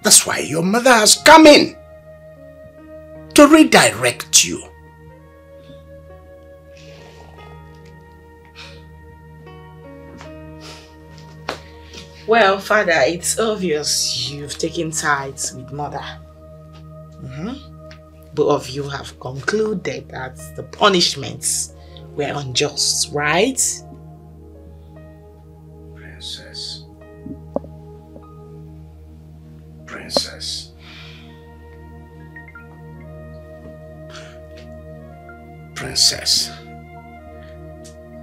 That's why your mother has come in to redirect you. Well, Father, it's obvious you've taken sides with Mother. Both of you have concluded that the punishments were unjust, right? Princess. Princess,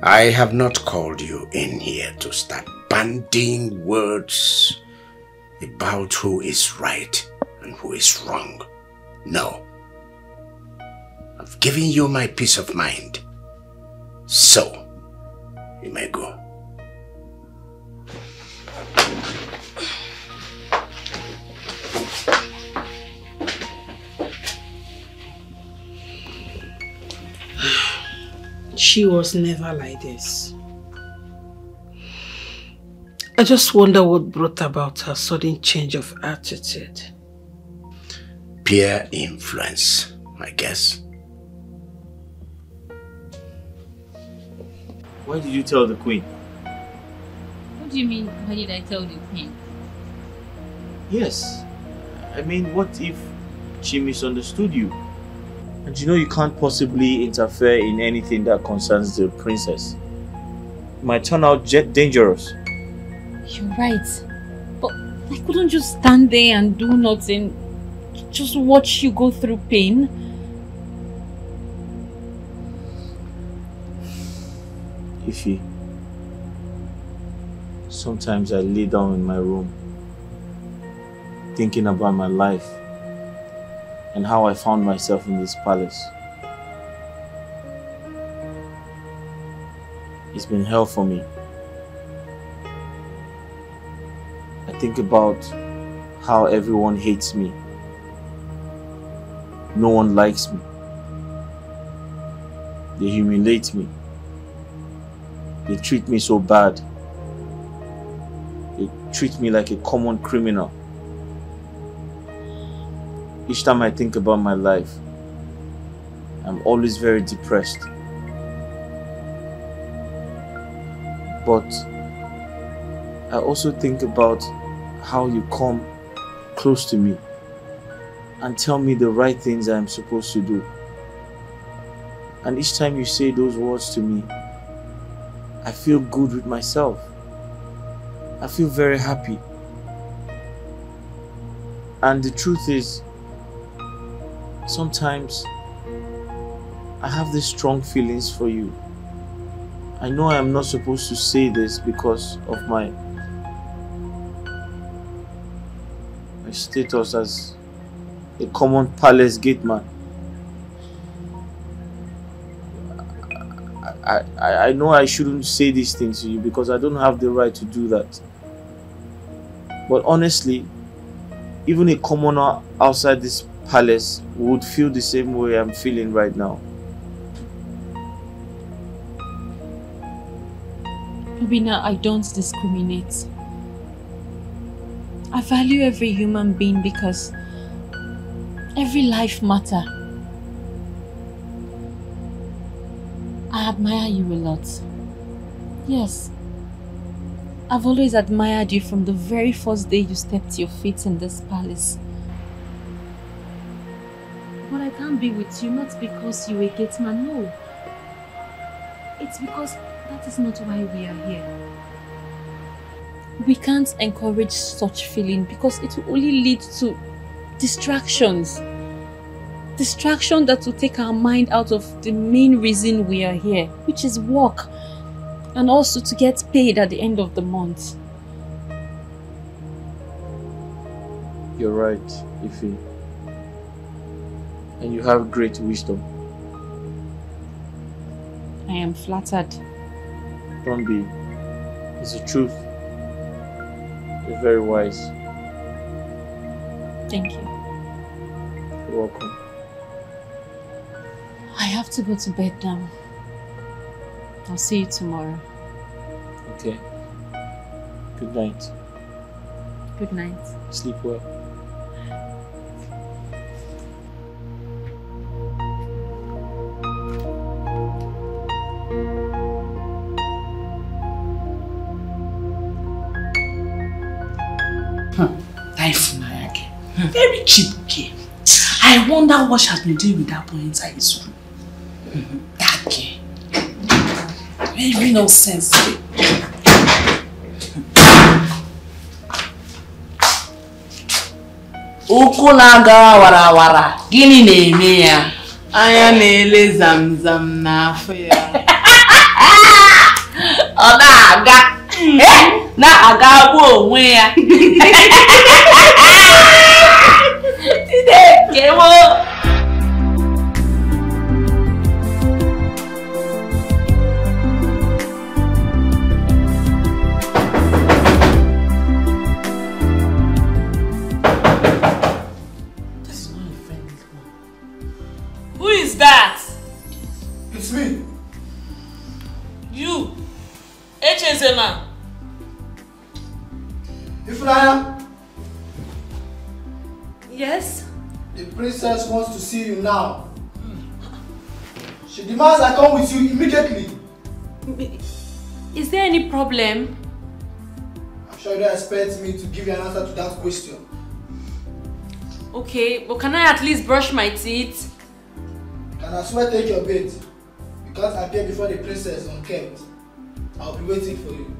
I have not called you in here to start bandying words about who is right and who is wrong. No. I've given you my peace of mind. So, you may go. She was never like this. I just wonder what brought about her sudden change of attitude. Peer influence, I guess. Why did you tell the queen? What do you mean, why did I tell the queen? Yes. I mean, what if she misunderstood you? And you know you can't possibly interfere in anything that concerns the princess. It might turn out dangerous. You're right. But I couldn't just stand there and do nothing. Just watch you go through pain. Ify, sometimes I lay down in my room thinking about my life and how I found myself in this palace. It's been hell for me. I think about how everyone hates me. No one likes me. They humiliate me. They treat me so bad. They treat me like a common criminal. Each time I think about my life, I'm always very depressed. But I also think about how you come close to me and tell me the right things I'm supposed to do. And each time you say those words to me, I feel good with myself. I feel very happy. And the truth is, sometimes I have these strong feelings for you. I know I am not supposed to say this because of my status as a common palace gateman. I know I shouldn't say these things to you because I don't have the right to do that. But honestly, even a commoner outside this palace would feel the same way I'm feeling right now. Obina, I don't discriminate. I value every human being because every life matters. I admire you a lot. Yes. I've always admired you from the very first day you stepped your feet in this palace. But I can't be with you not because you're a gateman, no. It's because that is not why we are here. We can't encourage such feeling because it will only lead to distractions. distraction that will take our mind out of the main reason we are here, which is work, and also to get paid at the end of the month. You're right, Ife. And you have great wisdom. I am flattered. Don't be. It's the truth. You're very wise. Thank you. You're welcome. I have to go to bed now. I'll see you tomorrow. Okay. Good night. Good night. Sleep well. Very cheap game. I wonder what she has been doing with that boy inside his room. That girl. Very no sense. Ụkwụ na-aga warawara, gịnị na-eme ya? Anya na-ele zamzam n'afọ ya. Ọ na-aga. Na-aga bụ onwe ya. Dikeh mo. Who is that? It's me. You, Echezema. Ifnaya. Yes? The princess wants to see you now. She demands I come with you immediately. Is there any problem? I'm sure you don't expect me to give you an answer to that question. Okay, but can I at least brush my teeth? Can I swear take your bait? You can't appear before the princess unkempt. I'll be waiting for you.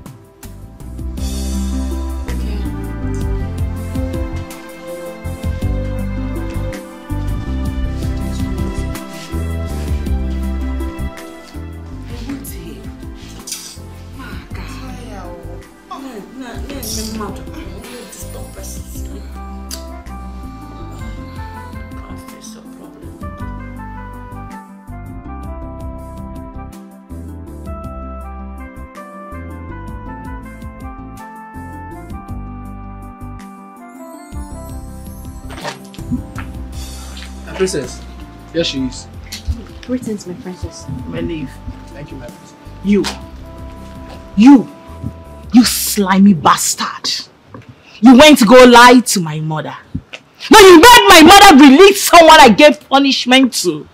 Princess, here she is. Greetings, my princess. My leave. Thank you, my princess. You slimy bastard. You went to go lie to my mother. No, you made my mother release someone I gave punishment to.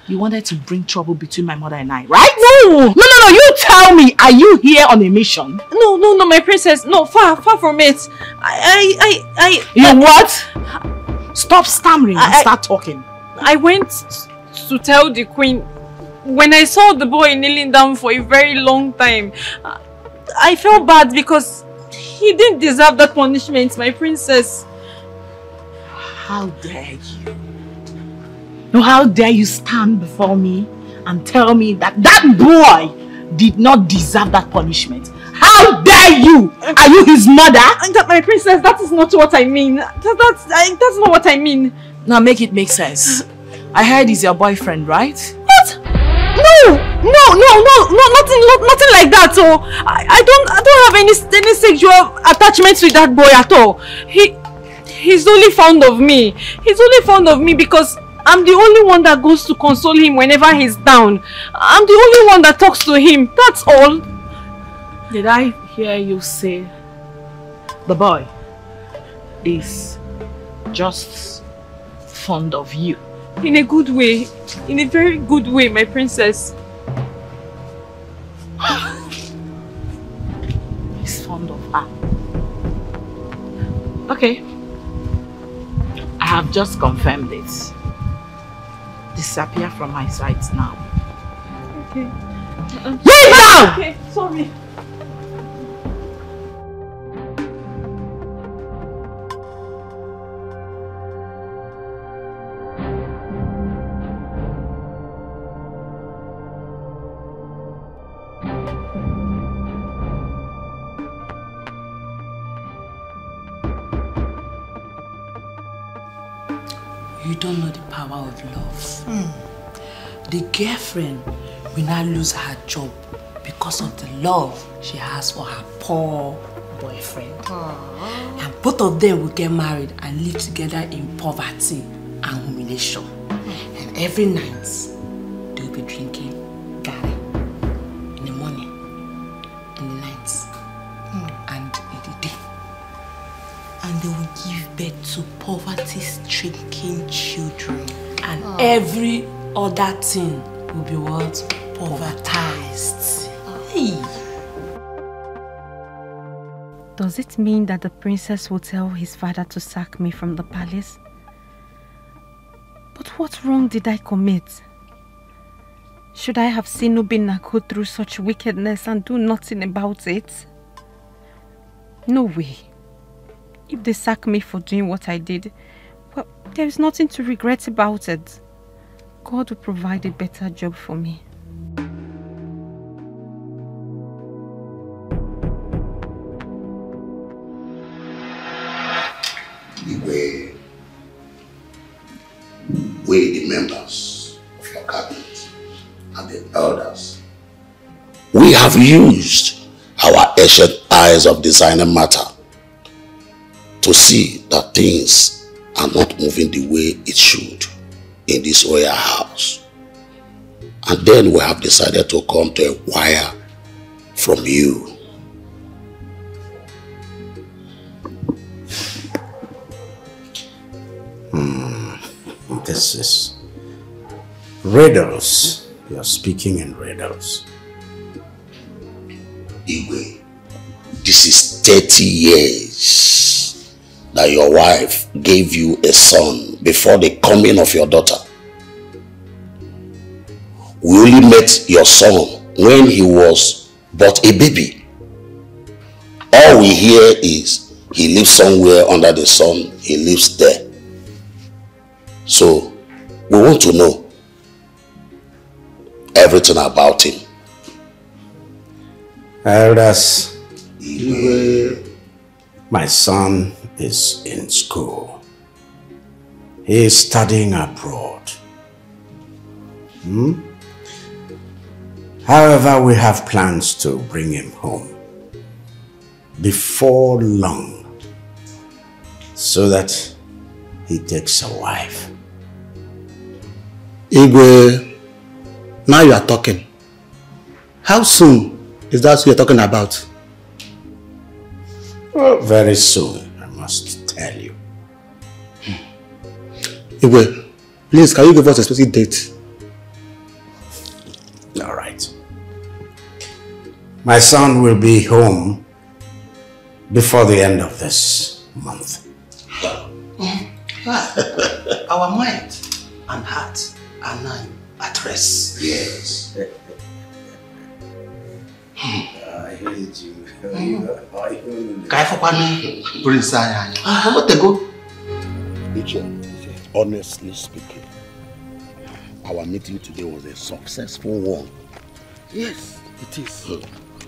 You wanted to bring trouble between my mother and I, right? No, you tell me, are you here on a mission? No, my princess. No, far from it. You what? Stop stammering and start talking. I went to tell the queen when I saw the boy kneeling down for a very long time. I felt bad because he didn't deserve that punishment, my princess. How dare you? No, how dare you stand before me and tell me that that boy did not deserve that punishment? How dare you? Are you his mother? My princess, that is not what I mean. That's not what I mean. Now make it make sense. I heard he's your boyfriend, right? What? No, nothing like that. So I don't have any sexual attachments with that boy at all. He's only fond of me. He's only fond of me because I'm the only one that goes to console him whenever he's down. I'm the only one that talks to him. That's all. Did I hear you say the boy is just fond of you? In a good way. In a very good way, my princess. He's fond of her. Okay. I have just confirmed it. Disappear from my sight now. Okay. Leave now! Okay, sorry. You don't know the power of love. The girlfriend will now lose her job because of the love she has for her poor boyfriend. And both of them will get married and live together in poverty and humiliation. And every night, they'll be drinking Gary in the morning, in the night, and in the day. And they will give birth to poverty-stricken children. And every other thing will be what? Povertized. Hey. Does it mean that the princess will tell his father to sack me from the palace? But what wrong did I commit? Should I have seen Obinna go through such wickedness and do nothing about it? No way. If they sack me for doing what I did, well, there is nothing to regret about it. God will provide a better job for me. We, the members of your cabinet and the elders, we have used our ancient eyes of designing matter to see that things are not moving the way it should in this royal house. And then we have decided to come to inquire from you. This is riddles. You're speaking in riddles. Igwe, this is 30 years that your wife gave you a son before the coming of your daughter. We only met your son when he was but a baby. All we hear is he lives somewhere under the sun, he lives there. So, we want to know everything about him. Elders, my son is in school. He is studying abroad. However, we have plans to bring him home before long so that he takes a wife. Igwe, now you are talking. How soon is that you're talking about? Well, very soon, I must tell you. Igwe, please, can you give us a specific date? All right. My son will be home before the end of this month. Our mind and heart are now at rest. Yes. I hate you. Prince what they go? Honestly speaking, our meeting today was a successful one. Yes, it is.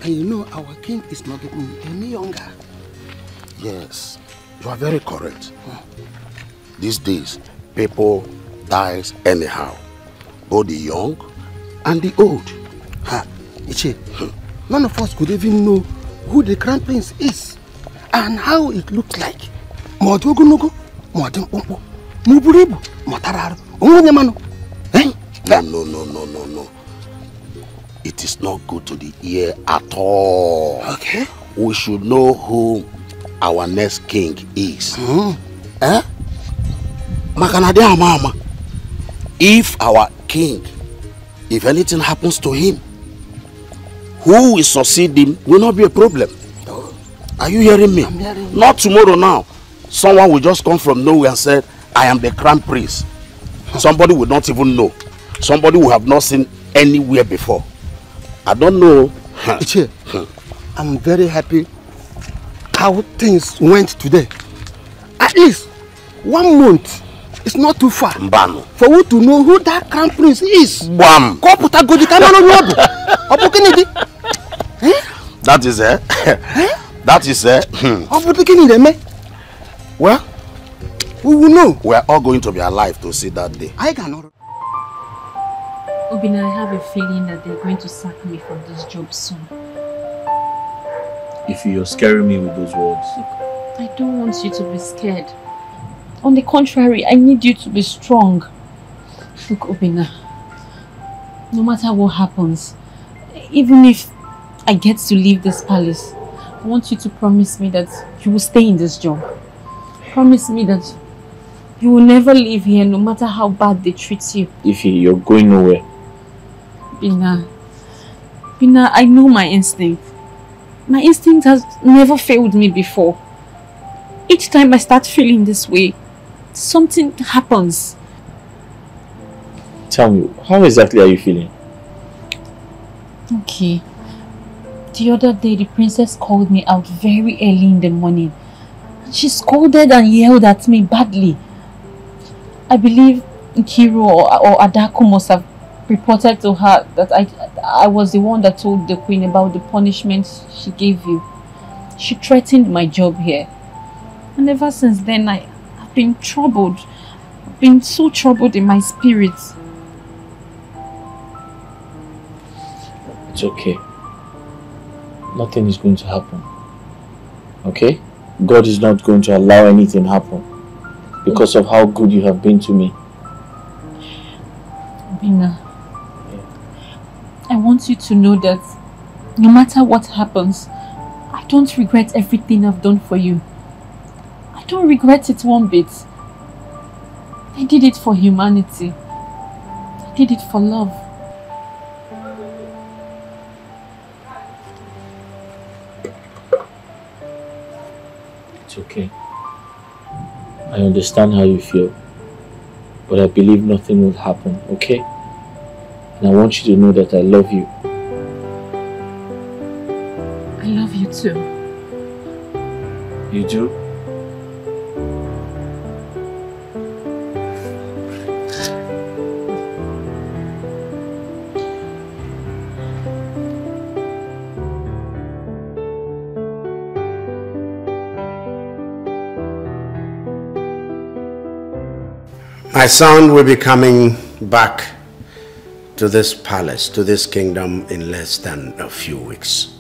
And you know, our king is not getting any younger. Yes, you are very correct. These days, people dies anyhow. Both the young and the old. Iche, none of us could even know who the crown prince is and how it looks like. No. It is not good to the ear at all. Okay. We should know who our next king is. If our king, if anything happens to him, who will succeed him will not be a problem. Are you hearing me? I'm hearing you. Not tomorrow now. Someone will just come from nowhere and say, I am the crown prince. Somebody will not even know. Somebody will have not seen anywhere before. I don't know. I'm very happy how things went today. At least 1 month is not too far for you to know who that crown prince is. That is it. That is it. Well, We will know. We are all going to be alive to see that day. I cannot. Obina, I have a feeling that they're going to sack me from this job soon. If you're scaring me with those words. Look, I don't want you to be scared. On the contrary, I need you to be strong. Look, Obina, no matter what happens, even if I get to leave this palace, I want you to promise me that you will stay in this job. Promise me that you will never leave here no matter how bad they treat you. Ify, you're going nowhere. Bina, I know my instinct. My instinct has never failed me before. Each time I start feeling this way, something happens. Tell me, how exactly are you feeling? Okay. The other day, the princess called me out very early in the morning. She scolded and yelled at me badly. I believe Nkiru or Adaku must have reported to her that I was the one that told the queen about the punishment she gave you. She threatened my job here. And ever since then, I've been troubled. I've been so troubled in my spirit. It's okay. Nothing is going to happen. Okay? God is not going to allow anything happen because of how good you have been to me. Bina, I want you to know that no matter what happens, I don't regret everything I've done for you. I don't regret it one bit. I did it for humanity. I did it for love. It's okay. I understand how you feel, but I believe nothing will happen, okay? And I want you to know that I love you. I love you too. You do? My son will be coming back to this palace, to this kingdom in less than a few weeks.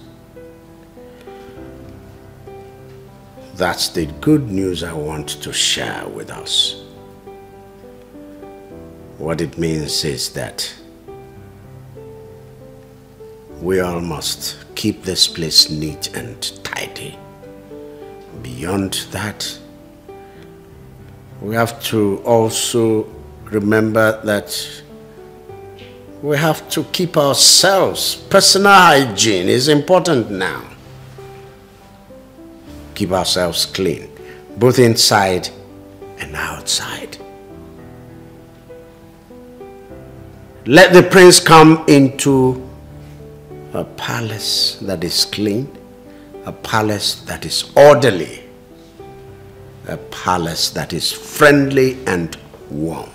That's the good news I want to share with us. What it means is that we all must keep this place neat and tidy. Beyond that, we have to also remember that we have to keep ourselves. Personal hygiene is important now. Keep ourselves clean, both inside and outside. Let the prince come into a palace that is clean, a palace that is orderly, a palace that is friendly and warm.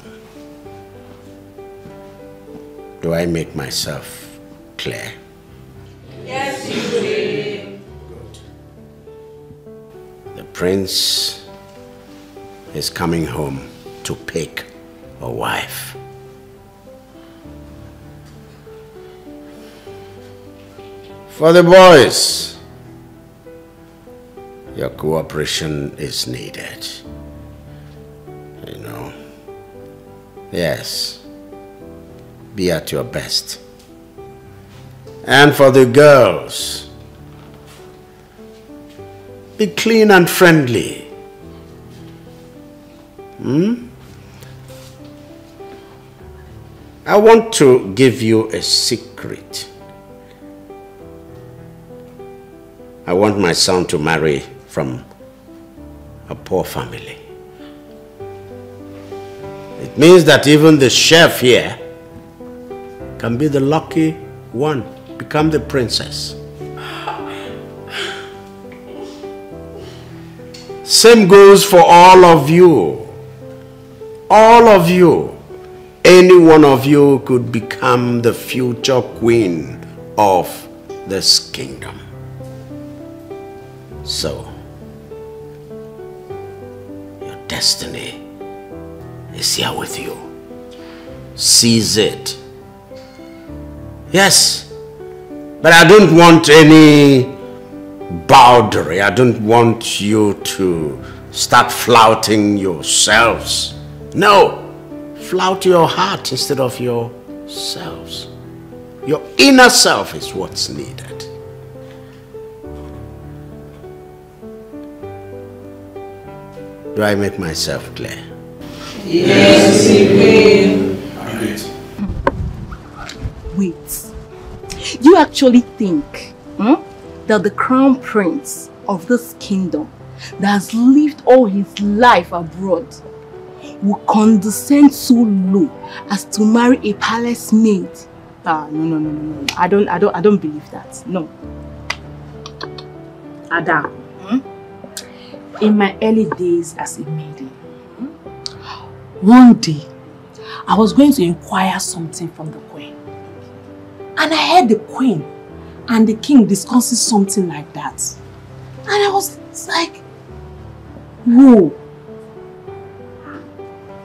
Do I make myself clear? Yes, you do. Good. The prince is coming home to pick a wife. For the boys, your cooperation is needed. You know. Yes. Be at your best. And for the girls, be clean and friendly. I want to give you a secret. I want my son to marry from a poor family. It means that even the chef here can be the lucky one, become the princess. Same goes for all of you. All of you. Any one of you could become the future queen of this kingdom. So, your destiny is here with you. Seize it. Yes, but I don't want any boundary. I don't want you to start flouting yourselves. No, flout your heart instead of yourselves. Your inner self is what's needed. Do I make myself clear? Yes, you will. Wait. You actually think that the crown prince of this kingdom that has lived all his life abroad will condescend so low as to marry a palace maid? No. I don't believe that. No. Ada, in my early days as a maiden, one day I was going to inquire something from the queen. And I heard the queen and the king discussing something like that. And I was like, whoa.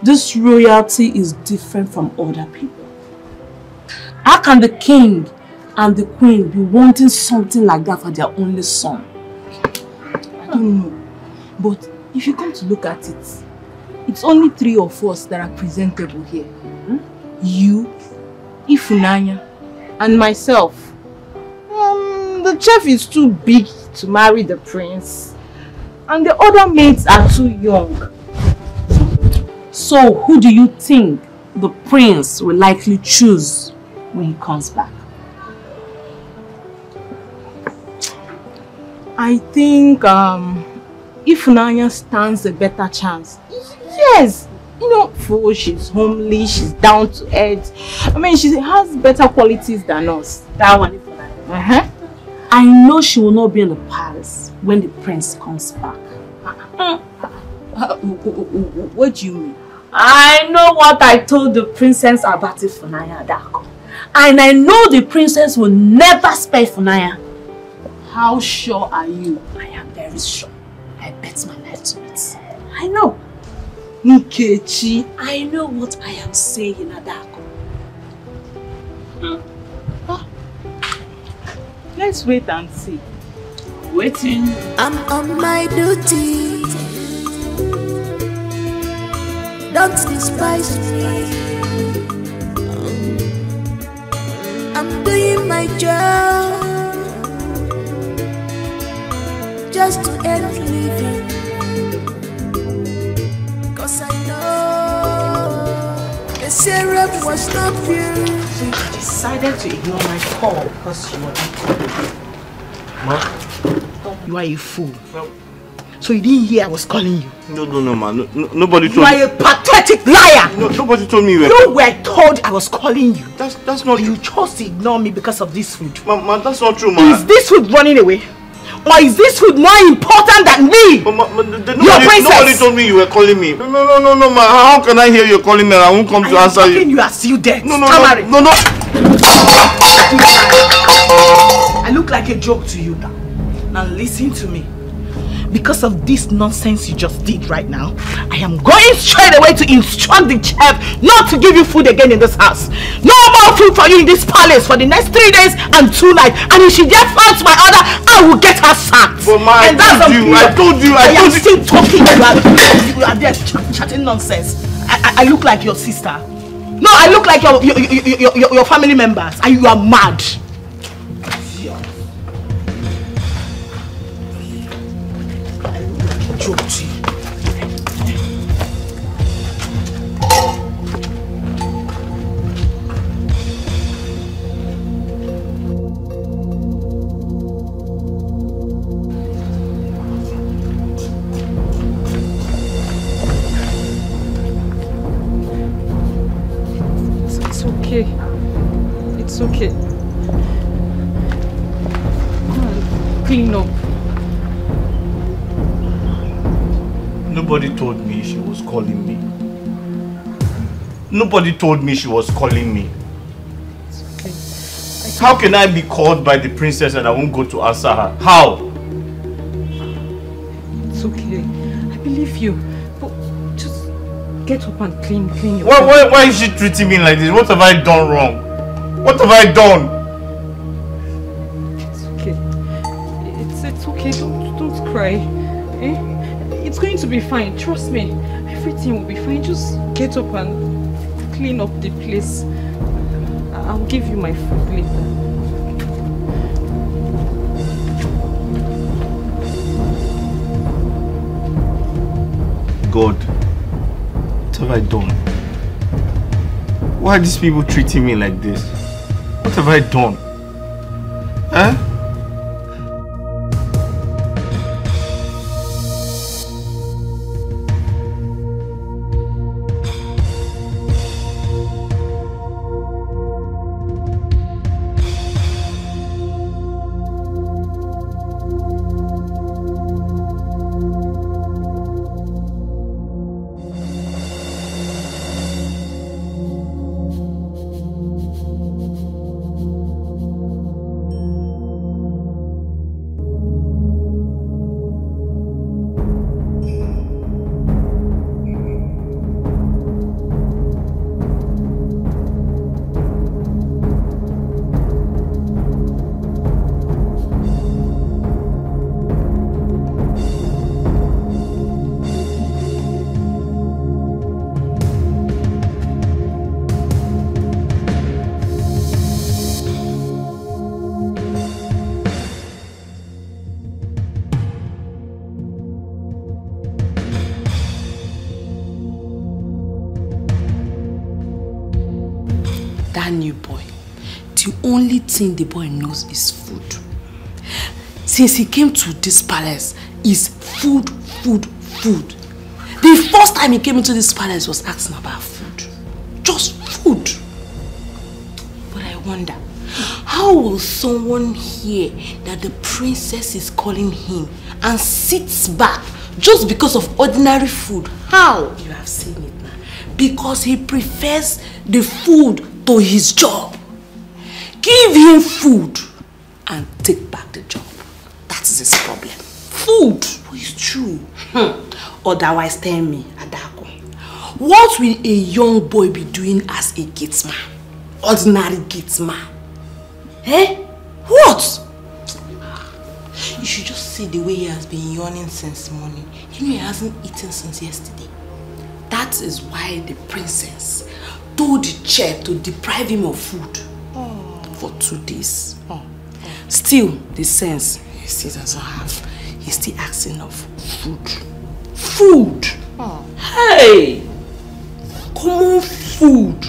This royalty is different from other people. How can the king and the queen be wanting something like that for their only son? I don't know. But if you come to look at it, it's only 3 of us that are presentable here. You, Ifunanya, and myself. The chef is too big to marry the prince. And the other maids are too young. So who do you think the prince will likely choose when he comes back? I think Ifunanya stands a better chance. Yes, you know, for she's homely, she's down to earth. I mean, she has better qualities than us. That one, Ifunanya. I know she will not be in the palace when the prince comes back. What do you mean? I know what I told the princess about Ifunanya Adako. And I know the princess will never spare Ifunanya. How sure are you? I am very sure. I bet my life to it. I know. Nkechi, I know what I am saying, Adako. Let's wait and see. Waiting. I'm on my duty. Don't despise me. I'm doing my job just to earn a living. Cause I know the syrup was not pure. You decided to ignore my call because you were not. Ma? You are a fool. No. So you didn't hear I was calling you? No, ma. Nobody told me. You are a pathetic liar! No, nobody told me you were. You were told I was calling you. That's not. You chose to ignore me because of this food. Ma, that's not true, ma. Is this food running away? Or is this food more important than me? Nobody told me you were calling me. No, ma. How can I hear you calling me and I won't come to answer you? You are still dead. No. I look like a joke to you now. Now listen to me. Because of this nonsense you just did right now, I am going straight away to instruct the chef not to give you food again in this house. No more food for you in this palace for the next 3 days and 2 nights. And if she gets flouts my order, I will get her sacked. But ma, I told you. I am still talking. You are there chatting nonsense. I look like your sister. No, I look like your family members. And you are mad. Joke to you. It's okay. It's okay. Clean up. Nobody told me she was calling me. Nobody told me she was calling me. It's okay. How can I be called by the princess and I won't go to answer her? How? It's okay. I believe you. But get up and clean your Why is she treating me like this? What have I done wrong? What have I done? It's okay. It's okay. Don't cry. Eh? It's going to be fine. Trust me. Everything will be fine. Just get up and clean up the place. I'll give you my food later. God, what have I done? Why are these people treating me like this? What have I done? Huh? That new boy, the only thing the boy knows is food. Since he came to this palace, is food. The first time he came into this palace was asking about food. Just food. But I wonder, how will someone hear that the princess is calling him and sits back just because of ordinary food? How? You have seen it now. Because he prefers the food to his job. Give him food and take back the job. That is his problem. Food. Oh, it's true. Otherwise, tell me, Adako, what will a young boy be doing as a gatesman? Ordinary gatesman. Eh? What? You should just see the way he has been yawning since morning. You know he hasn't eaten since yesterday. That is why the princess told the chef to deprive him of food for 2 days. Still, the sense he still doesn't have. He's still asking of food. Food! Hey! Common food.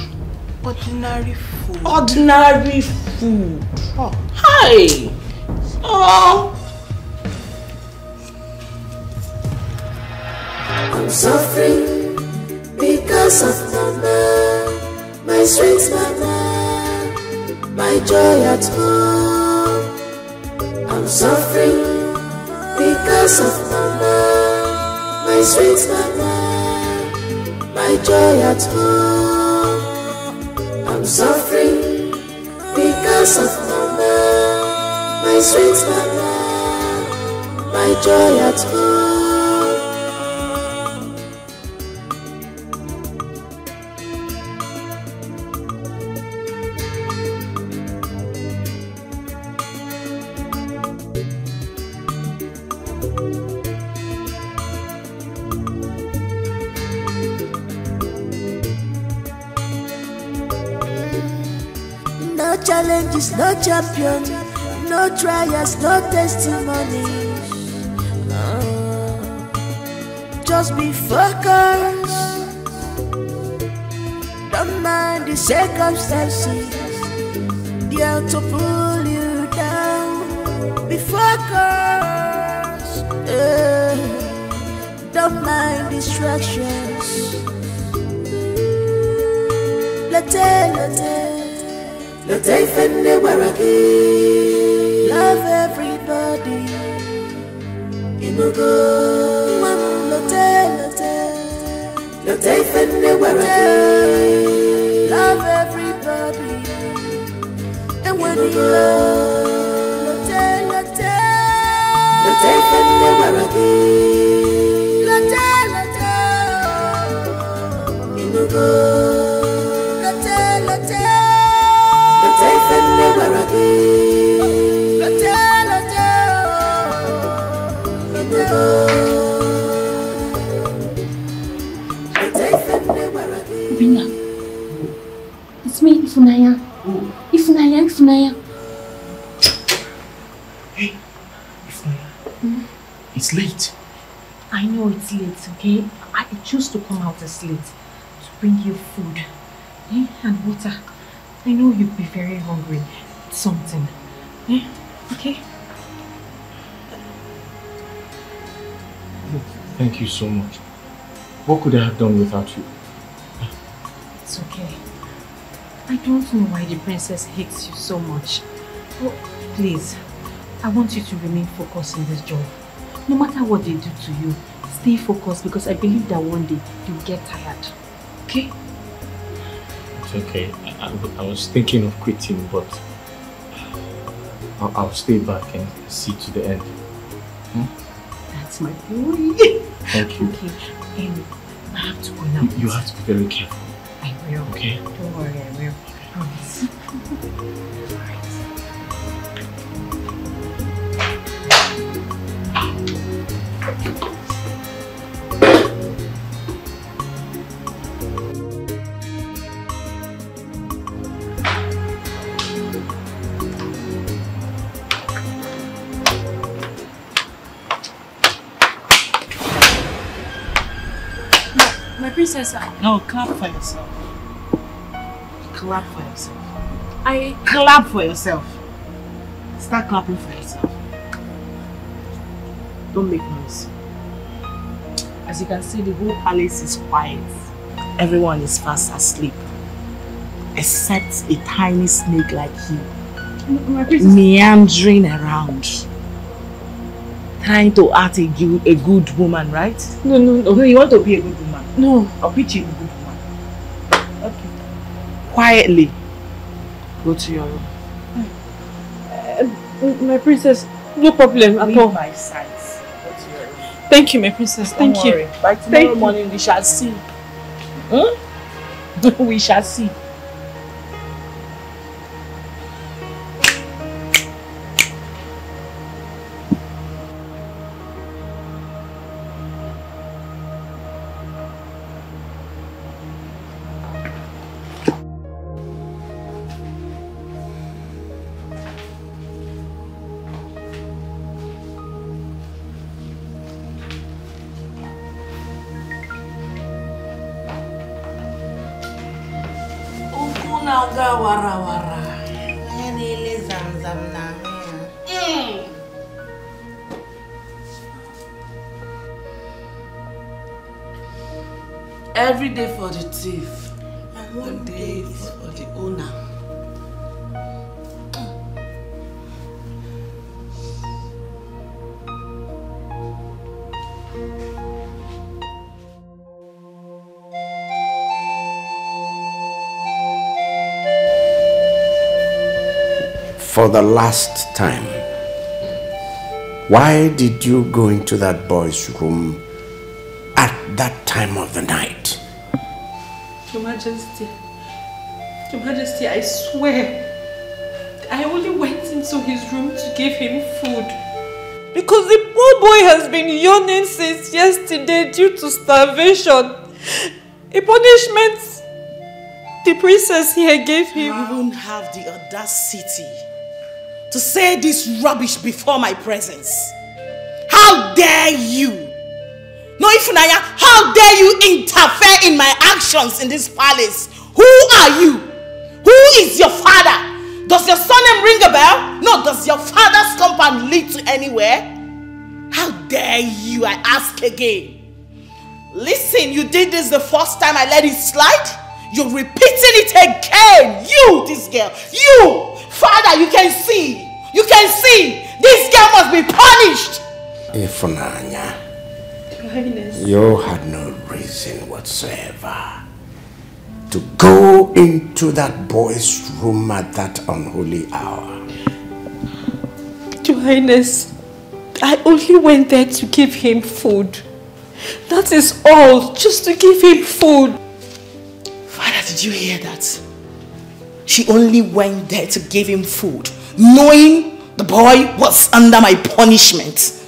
Ordinary food. Ordinary food. Hey! I'm suffering because of mama, my sweet mama, my joy at home. I'm suffering because of mama, my sweet mama, my joy at home. I'm suffering because of mama, my sweet mama, my joy at home. No challenges, no champion, no trials, no testimony. Just be focused. Don't mind the circumstances. They are to pull you down. Be focused. Don't mind distractions. Love everybody. Love everybody. And when you love, Obina, it's me, Ifunaya. Ifunaya. Hey, Ifunaya. It's late. I know it's late, okay? I chose to come out as late to bring you food and water. I know you'd be very hungry. Something. Okay? Thank you so much. What could I have done without you? It's okay. I don't know why the princess hates you so much. Oh, please, I want you to remain focused in this job. No matter what they do to you, stay focused because I believe that one day you'll get tired. Okay? It's okay. I was thinking of quitting, but I'll stay back and see to the end. That's my boy. Thank you. Okay, I have to go now. You have to be very careful. I will. Okay? Don't worry, I will. I promise. My princess. No, clap for yourself. Clap for yourself. Clap for yourself. Start clapping for yourself. Don't make noise. As you can see, the whole palace is quiet. Everyone is fast asleep. Except a tiny snake like you. My princess. Meandering around. Trying to act a good woman, right? No. No, you want to be a good woman? No. I'll pitch you a good woman. Okay. Quietly. Go to your room. My princess, no problem at all. Leave my sight. Go to your room. Thank you, my princess. Thank Don't you. worry. By tomorrow morning, we shall see. We shall see. Every day for the thief, and one day is for the owner. For the last time, why did you go into that boy's room at that time of the night? Your Majesty, I swear, I only went into his room to give him food. Because the poor boy has been yawning since yesterday due to starvation. A punishment the princess here gave him. You even have the audacity to say this rubbish before my presence. How dare you? No, Ifunaya, how dare you interfere in my actions in this palace? Who are you? Who is your father? Does your surname ring a bell? No, does your father's compound lead to anywhere? How dare you, I ask again. Listen, you did this the first time I let it slide. You're repeating it again. You, this girl. You, father, you can see. You can see. This girl must be punished. Ifunanya, Highness. you had no reason whatsoever to go into that boy's room at that unholy hour. Your Highness, I only went there to give him food. That is all, just to give him food. Did you hear that? She only went there to give him food, knowing the boy was under my punishment.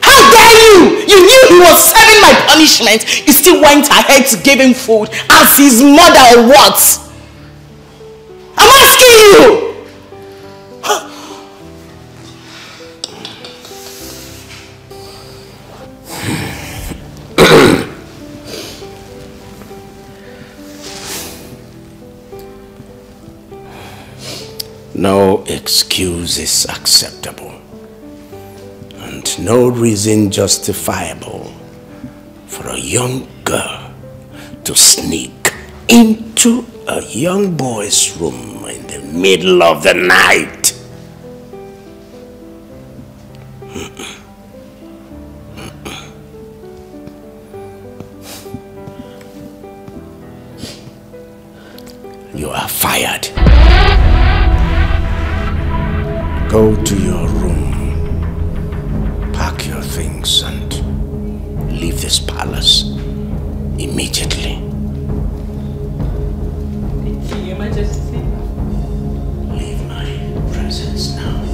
How dare you! You knew he was serving my punishment. You still went ahead to give him food as his mother or what? I'm asking you! No excuse is acceptable, and no reason justifiable for a young girl to sneak into a young boy's room in the middle of the night. You are fired. Go to your room, pack your things and leave this palace immediately. Your Majesty. Leave my presence now.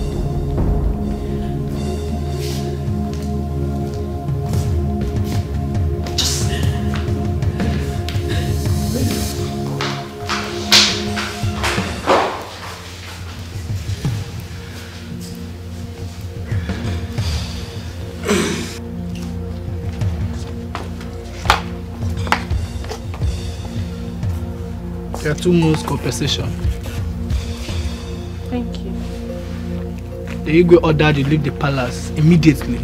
There are 2 months compensation. Thank you. The Igwe ordered you leave the palace immediately.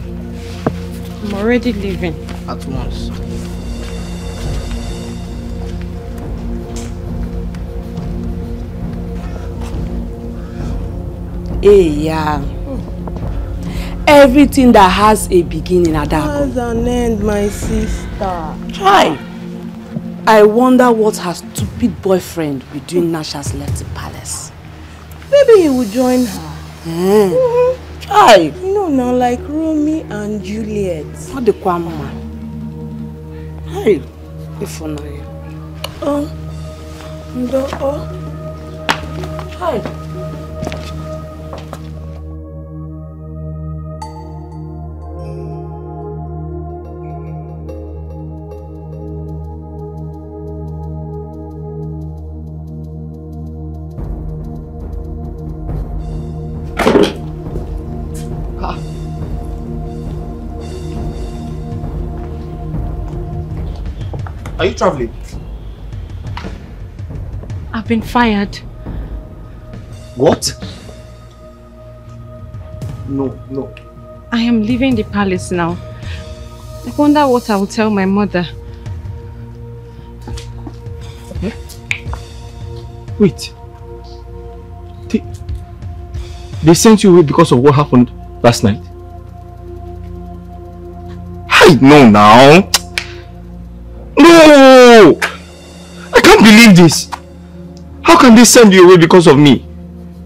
I'm already leaving. At once. Hey, yeah. Everything that has a beginning, Adako. Has an end, my sister. Try. I wonder what her stupid boyfriend will do now she has left the palace. Maybe he will join her. Try. You know now, like Romeo and Juliet. What the Kwama? Hey, if I. Hi. Are you traveling? I've been fired. What? No. I am leaving the palace now. I wonder what I will tell my mother. Wait. They sent you away because of what happened last night? I know now. No! I can't believe this. How can they send you away because of me?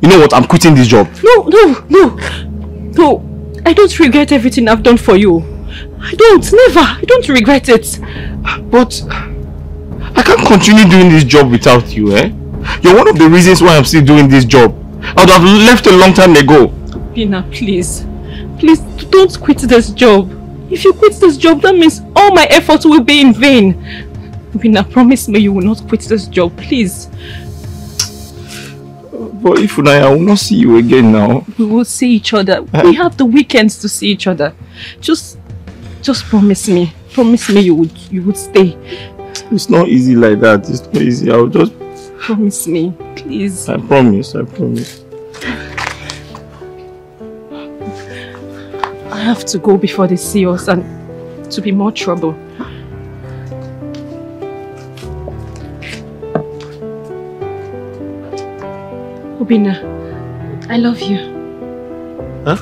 You know what? I'm quitting this job. No. I don't regret everything I've done for you. I don't regret it. But I can't continue doing this job without you, eh? You're one of the reasons why I'm still doing this job. I would have left a long time ago. Bina, please. Please, don't quit this job. If you quit this job, that means all my efforts will be in vain. Bina, promise me you will not quit this job, please. But if I will not see you again now. We will see each other. We have the weekends to see each other. Just promise me. Promise me you would stay. It's not easy like that. It's not easy. I'll just... Promise me, please. I promise. I have to go before they see us and to be more trouble. Obina, I love you. Huh?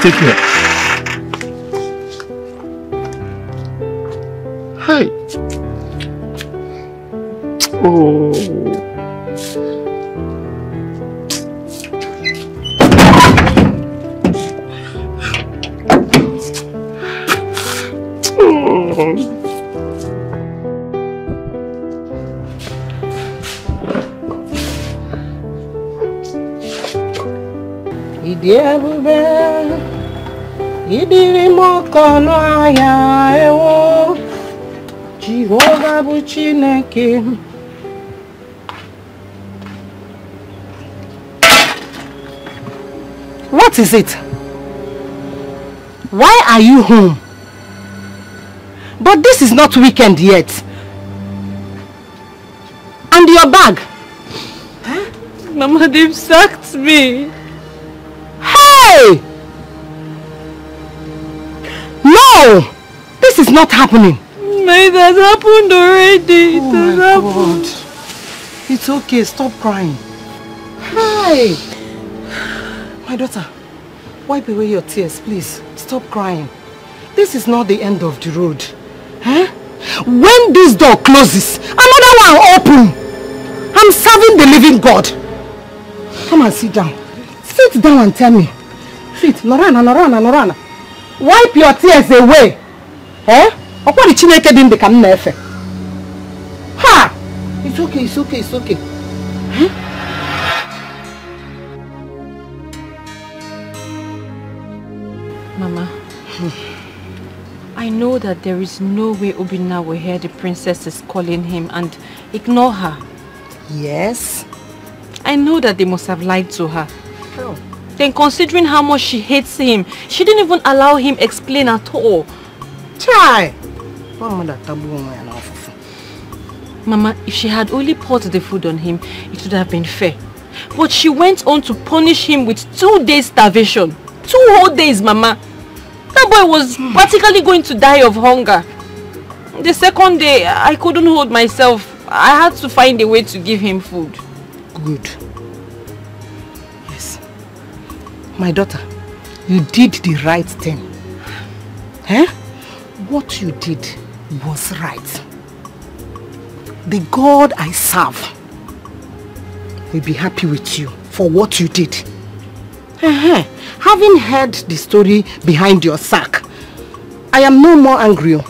Take care. Hey. EBUBE, idiri mokono aya ewo, Jehovah bu Chineke. What is it? Why are you home? But this is not weekend yet. And your bag? Huh? Mama, they've sacked me. Hey! No! This is not happening. It has happened already. It has happened. It's okay. Stop crying. Hi! My daughter, wipe away your tears, please. Stop crying. This is not the end of the road. Huh? When this door closes, another one open. I'm serving the living God. Come and sit down. Sit down and tell me. Sit. Norana, Norana, Norana. Wipe your tears away. Eh? Ha! It's okay, it's okay, it's okay. Huh? Mama, I know that there is no way Obinna will hear the princess is calling him and ignore her. Yes? I know that they must have lied to her. Oh. Then considering how much she hates him, she didn't even allow him explain at all. Try! Mama, if she had only poured the food on him, it would have been fair. But she went on to punish him with 2 days starvation. 2 whole days, Mama. That boy was practically going to die of hunger. The second day, I couldn't hold myself. I had to find a way to give him food. Good. Yes. My daughter, you did the right thing. Eh? What you did was right. The God I serve will be happy with you for what you did. Having heard the story behind your sack, I am no more angry.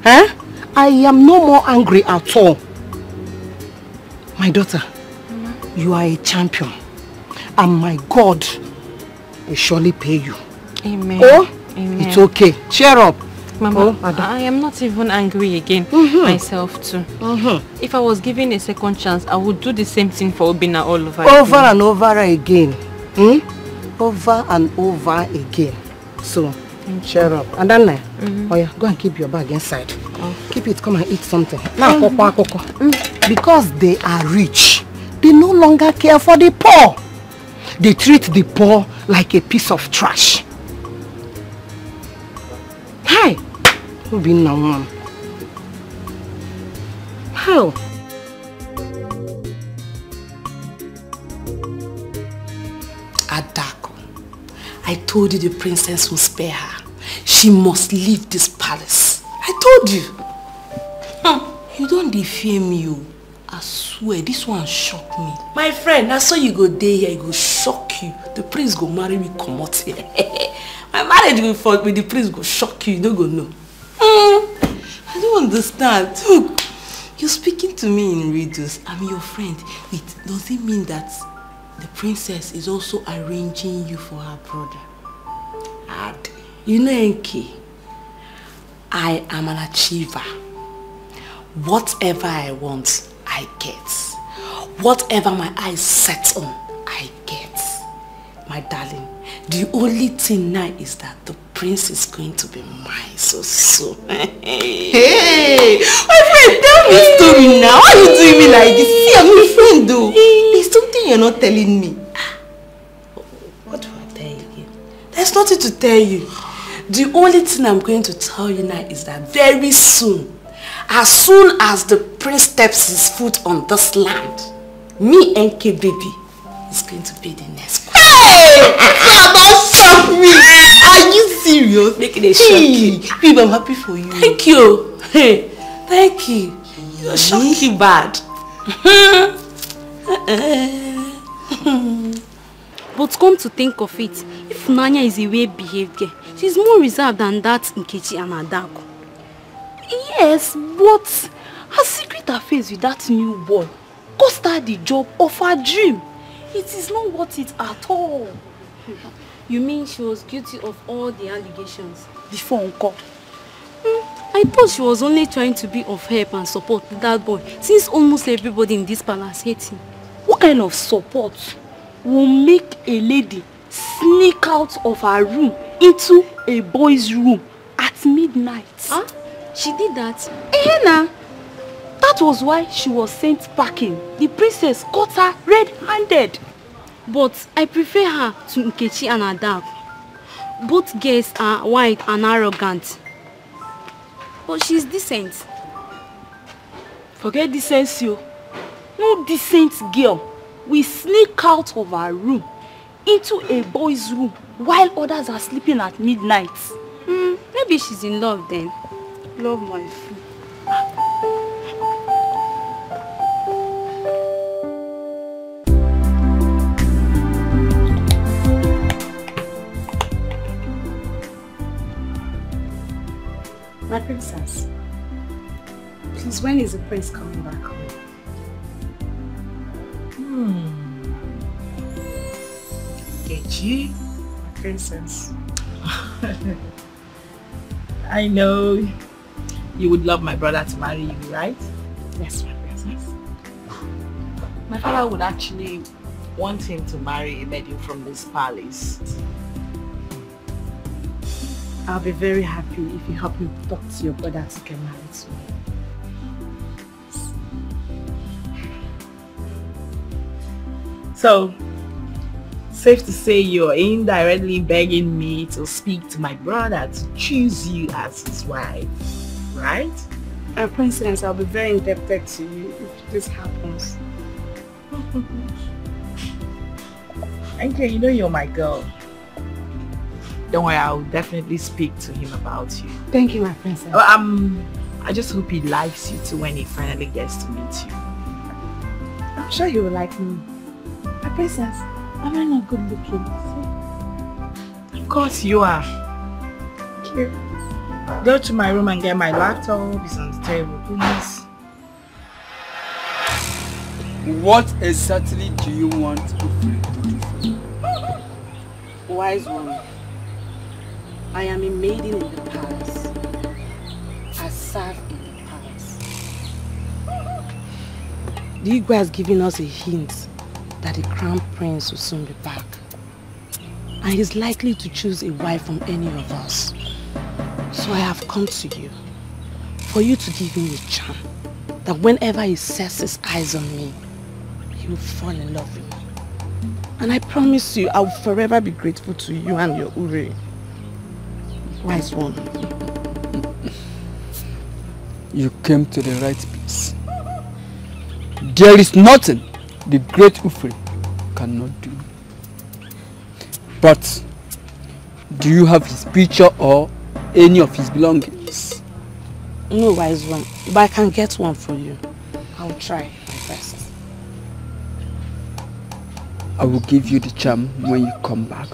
I am no more angry at all. My daughter, you are a champion, and my God will surely pay you. Amen. Oh, Amen. It's okay. Cheer up. Mama, I am not even angry again, myself too. If I was given a second chance, I would do the same thing for Obinna all over again. Over and over again. Over and over again. So, cheer up. And then, oh yeah, go and keep your bag inside. Keep it, come and eat something. Now, because they are rich, they no longer care for the poor. They treat the poor like a piece of trash. Hi! Who been now, Mom? How? Adako, I told you the princess will spare her. She must leave this palace. I told you. You don't defame me. I swear, this one shocked me. My friend, I saw you go there here, it go shock you. The prince go marry me, come out here. My marriage with the prince go shock you, you don't go know. I don't understand. Look, you're speaking to me in riddles. I'm your friend. Wait, does it mean that the princess is also arranging you for her brother? And you know, Enki, I am an achiever. Whatever I want, I get. Whatever my eyes set on, I get. My darling, the only thing now is that the prince is going to be mine so soon. Hey, my friend, tell me a story now. Why are you doing me like this? See, I'm your friend though. There's something you're not telling me. What do I tell you again? There's nothing to tell you. The only thing I'm going to tell you now is that very soon as the prince steps his foot on this land, me and K baby is going to be the next one. Hey! Don't shock me! Are you serious? Making a shock you. Babe, I'm happy for you. Thank you. Hey, thank you. You're shocking bad. But come to think of it, if Nanya is a well-behaved girl, she's more reserved than that Nkechi and Adako. Yes, but her secret affairs with that new boy cost her the job of her dream. It is not worth it at all. You mean she was guilty of all the allegations? Before Uncle. I thought she was only trying to be of help and support to that boy, since almost everybody in this palace hates him. What kind of support will make a lady sneak out of her room into a boy's room at midnight? Huh? She did that? Ehena! That was why she was sent packing. The princess caught her red-handed. But I prefer her to Nkechi and Adako. Both girls are white and arrogant. But she's decent. Forget decency. No decent girl will sneak out of her room into a boy's room while others are sleeping at midnight. Maybe she's in love then. Love my food. My princess, please, when is the prince coming back home? Nkechi? My princess. I know you would love my brother to marry you, right? Yes, my princess. My father would actually want him to marry a lady from this palace. I'll be very happy if you help me talk to your brother to get married to me. So, safe to say you're indirectly begging me to speak to my brother to choose you as his wife, right? Princess, I'll be very indebted to you if this happens. Okay, you know you're my girl. Don't worry, I'll definitely speak to him about you. Thank you, my princess. I just hope he likes you too when he finally gets to meet you. I'm sure he will like me. My princess, am I not good looking? Of course you are. Thank you. Go to my room and get my laptop. It's on the table, please. What exactly do you want to do for you? Wise one. I am a maiden in the palace. I serve in the palace. The Igwe has given us a hint that the crown prince will soon be back. And he's likely to choose a wife from any of us. So I have come to you for you to give me a charm that whenever he sets his eyes on me, he will fall in love with me. And I promise you, I will forever be grateful to you and your Uri. Wise one. You came to the right place. There is nothing the great Ufri cannot do. But do you have his picture or any of his belongings? No, wise one, but I can get one for you. I'll try my best. I will give you the charm when you come back.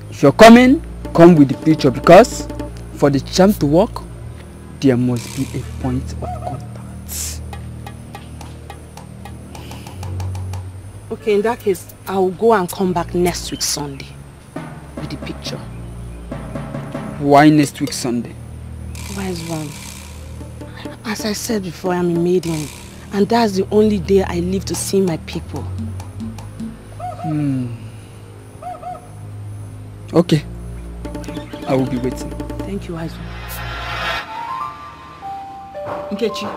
If you're coming, come with the picture, because for the charm to work, there must be a point of contact. Okay, in that case, I will go and come back next week Sunday with the picture. Why next week Sunday? Wise one. As I said before, I'm a maiden, and that's the only day I live to see my people. Okay. I will be waiting. Thank you, wise one. Nkechi.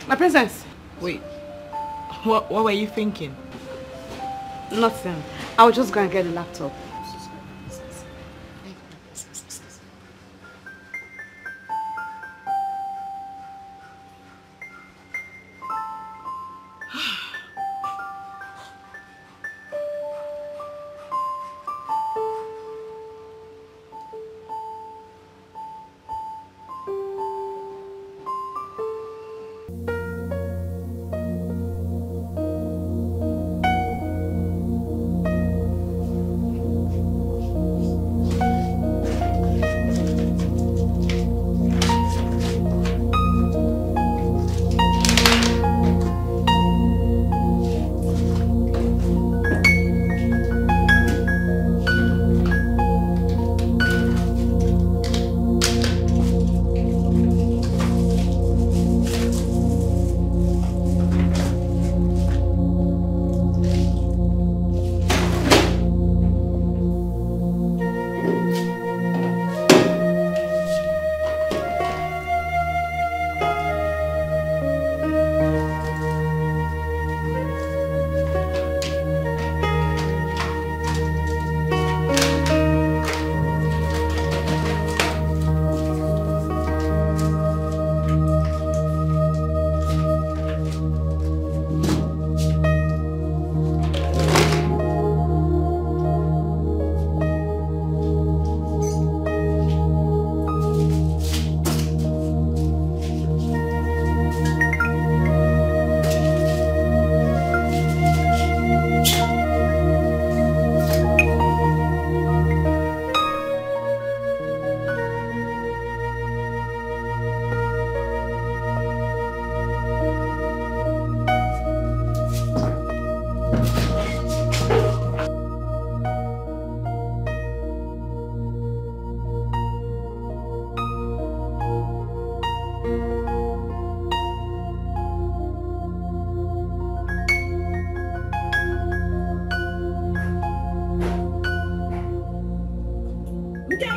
My princess. Wait. What were you thinking? Nothing. I'll just go and get the laptop.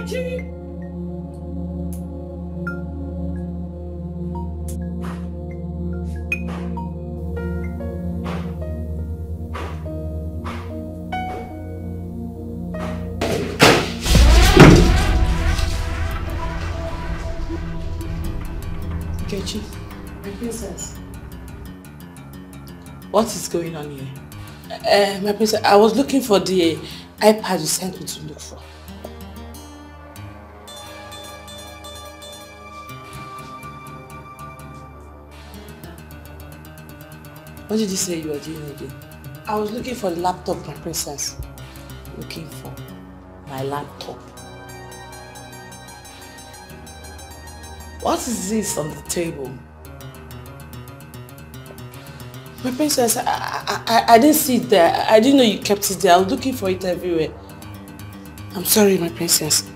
Nkechi! Nkechi, my princess. What is going on here? My princess, I was looking for the iPad you sent me to look for. What did you say you were doing again? I was looking for the laptop, my princess. Looking for my laptop. What is this on the table? My princess, I didn't see it there. I didn't know you kept it there. I was looking for it everywhere. I'm sorry, my princess.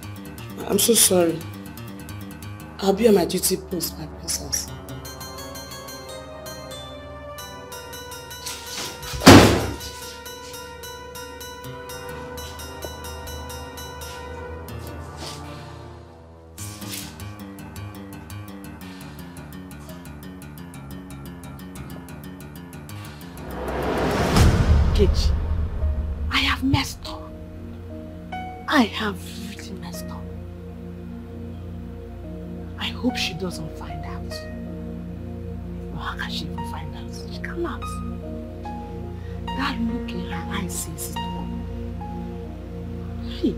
I'm so sorry. I'll be on my duty post, my princess. I have messed up. I have really messed up. I hope she doesn't find out. But how can she even find out? She cannot. That look in her eyes says it all. Hey.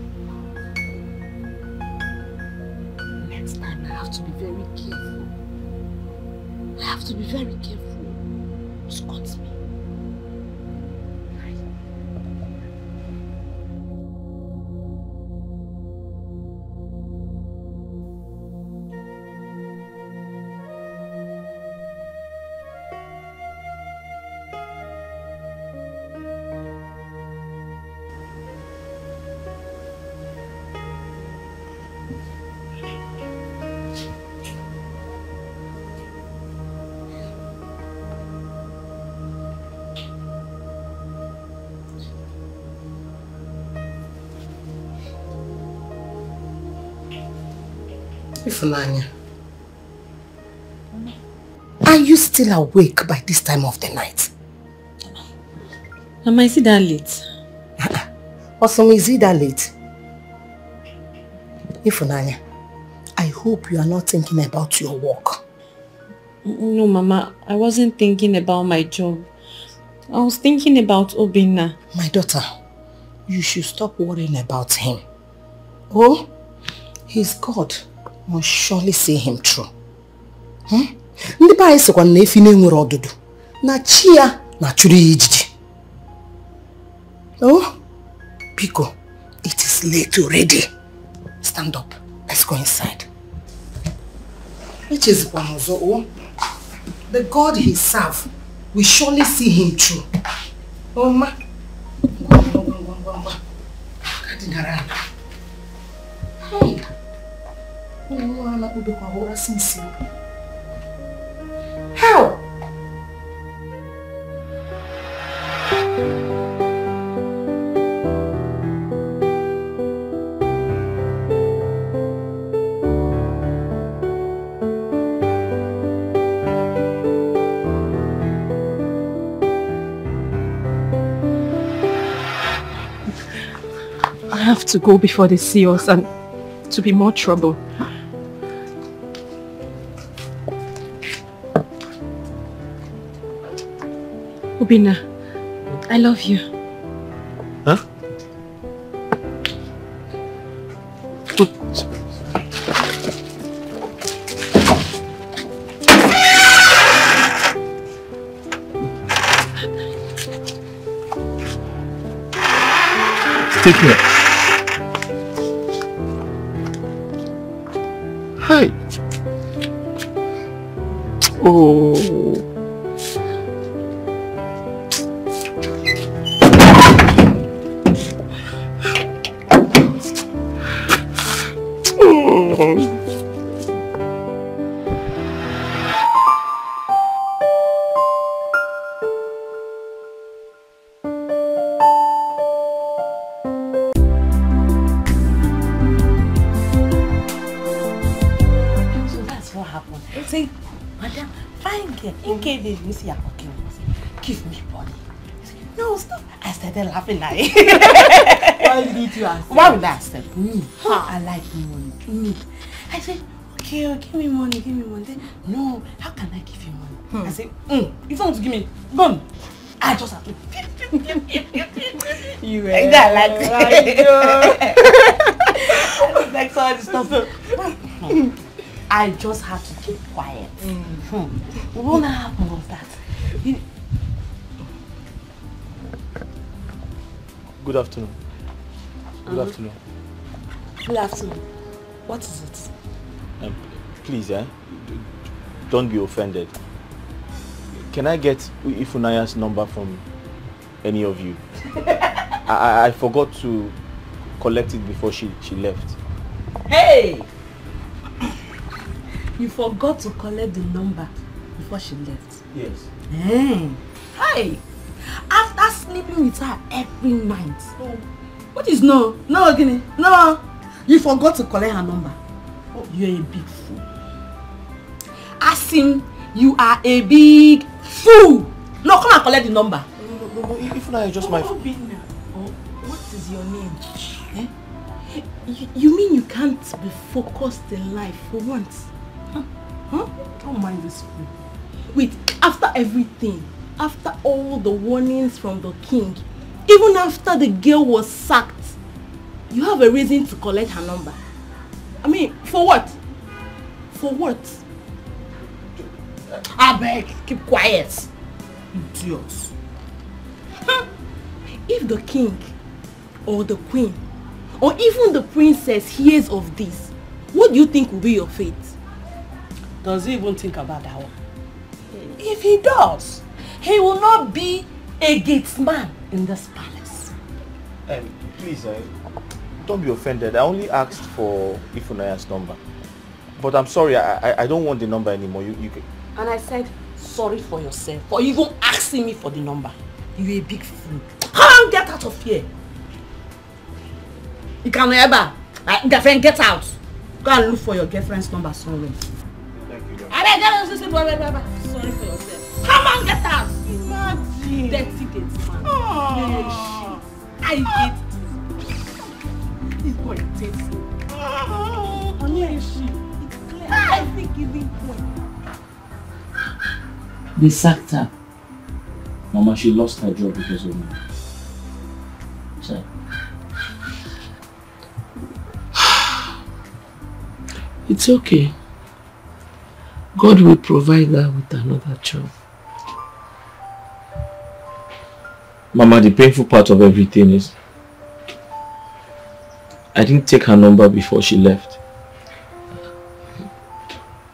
Next time I have to be very careful. I have to be very careful. Scott me. Ifunanya, are you still awake by this time of the night? Mama, is it that late? Awesome, is it that late? Ifunanya, I hope you are not thinking about your work. No, Mama, I wasn't thinking about my job. I was thinking about Obinna. My daughter, you should stop worrying about him. Oh, his God must surely see him through. Ndị pa isi kwa na efi na-enwere ọdụdụ na chi ya na chụrụ ijiji. Oh, Pico, it is late already. Stand up. Let's go inside. Which is one. The God he serves will surely see him through. Oh, ma. Hey. How? I have to go before they see us and to be more trouble. Obinna, I love you. Huh? Take care. Hi. Oh. say, madam, fine girl, in case they miss your cooking, give me money. No, stop. I started laughing like Why did you accept? Why would I accept? I like money. I said, okay, give me money, give me money. No, how can I give you money? I said, if you want to give me, go. I just have to. You were like that, like like all this stuff. I just had to keep quiet. What happened was that. Good afternoon. Good afternoon. Good afternoon. What is it? Please, don't be offended. Can I get Ifunaya's number from any of you? I forgot to collect it before she left. Hey! You forgot to collect the number before she left? Yes. Hey! After sleeping with her every night. What is no? No, Guinea. No! You forgot to collect her number. You're a big fool. Ask him, you are a big fool. No, come and collect the number. No, if not, just my... What is your name? You mean you can't be focused in life for once? Huh? Don't mind this fool. Wait, after everything, after all the warnings from the king, even after the girl was sacked, you have a reason to collect her number. I mean, for what? For what? I beg, keep quiet. Idiots. If the king or the queen or even the princess hears of this, what do you think will be your fate? Does he even think about that one? If he does, he will not be a gatesman in this palace. Please, don't be offended. I only asked for Ifunaya's number. But I'm sorry, I don't want the number anymore. You can... And I said, sorry for yourself, for even asking me for the number. You're a big fool. Come on, get out of here. You can never. Girlfriend, get out. Go and look for your girlfriend's number somewhere. Thank you. Sorry for yourself. Come on, get out. Imagine. Dirty gates, man. Oh. I hate this boy. Takes it. Every giving point. They sacked her. Mama, she lost her job because of me. So. It's okay. God will provide her with another job. Mama, the painful part of everything is I didn't take her number before she left.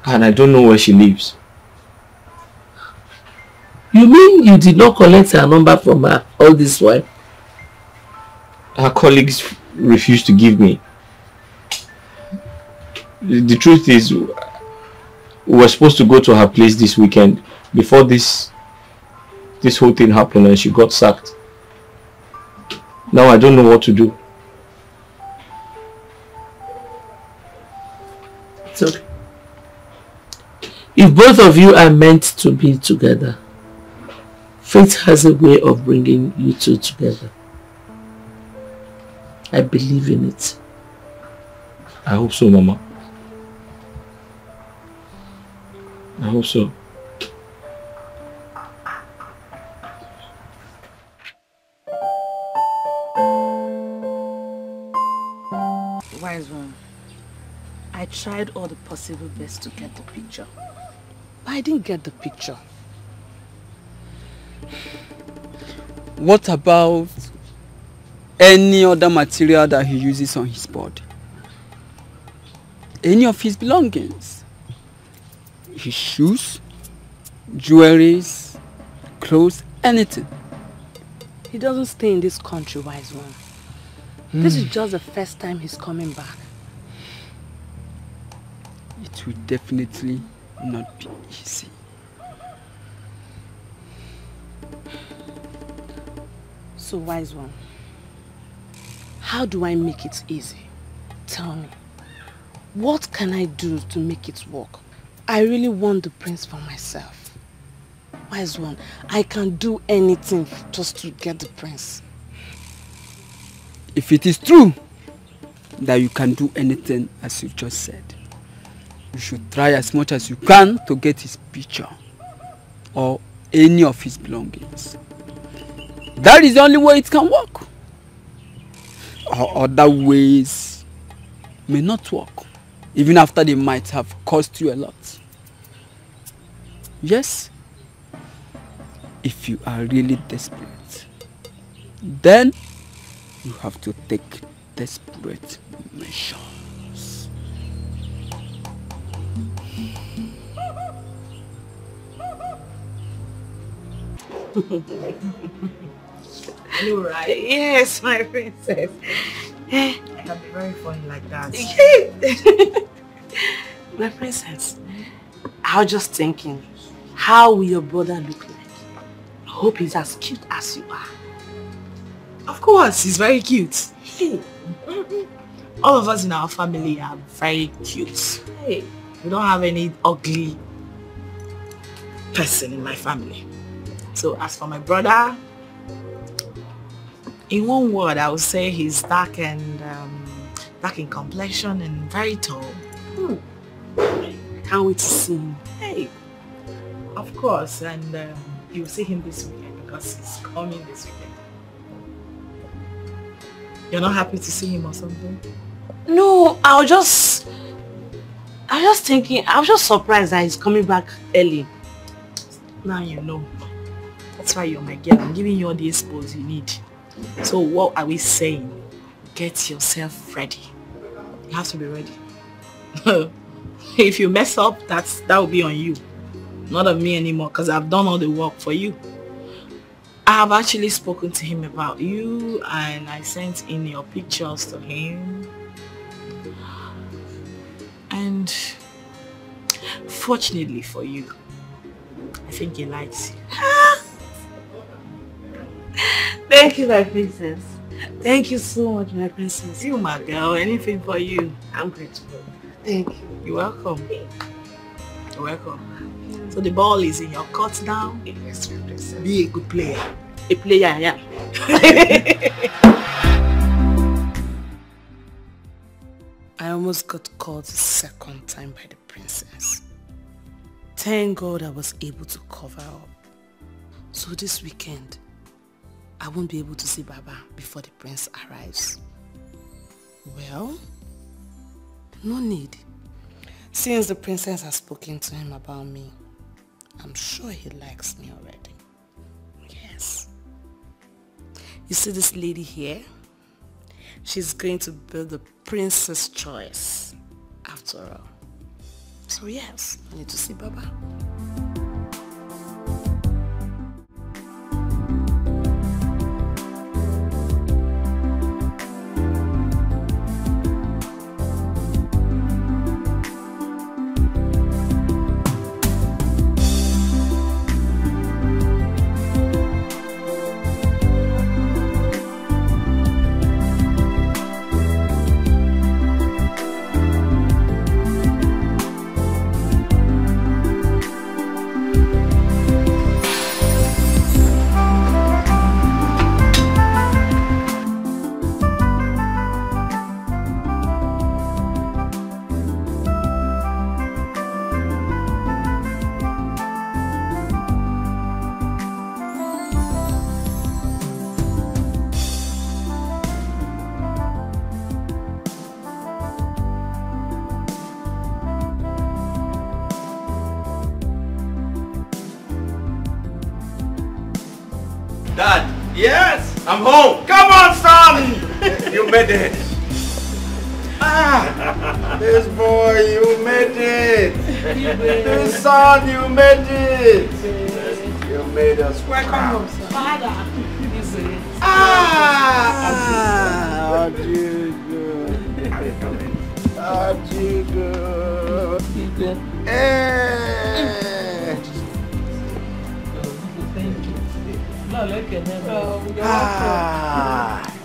And I don't know where she lives. You mean you did not collect her number from her all this while? Her colleagues refused to give me. The truth is, we were supposed to go to her place this weekend before this whole thing happened and she got sacked. Now I don't know what to do. It's okay. If both of you are meant to be together, fate has a way of bringing you two together. I believe in it. I hope so, Mama. I hope so. Wise one. I tried all the possible best to get the picture. But I didn't get the picture. What about any other material that he uses on his board? Any of his belongings? His shoes, jewelries, clothes, anything. He doesn't stay in this country, wise one. This is just the first time he's coming back. It will definitely not be easy. So, wise one, how do I make it easy? Tell me. What can I do to make it work? I really want the prince for myself. Wise one, I can do anything just to get the prince. If it is true that you can do anything as you just said, you should try as much as you can to get his picture or any of his belongings. That is the only way it can work. Or other ways may not work, even after they might have cost you a lot. Yes, if you are really desperate, then you have to take desperate measures. You right? Yes, my princess. I can be very funny like that. My princess, I was just thinking, how will your brother look like? I hope he's as cute as you are. Of course, he's very cute. All of us in our family are very cute. Hey. We don't have any ugly person in my family. So as for my brother, in one word, I would say he's dark and dark in complexion and very tall. Can't wait to see him. Hey, of course, and you'll see him this weekend because he's coming this weekend. You're not happy to see him or something? No, I was just thinking, I was just surprised that he's coming back early. Now you know. That's why you're my girl. I'm giving you all the expos you need. So what are we saying? Get yourself ready. You have to be ready. If you mess up, that will be on you. Not on me anymore, because I've done all the work for you. I have actually spoken to him about you, and I sent in your pictures to him. And fortunately for you, I think he likes you. Thank you, my princess. Thank you so much, my princess. You, my girl, anything for you. I'm grateful. Thank you. You're welcome. You're welcome. So the ball is in your court now. Yes, my princess. Be a good player. A player, yeah. I almost got caught the second time by the princess. Thank God I was able to cover up. So this weekend, I won't be able to see Baba before the prince arrives. Well, no need. Since the princess has spoken to him about me, I'm sure he likes me already. Yes. You see this lady here? She's going to be the princess' choice after all. So yes, I need to see Baba. Dad, yes, I'm home. Come on, son. You made it. This boy, you made it. This son, you made it. You made us. Welcome home, son. Father. How do you go? How do you go?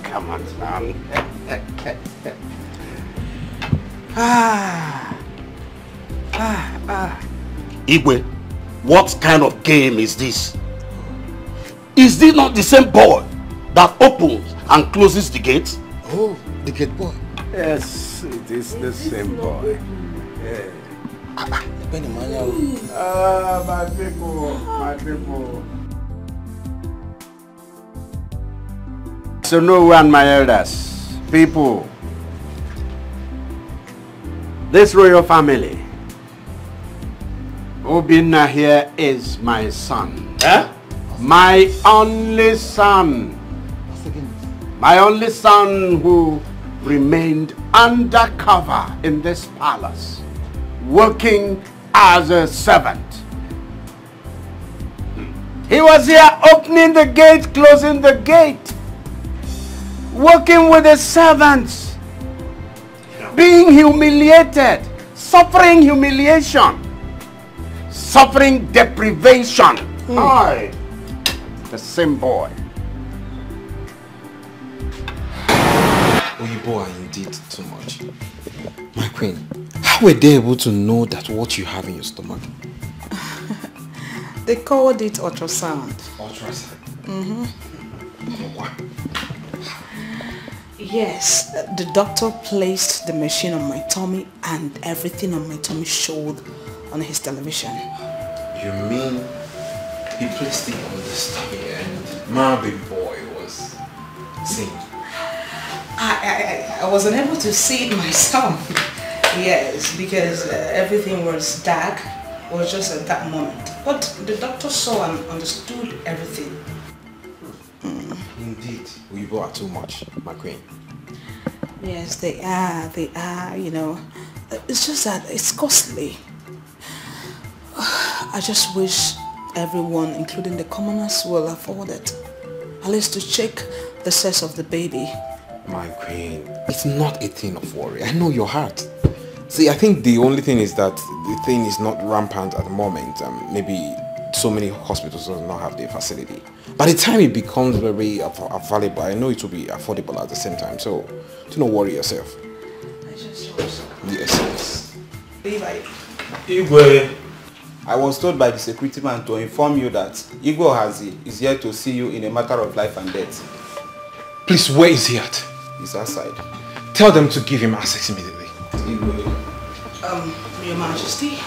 Come on, son. Igwe, what kind of game is this? Is this not the same boy that opens and closes the gate? Oh, the gate boy. Yes, it is the same boy. Yeah. My people, my people. So no one, my elders, people, this royal family, Obinna here is my son. Eh? My only son. My only son who remained undercover in this palace, working as a servant. He was here opening the gate, closing the gate, working with the servants, being humiliated, suffering humiliation, suffering deprivation. I, the same boy. Oyibo are indeed too much. My queen, how were they able to know that what you have in your stomach? They called it ultrasound. Ultrasound? Mm-hmm. Yes, the doctor placed the machine on my tummy and everything on my tummy showed on his television. You mean he placed it on the stomach and my baby boy was seeing? I wasn't able to see it myself. Yes, because everything was dark. It was just at that moment. But the doctor saw and understood everything. Indeed, we are too much, my queen. Yes, they are, you know. It's just that it's costly. I just wish everyone, including the commoners, will afford it. At least to check the sex of the baby. My queen, it's not a thing of worry. I know your heart. See, I think the only thing is that the thing is not rampant at the moment. Maybe so many hospitals do not have the facility. By the time it becomes very available, I know it will be affordable at the same time. So, do not worry yourself. I just hope so. Yes. Igwe, I was told by the security man to inform you that Igwe is here to see you in a matter of life and death. Please, where is he at? He's outside. Tell them to give him access immediately. Your Majesty,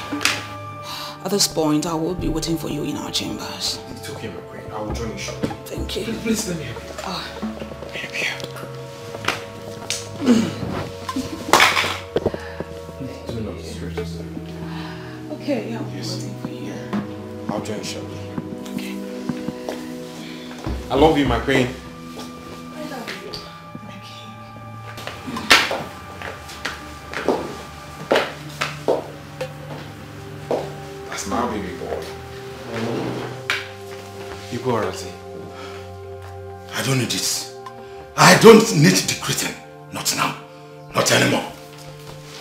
at this point I will be waiting for you in our chambers. It's okay, my queen. I will join you shortly. Thank you. Please let me help you. Do not stress yourself. Okay, yeah, yes. Waiting for you. I'll join you shortly. Okay. I love you, my queen. My baby boy. You go, Razi. I don't need it. I don't need the greeting. Not now. Not anymore.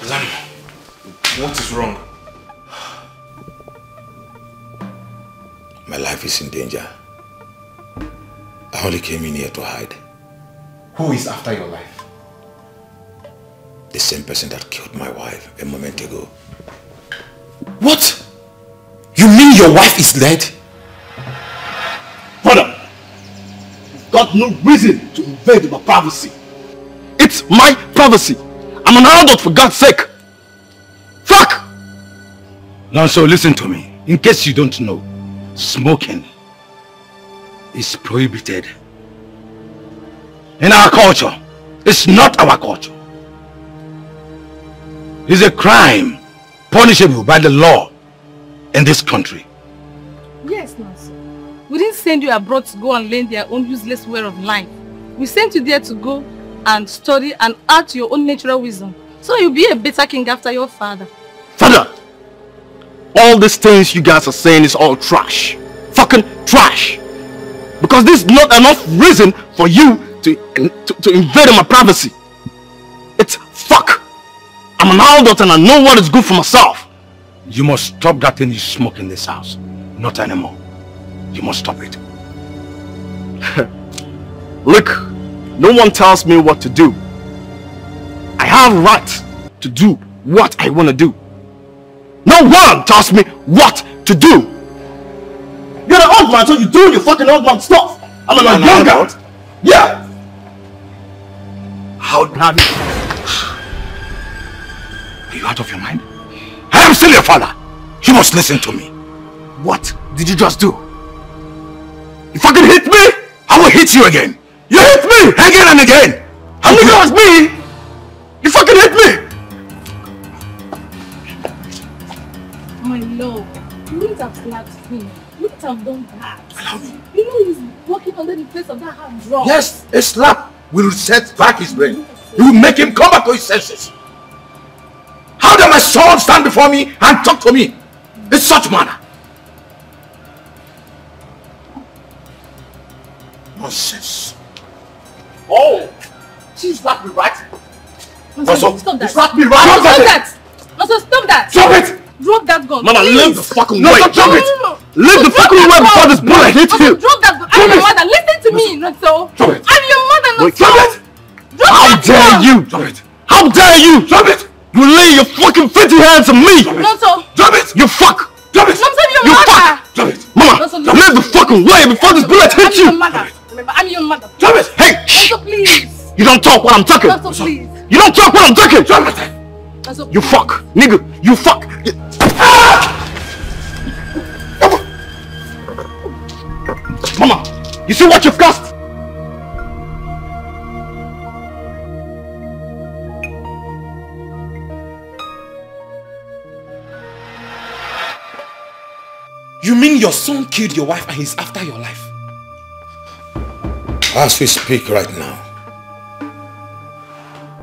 Not anymore. What is wrong? My life is in danger. I only came in here to hide. Who is after your life? The same person that killed my wife a moment ago. What? You mean your wife is dead? Brother, you've got no reason to invade my privacy. It's my privacy. I'm an adult, for God's sake. Fuck! Now, so listen to me. In case you don't know, smoking is prohibited. In our culture, it's not our culture. It's a crime punishable by the law in this country. Yes, Nancy. We didn't send you abroad to go and learn their own useless way of life. We sent you there to go and study and add to your own natural wisdom. So you'll be a better king after your father. Father! All these things you guys are saying is all trash. Fucking trash. Because this is not enough reason for you to invade my privacy. It's fuck. I'm an adult and I know what is good for myself. You must stop that thing you smoke in this house. Not anymore. You must stop it. Look, no one tells me what to do. I have right to do what I want to do. No one tells me what to do. You're an old man, so you do your fucking old man stuff. I'm a younger. Yeah. How damn it? Are you out of your mind? I am still your father. You must listen to me. What did you just do? You fucking hit me, I will hit you again. You hit me again and again. And look at me. You fucking hit me. My love, you wouldn't have slapped him. You wouldn't have done that. You know he's walking under the place of that hard drum. Yes, a slap will reset back his brain. It will make him come back to his senses. How dare my son stand before me and talk to me in such manner? Nonsense. Oh, she slapped me, right? Stop that. You slapped me, right? Stop that. Stop that. Stop it. Drop that gun. Mama, leave the fucking way. Drop it. Leave the fucking way before this bullet hits you. Drop that gun. I'm your mother. Listen to me, Nonto. Drop it. I'm your mother, Nonto. Drop it. How dare you? Drop it. How dare you? Drop it. You lay your fucking filthy hands on me. Nonto. Drop it. You fuck. Drop it. Nonto, I'm your You mother. fuck. Drop it. Mama, leave the fucking way before this bullet hits you. I'm your mother. Remember, I'm your mother. Drop it. Hey. Nonto, please. You don't talk when I'm talking. Nonto, please. You don't talk when I'm talking. Drop it. Nonto, You fuck. Nigga. You fuck. Mama, you see what you've cost? You mean your son killed your wife and he's after your life? As we speak right now,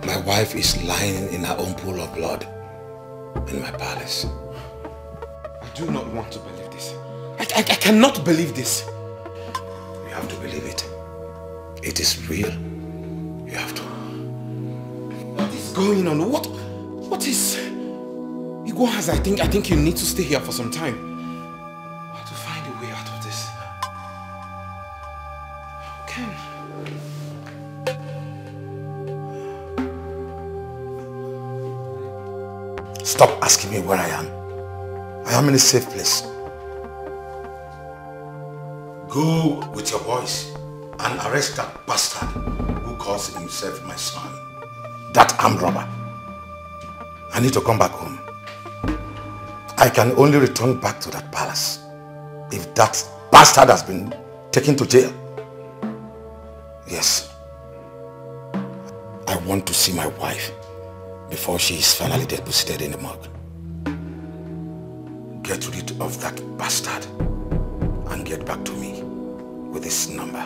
my wife is lying in her own pool of blood in my palace. I do not want to believe this. I cannot believe this. You have to believe it. It is real. You have to. What is going on? What is... Igwe has, I think you need to stay here for some time. I have to find a way out of this. Okay. Stop asking me where I am. I am in a safe place. Go with your boys and arrest that bastard who calls himself my son. That armed robber. I need to come back home. I can only return back to that palace if that bastard has been taken to jail. Yes. I want to see my wife before she is finally deposited in the morgue. Get rid of that bastard and get back to me with this number.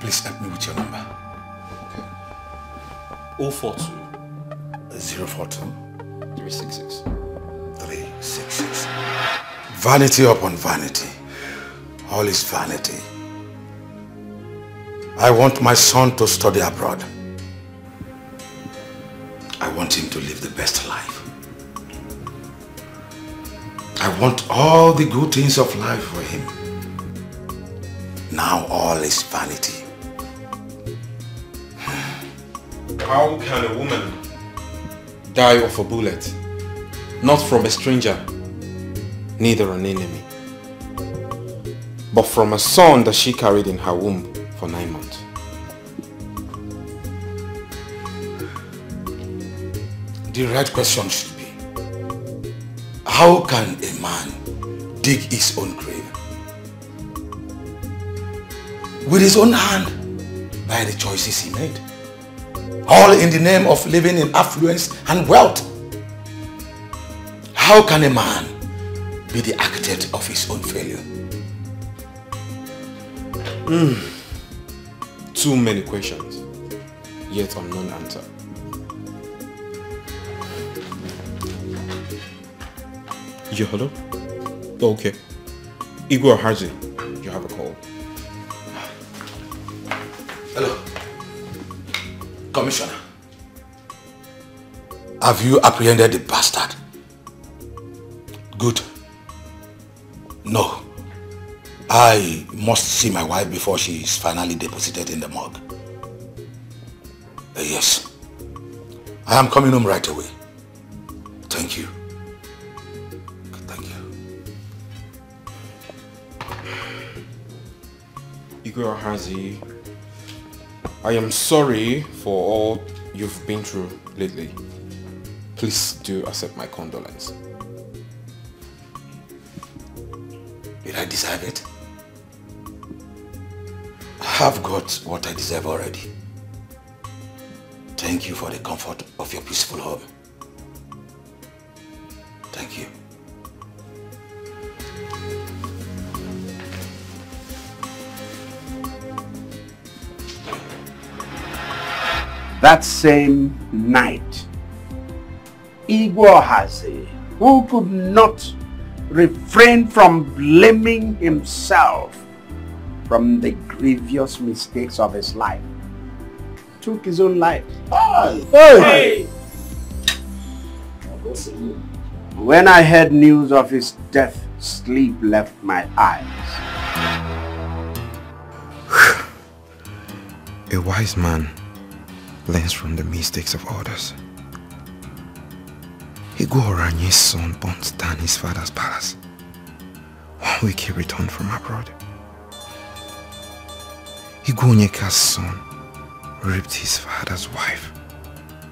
Please help me with your number. 042 042 366 366. Vanity upon vanity. All is vanity. I want my son to study abroad. I want him to live the best life. I want all the good things of life for him. Now all is vanity. How can a woman die of a bullet? Not from a stranger, neither an enemy, but from a son that she carried in her womb for 9 months. The right question should be, how can a man dig his own grave? With his own hand, by the choices he made. All in the name of living in affluence and wealth. How can a man be the architect of his own failure? Too many questions, yet unknown answer. Yeah, hello? Okay. Igwe Harzi, you have a call. Hello. Commissioner. Have you apprehended the bastard? Good. No. I must see my wife before she is finally deposited in the morgue. Yes. I am coming home right away. Thank you. Igwe Ohazi, I am sorry for all you've been through lately. Please do accept my condolence. Did I deserve it? I have got what I deserve already. Thank you for the comfort of your peaceful home. Thank you. That same night, Igwe Ohazi, who could not refrain from blaming himself from the grievous mistakes of his life, took his own life. Hey! When I heard news of his death, sleep left my eyes. A wise man learns from the mistakes of others. Igwe Oranye's son burnt down his father's palace 1 week he returned from abroad. Igwe Onyeka's son raped his father's wife,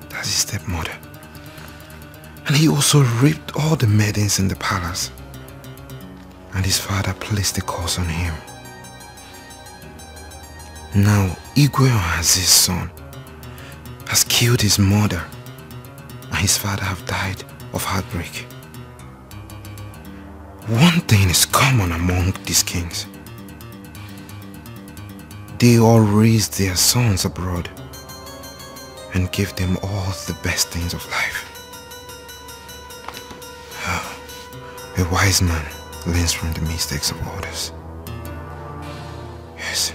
that's his stepmother. And he also raped all the maidens in the palace. And his father placed the curse on him. Now Igwe Ohazi's son has killed his mother, and his father have died of heartbreak. One thing is common among these kings. They all raised their sons abroad and gave them all the best things of life. A wise man learns from the mistakes of others. Yes.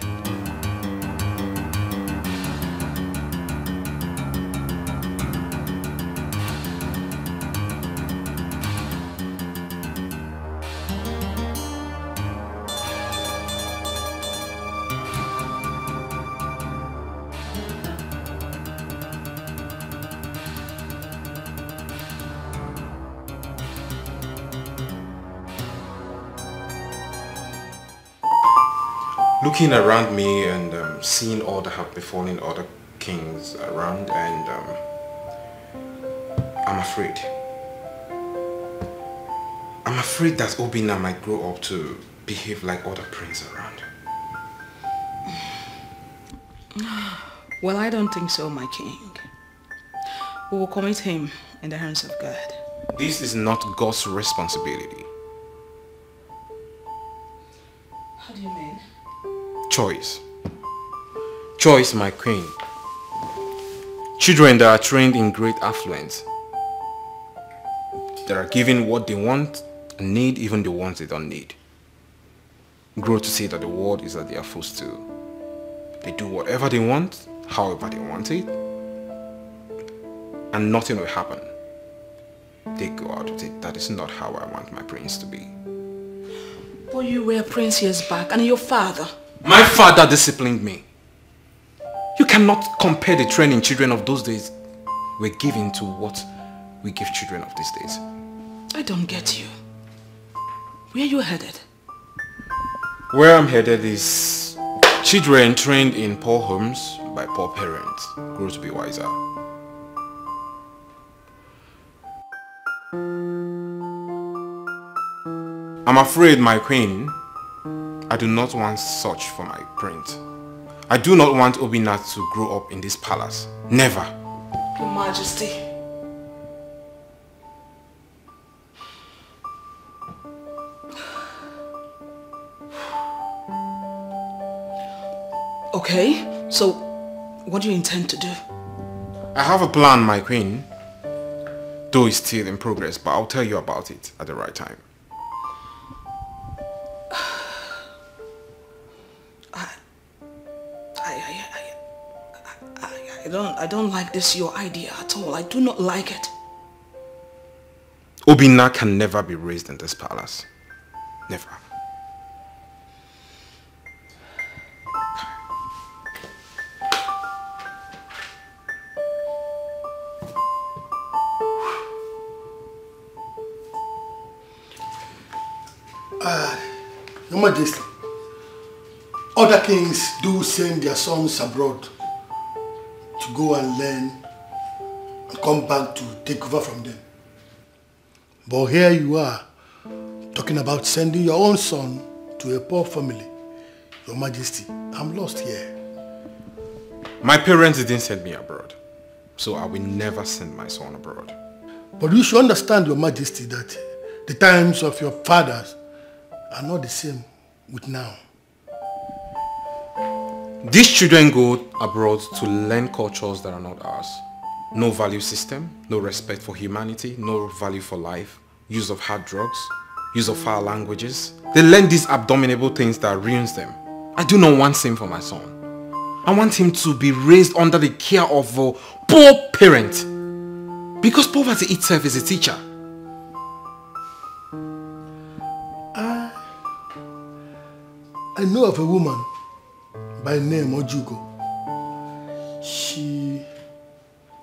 Looking around me and seeing all that have befallen other kings around, and I'm afraid. I'm afraid that Obinna might grow up to behave like other princes around. Well, I don't think so, my king. We will commit him in the hands of God. This is not God's responsibility. How do you mean? Choice. Choice, my queen. Children that are trained in great affluence, that are given what they want and need, even the ones they don't need, grow to see that the world is at their footstool. They do whatever they want, however they want it, and nothing will happen. They go out with it. That is not how I want my prince to be. But you were a prince years back, and your father. My father disciplined me. You cannot compare the training children of those days were given to what we give children of these days. I don't get you. Where are you headed? Where I'm headed is children trained in poor homes by poor parents grow to be wiser. I'm afraid, my queen, I do not want such for my prince. I do not want Obinna to grow up in this palace. Never. Your Majesty. Okay, so what do you intend to do? I have a plan, my queen. Though it's still in progress, but I'll tell you about it at the right time. I don't like this, your idea at all. I do not like it. Obinna can never be raised in this palace. Never. Your Majesty, other kings do send their sons abroad to go and learn and come back to take over from them. But here you are, talking about sending your own son to a poor family. Your Majesty, I'm lost here. My parents didn't send me abroad, so I will never send my son abroad. But you should understand, Your Majesty, that the times of your fathers are not the same with now. These children go abroad to learn cultures that are not ours. No value system, no respect for humanity, no value for life, use of hard drugs, use of foul languages. They learn these abominable things that ruins them. I do not want same for my son. I want him to be raised under the care of a poor parent. Because poverty itself is a teacher. I know of a woman by name Ojugo. She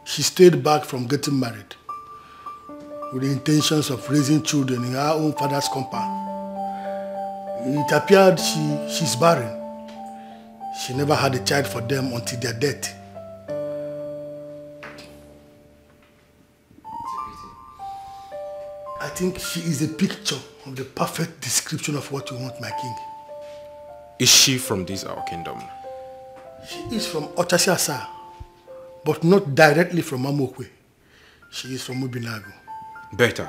stayed back from getting married with the intentions of raising children in her own father's compound. It appeared she's barren. She never had a child for them until their death. I think she is a picture of the perfect description of what you want, my king. Is she from this our kingdom? She is from Ochasiasa, but not directly from Amokwe. She is from Ubinago. Better,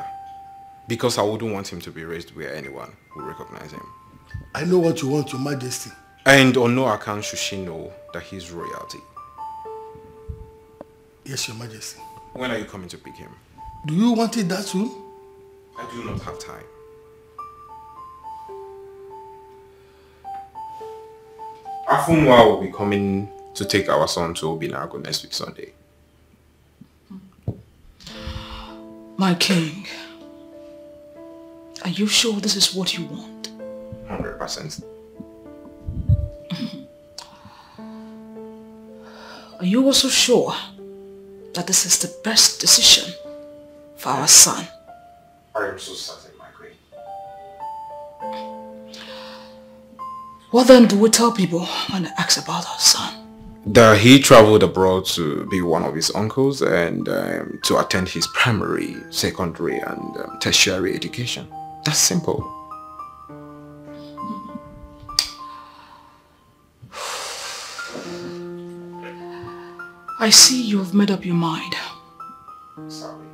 because I wouldn't want him to be raised where anyone will recognize him. I know what you want, Your Majesty. And on no account should she know that he's royalty. Yes, Your Majesty. When are you coming to pick him? Do you want it that soon? I do not have time. Afunwa will be coming to take our son to Obinago next week Sunday. My king, are you sure this is what you want? 100%. Are you also sure that this is the best decision for our son? I am so certain, my queen. What then do we tell people when they ask about our son? That he traveled abroad to be one of his uncles and to attend his primary, secondary and tertiary education. That's simple. I see you have made up your mind. Sorry.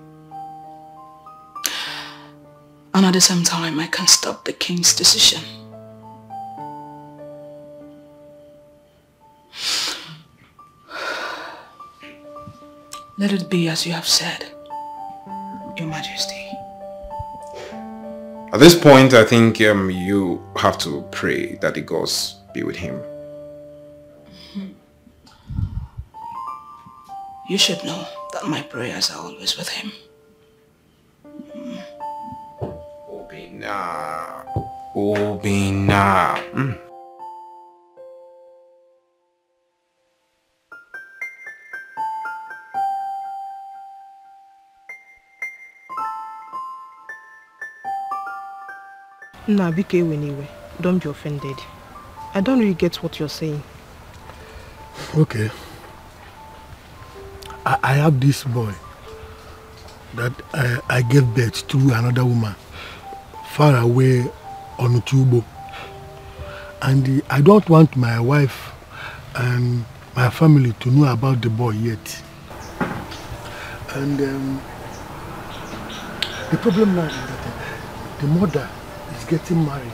And at the same time, I can't stop the king's decision. Let it be as you have said, Your Majesty. At this point, I think you have to pray that the gods be with him. You should know that my prayers are always with him. Obina. Nah, Bike anyway. Don't be offended. I don't really get what you're saying. Okay. I have this boy that I gave birth to another woman far away on Utubo. And I don't want my wife and my family to know about the boy yet. And the problem now is that the mother is getting married.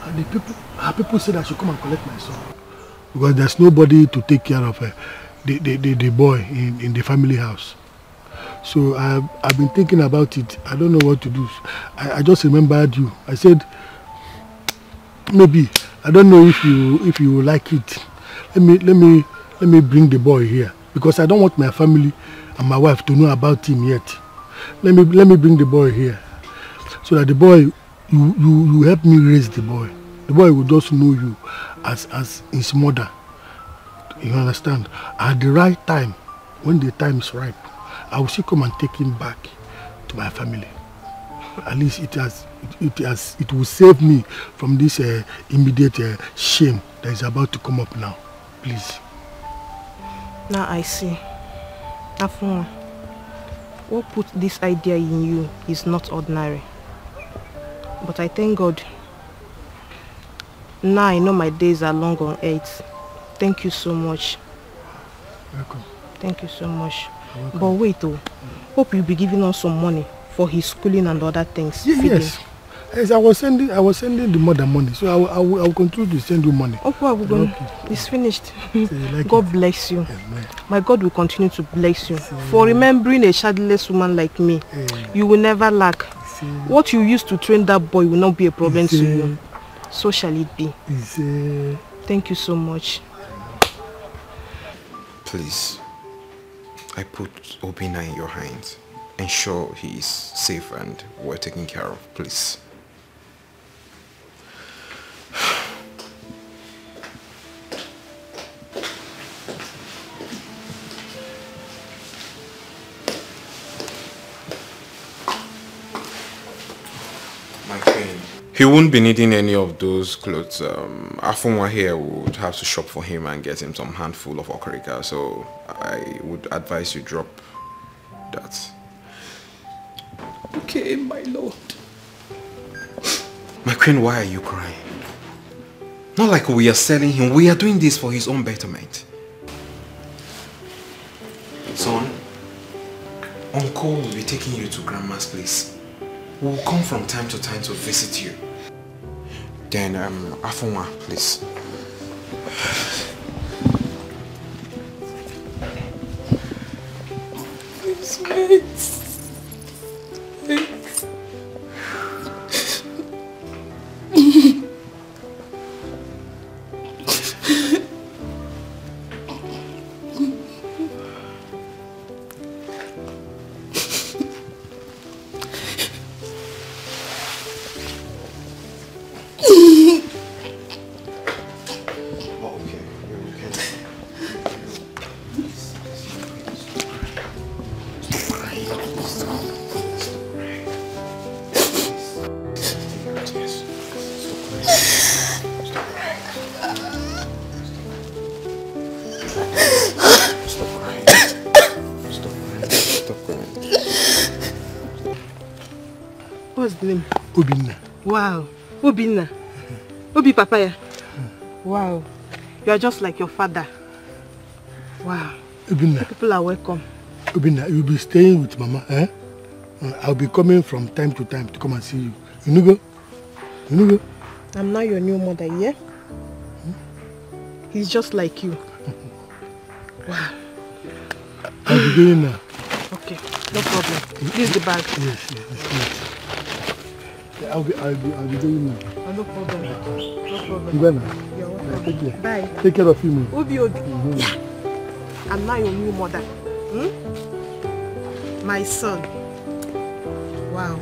And her people said I should come and collect my son. Because there's nobody to take care of the boy in the family house. So I've been thinking about it. I don't know what to do. I just remembered you. I said, maybe, I don't know if you like it. Let me bring the boy here. Because I don't want my family and my wife to know about him yet. Let me bring the boy here. So that the boy, you help me raise the boy. The boy will just know you as his mother. You understand? At the right time, when the time is ripe, I will still come and take him back to my family. At least it it will save me from this immediate shame that is about to come up now. Please. Now I see. Afun, what put this idea in you is not ordinary. But I thank God. Now I know my days are long on earth. Thank you so much. Welcome. Thank you so much. But wait, hope you'll be giving us some money for his schooling and other things. Yes. Yes, I was sending the mother money, so I will continue to send you money. Okay, it's finished. God bless you. Amen. My God will continue to bless you. For remembering a childless woman like me, you will never lack. What you used to train that boy will not be a problem to you. So shall it be. Thank you so much. Please, I put Obina in your hands. Ensure he is safe and well taken care of, please. My queen. He won't be needing any of those clothes. Afunwa here would have to shop for him and get him some handful of okarika, so I would advise you drop that. Okay, my lord. My queen, why are you crying? Not like we are selling him. We are doing this for his own betterment. Son, Uncle will be taking you to Grandma's place. We will come from time to time to visit you. Then, Afunwa, please. Please wait. What's the name? Obina. Wow. Obina. Obi Papaya. Wow. You are just like your father. Wow. Obina. People are welcome. Obina, you'll be staying with Mama, eh? I'll be coming from time to time to come and see you. You know go? You know go? I'm now your new mother, yeah? He's just like you. Wow. I'll be going now. Okay, no problem. This is the bag. Yes, it's good. I'll be going now. Oh, no problem. No problem. You go now. You're welcome. Take care. Bye. Take care of you, man. OBIO. Yeah. I'm now your new mother. My son. Wow.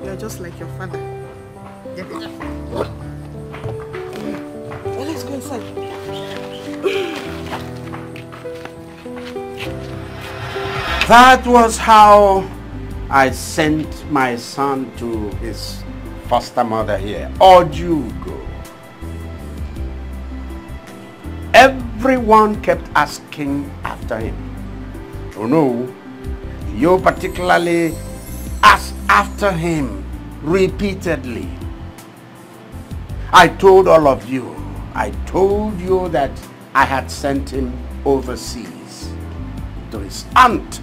You're just like your father. Well, let's go inside. That was how I sent my son to his foster mother here, Ojugo. Everyone kept asking after him. Oh no, you particularly asked after him repeatedly. I told all of you, I told you that I had sent him overseas to his aunt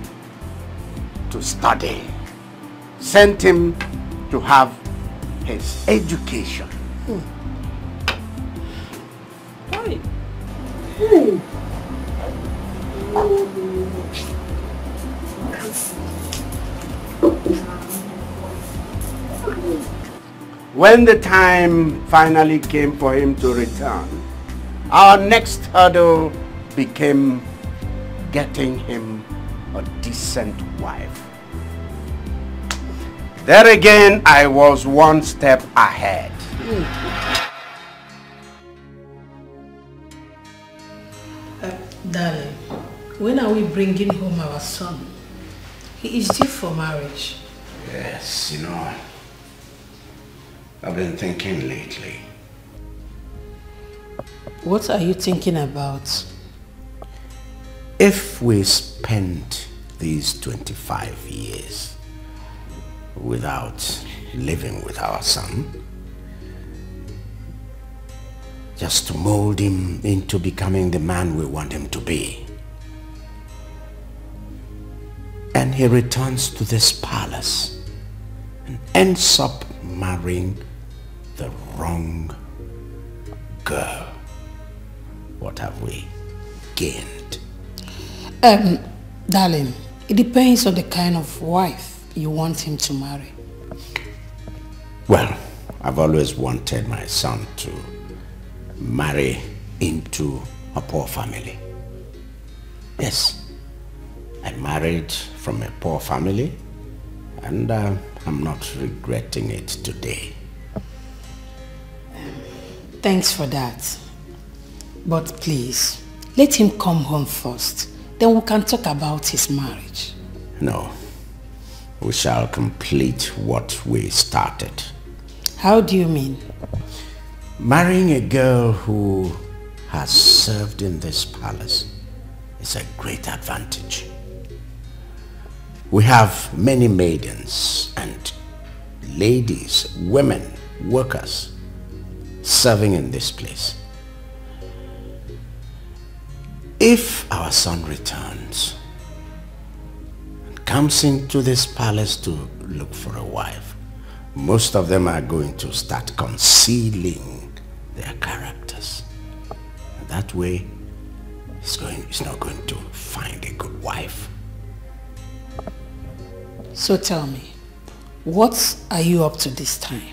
to study, sent him to have his education. Hi. When the time finally came for him to return, our next hurdle became getting him a decent wife. There again, I was one step ahead. Darling, when are we bringing home our son? He is due for marriage. Yes, you know, I've been thinking lately. What are you thinking about? If we spend these 25 years without living with our son, just to mold him into becoming the man we want him to be, and he returns to this palace and ends up marrying the wrong girl, what have we gained? Darling, it depends on the kind of wife you want him to marry. Well, I've always wanted my son to marry into a poor family. Yes, I married from a poor family, and I'm not regretting it today. Thanks for that. But please, let him come home first. Then we can talk about his marriage. No, we shall complete what we started. How do you mean? Marrying a girl who has served in this palace is a great advantage. We have many maidens and ladies, women, workers serving in this place. If our son returns and comes into this palace to look for a wife, most of them are going to start concealing their characters. And that way, he's not going to find a good wife. So tell me, what are you up to this time?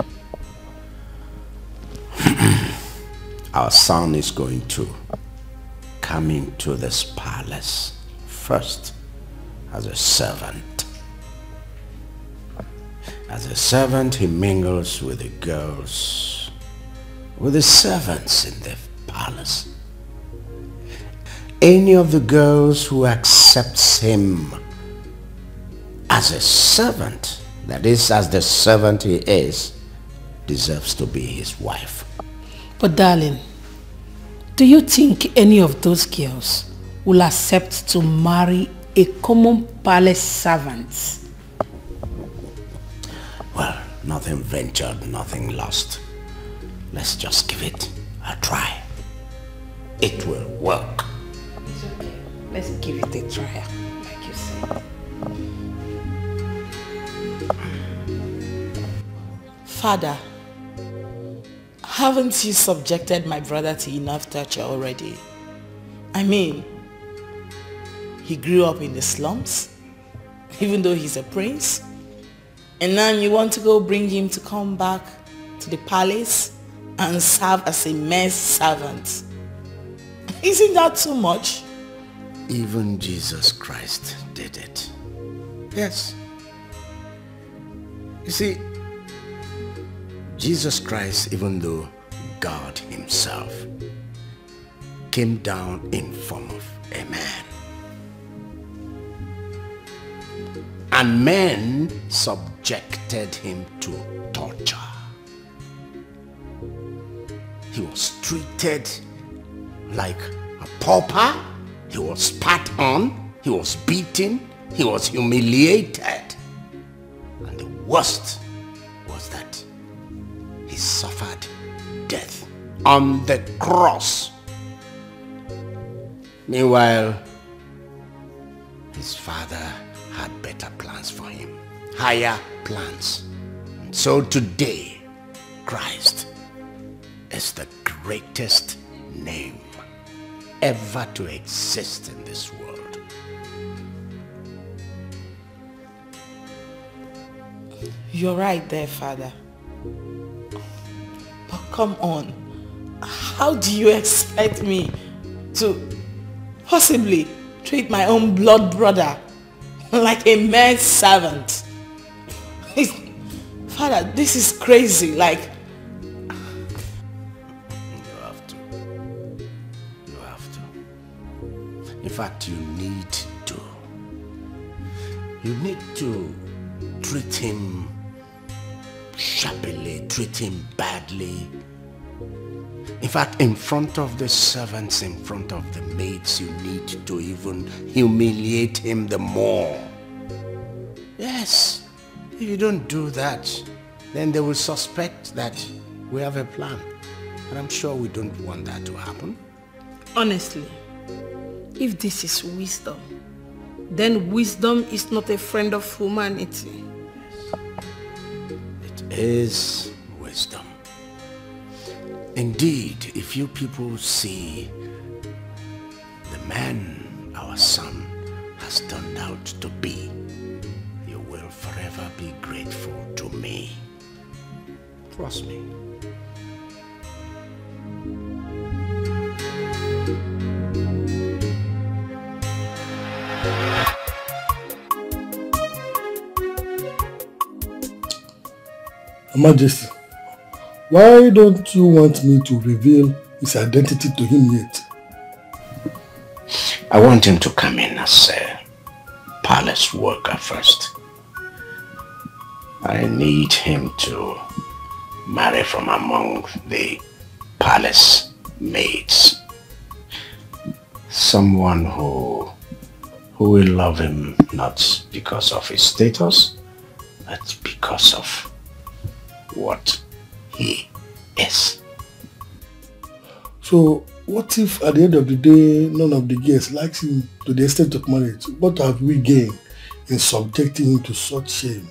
Our son is going to come into this palace first as a servant. As a servant, he mingles with the girls, with the servants in the palace. Any of the girls who accepts him as a servant, that is, as the servant he is, deserves to be his wife. But darling, do you think any of those girls will accept to marry a common palace servant? Well, nothing ventured, nothing lost. Let's just give it a try. It will work. It's okay. Let's give it a try, like you said. Father, haven't you subjected my brother to enough torture already? I mean, he grew up in the slums, even though he's a prince. And now you want to go bring him to come back to the palace and serve as a mere servant. Isn't that too much? Even Jesus Christ did it. Yes. You see, Jesus Christ, even though God himself, came down in form of a man. And men subjected him to torture. He was treated like a pauper. He was spat on. He was beaten. He was humiliated. And the worst was that he suffered death on the cross. Meanwhile, his father had better plans for him, higher plans. And so today, Christ is the greatest name ever to exist in this world. You're right there, Father. But come on, how do you expect me to possibly treat my own blood brother like a mere servant? Father, this is crazy, like... You have to. You have to. In fact, you need to. You need to treat him shabbily, treat him badly. In fact, in front of the servants, in front of the maids, you need to even humiliate him the more. Yes, if you don't do that, then they will suspect that we have a plan. And I'm sure we don't want that to happen. Honestly, if this is wisdom, then wisdom is not a friend of humanity. It is wisdom. Indeed, if you people see the man our son has turned out to be, you will forever be grateful to me. Trust me. Your Majesty, why don't you want me to reveal his identity to him yet? I want him to come in as a palace worker first. I need him to marry from among the palace maids. Someone who will love him not because of his status, but because of what he is. So, what if at the end of the day, none of the guests likes him to the extent of marriage? What have we gained in subjecting him to such shame?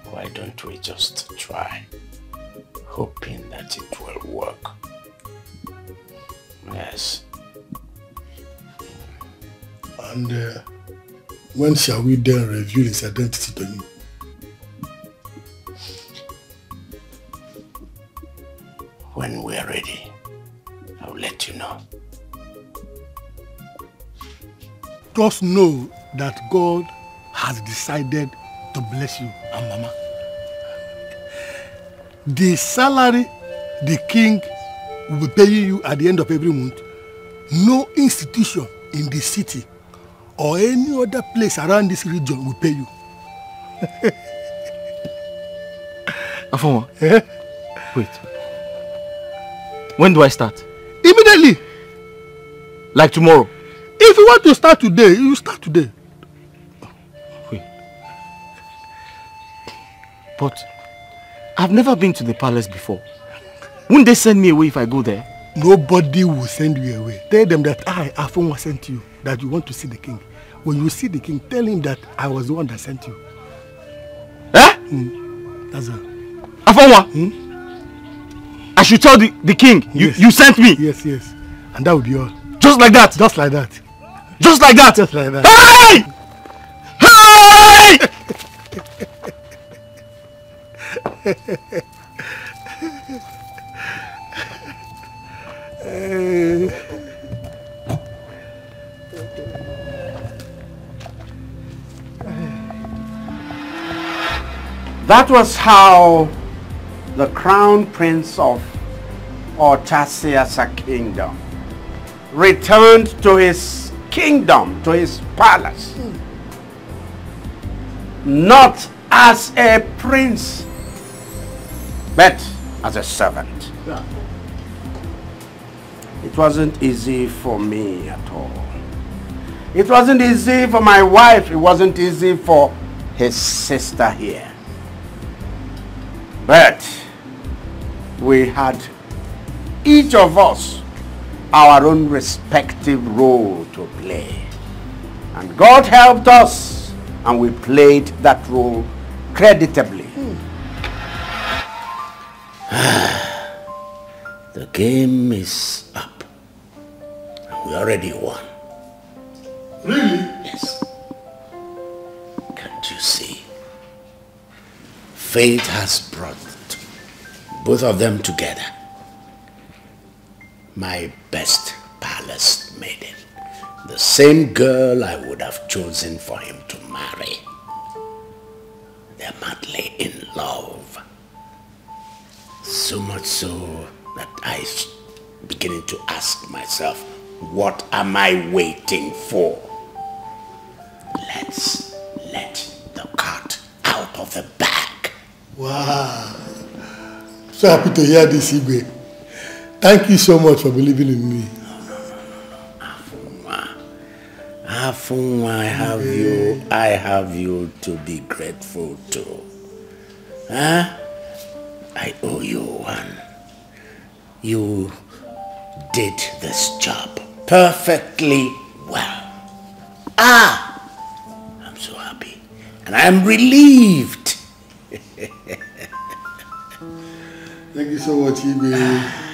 Why don't we just try, hoping that it will work? Yes. And when shall we then reveal his identity to him? When we're ready, I'll let you know. Just know that God has decided to bless you and Mama. The salary the king will be paying you at the end of every month, no institution in the city or any other place around this region will pay you. Afoma, wait. When do I start? Immediately. Like tomorrow? If you want to start today, you start today. Wait. But I've never been to the palace before. Wouldn't they send me away if I go there? Nobody will send you away. Tell them that I, Afoma, sent you, that you want to see the king. When you see the king, tell him that I was the one that sent you. Eh? That's all. Afoma? I should tell the king, yes. you sent me? Yes, yes. And that would be all. Just like that? Just like that. Just like that? Just like that. Hey! That was how the crown prince of Ortasiasa kingdom returned to his kingdom, to his palace. Not as a prince, but as a servant. Yeah. It wasn't easy for me at all. It wasn't easy for my wife. It wasn't easy for his sister here. But we had, each of us, our own respective role to play. And God helped us, and we played that role creditably. The game is up. We already won. Really? Yes. Can't you see? Fate has brought both of them together. My best palace maiden. The same girl I would have chosen for him to marry. They're madly in love. So much so that I'm beginning to ask myself, what am I waiting for? Let's let the cat Wow. So happy to hear this, Igwe. Thank you so much for believing in me. Afunwa, I have you to be grateful to. Huh? I owe you one. You did this job perfectly well. I'm so happy. And I'm relieved. Thank you so much, Igwe.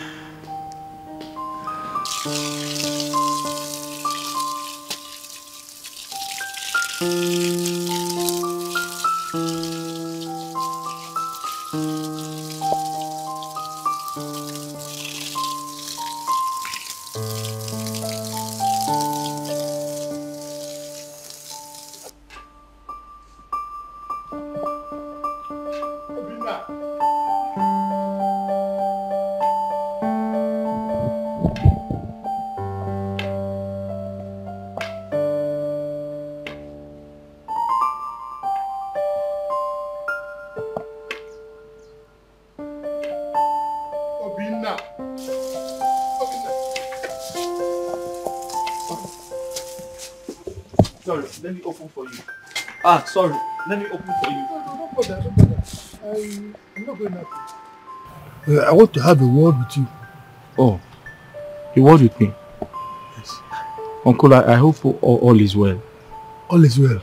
Sorry, let me open for you. Sorry, let me open for you. No bother. I'm not going out. I want to have a word with you. Oh, a word with me? Yes. Uncle, I hope all is well. All is well.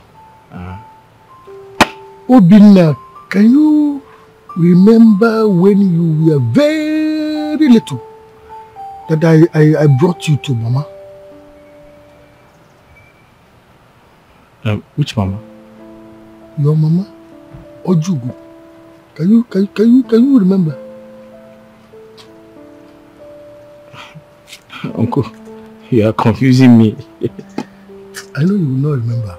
Obinna, can you remember when you were very little that I brought you to Mama? Which Mama? Your Mama, Ojugu. Can you remember? Uncle, you are confusing me. I know you will not remember.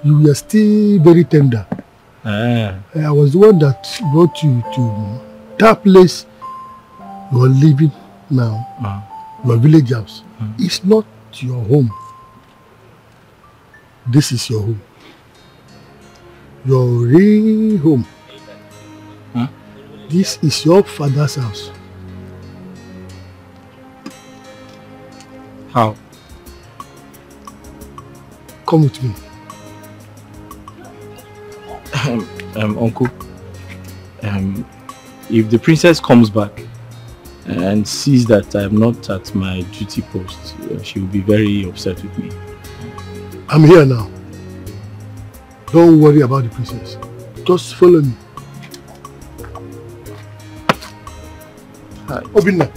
You were still very tender. I was the one that brought you to that place you are living now. Your village house. It's not your home. This is your home. Your real home. This is your father's house. How? Come with me. Uncle, if the princess comes back and sees that I'm not at my duty post, she will be very upset with me. I'm here now. Don't worry about the princess. Just follow me. Hi. Obinna.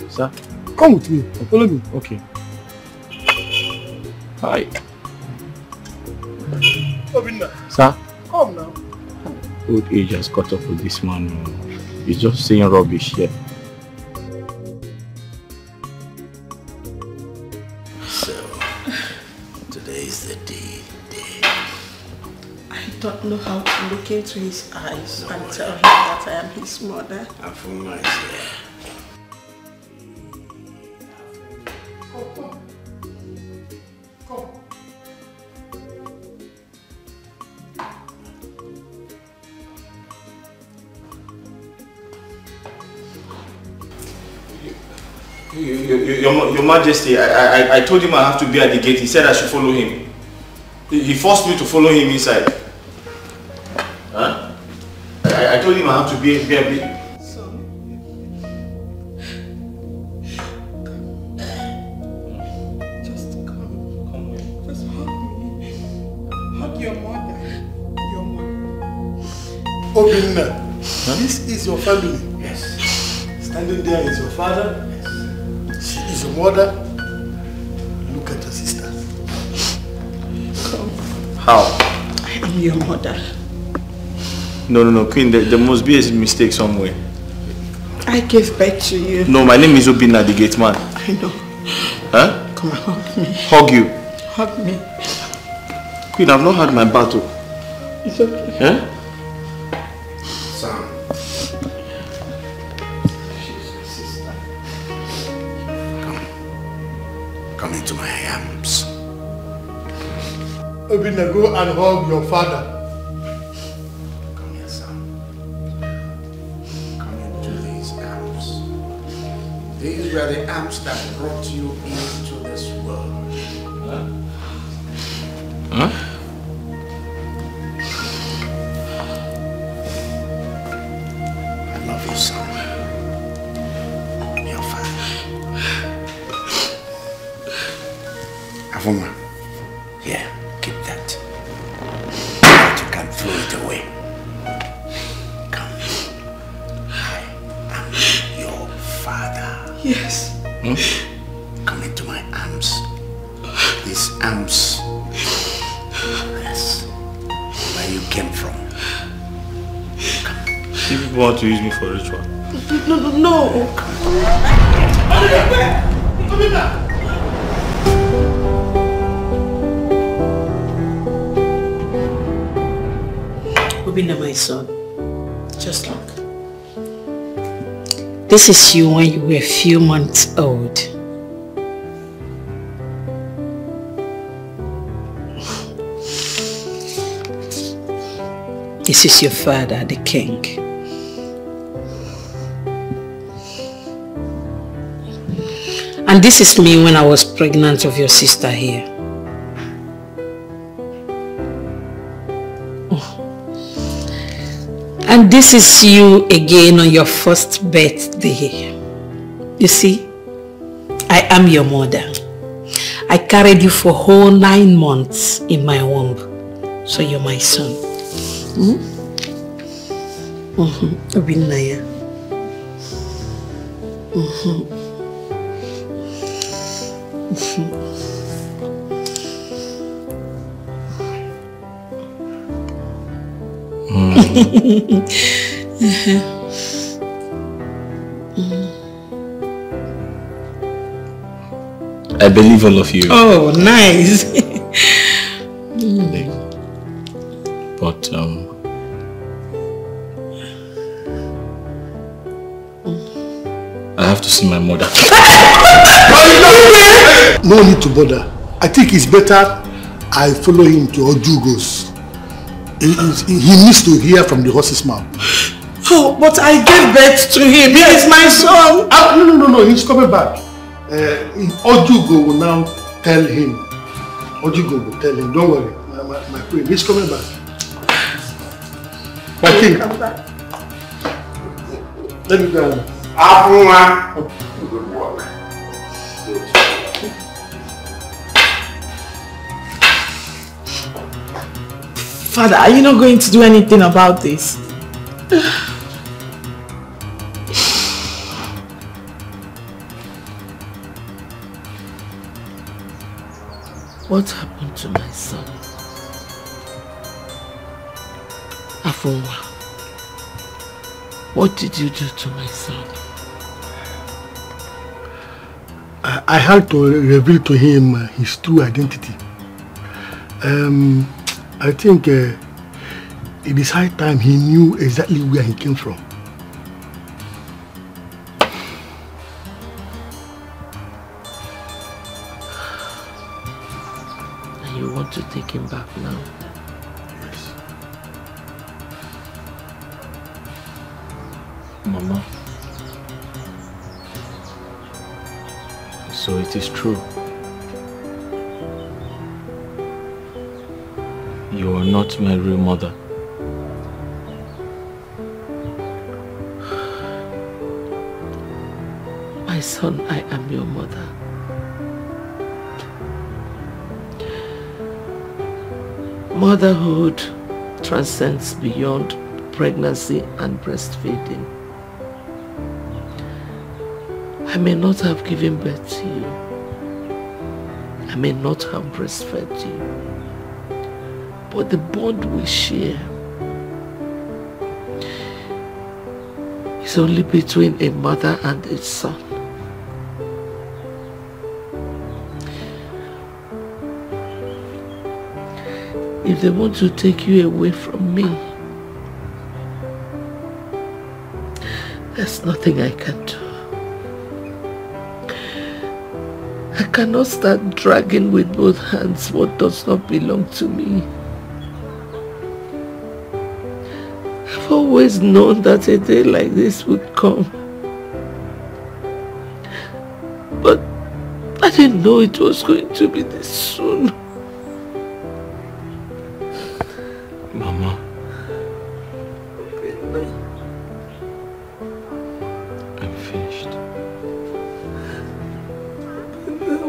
Sir? Come with me. Follow me. Okay. Hi. Obinna. Sir? Come now. Old age has caught up with this man. He's just saying rubbish here. I don't know how to look into his eyes and tell him that I am his mother. Afunwa is here. Your Majesty, I told him I have to be at the gate. He said I should follow him. He forced me to follow him inside. Huh? I told him I have to be at Just come. Just hug me. Hug your mother. Your mother. Obinna, this is your family. Yes. Standing there is your father. She is your mother. Look at your sister. Come. How? I am your mother. No, Queen, there must be a mistake somewhere. I gave birth to you. No, my name is Obinna, the Gateman. I know. Huh? Come and hug me. Hug you? Hug me. Queen, I've not had my battle. It's okay. Huh? Sam. Come into my arms. Obinna, go and hug your father. These were the arms that brought you into this world. Huh? I love you, son. Your father. Avuma, here, keep that. But you can throw it away. Come. I am your father. Yes. Come into my arms. These arms. Yes. Where you came from. You people want to use me for ritual? No. Obinna, my son, just look. This is you when you were a few months old. This is your father, the king. And this is me when I was pregnant of your sister here. And this is you again on your first birthday. You see, I am your mother. I carried you for whole 9 months in my womb. So you're my son. Obinaya. I believe all of you. Oh, nice. But I have to see my mother. No need to bother. I think it's better I follow him to Ojugo's. He needs to hear from the horse's mouth. Oh, but I gave birth to him. He is my son. No. He's coming back. Ojugo will now tell him. Ojugo will tell him. Don't worry, my queen. He's coming back. My king. Let me go. Good work. Father, are you not going to do anything about this? What happened to my son? Afonwa, what did you do to my son? I had to reveal to him his true identity. I think it is high time he knew exactly where he came from. And you want to take him back now? Yes. Mama. So it is true. You are not my real mother. My son, I am your mother. Motherhood transcends beyond pregnancy and breastfeeding. I may not have given birth to you. I may not have breastfed you. But the bond we share is only between a mother and a son. If they want to take you away from me, there's nothing I can do. I cannot start dragging with both hands what does not belong to me. I've always known that a day like this would come. But I didn't know it was going to be this soon. Mama. I'm finished. Mama.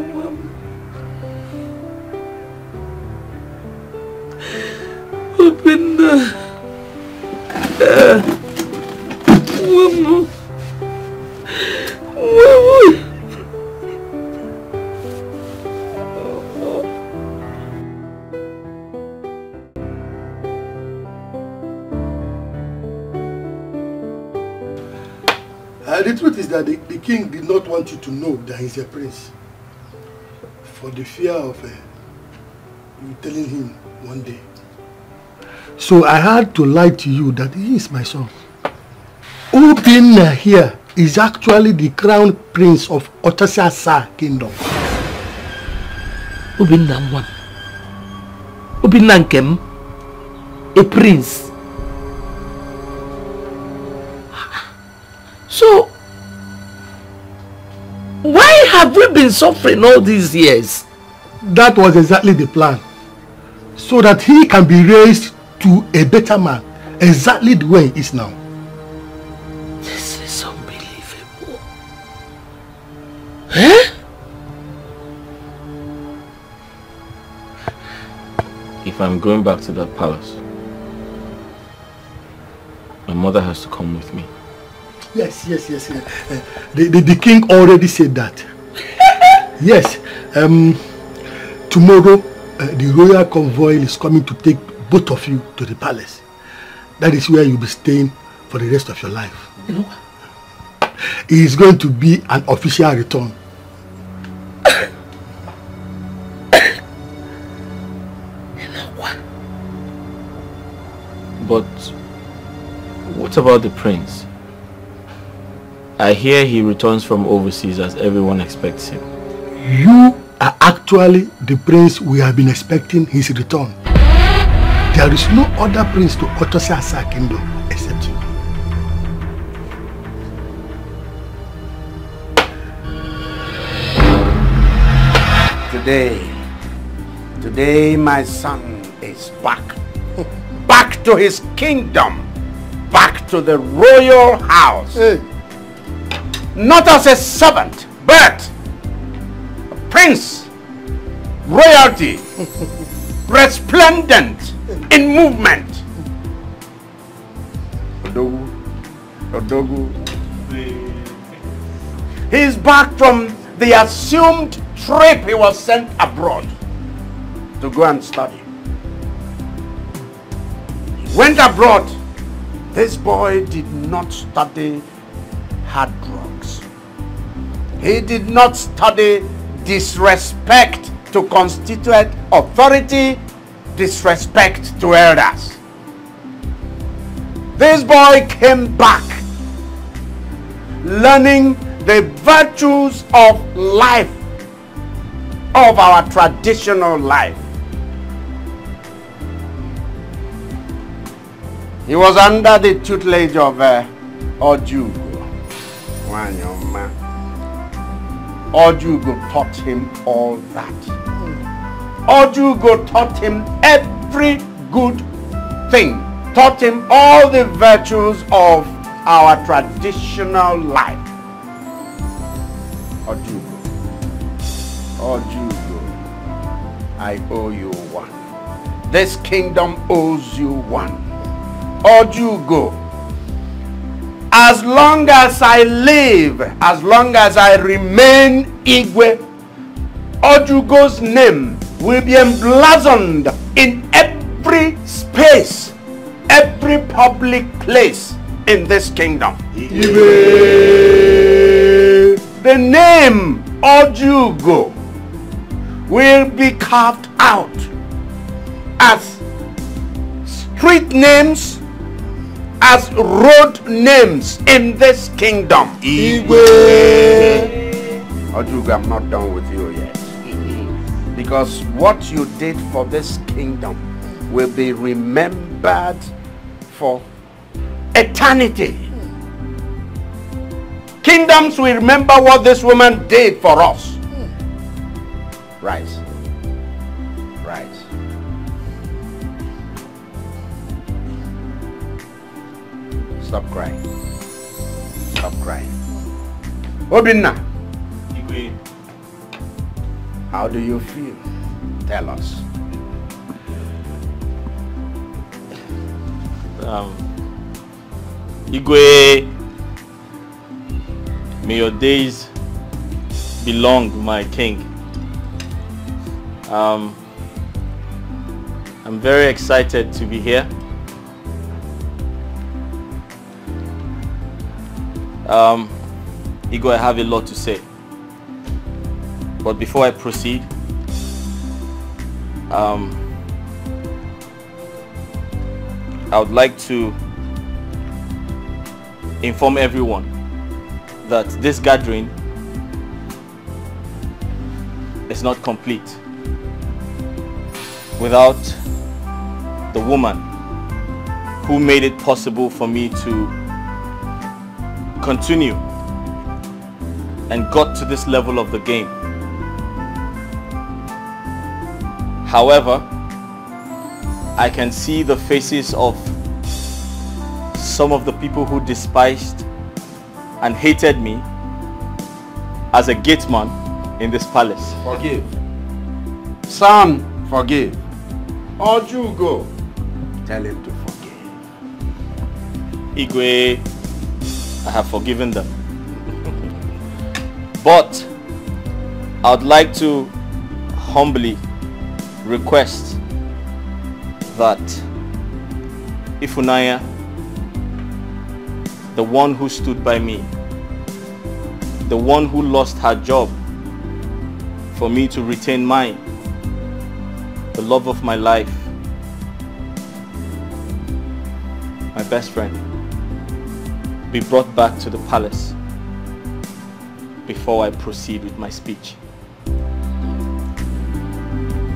The truth is that the king did not want you to know that he's a prince, for the fear of you telling him one day. So I had to lie to you that he is my son. Obinna here is actually the crown prince of Otasasa kingdom. Obinna one. Obinna Nkem, a prince. So, why have we been suffering all these years? That was exactly the plan. So that he can be raised to a better man, exactly the way he is now. This is unbelievable. Eh? If I'm going back to that palace, my mother has to come with me. Yes. The king already said that. Yes. Tomorrow, the royal convoy is coming to take both of you to the palace. That is where you'll be staying for the rest of your life. You know, it is going to be an official return. But what about the prince? I hear he returns from overseas as everyone expects him. You are actually the prince we have been expecting his return. There is no other prince to Otasasa kingdom except you. Today my son is back. Back to his kingdom. Back to the royal house. Hey. Not as a servant, but a prince, royalty, resplendent in movement. Odogu. He's back from the assumed trip he was sent abroad to go and study. He went abroad. This boy did not study hard drugs. He did not study disrespect to constituent authority, disrespect to elders. This boy came back learning the virtues of life, of our traditional life. He was under the tutelage of Ojugo. Ojugo taught him all that. Ojugo taught him every good thing. Taught him all the virtues of our traditional life. Ojugo, I owe you one. This kingdom owes you one. Ojugo, as long as I live, as long as I remain Igwe, Ojugo's name will be emblazoned in every space, every public place in this kingdom. The name Ojugo will be carved out as street names, as road names in this kingdom. Ojugo, I'm not done with you yet. Because what you did for this kingdom will be remembered for eternity. kingdoms will remember what this woman did for us. Rise. Rise. Stop crying. Stop crying. Obinna. How do you feel? Tell us. Igwe, may your days be long, my king. I'm very excited to be here. Igwe, I have a lot to say. But before I proceed, I would like to inform everyone that this gathering is not complete without the woman who made it possible for me to continue and got to this level of the game. However, I can see the faces of some of the people who despised and hated me as a gateman in this palace. Forgive. Son, forgive. Oju, go. Tell him to forgive. Igwe, I have forgiven them. But I would like to humbly request that Ifunanya, the one who stood by me, the one who lost her job for me to retain mine, the love of my life, my best friend, be brought back to the palace before I proceed with my speech.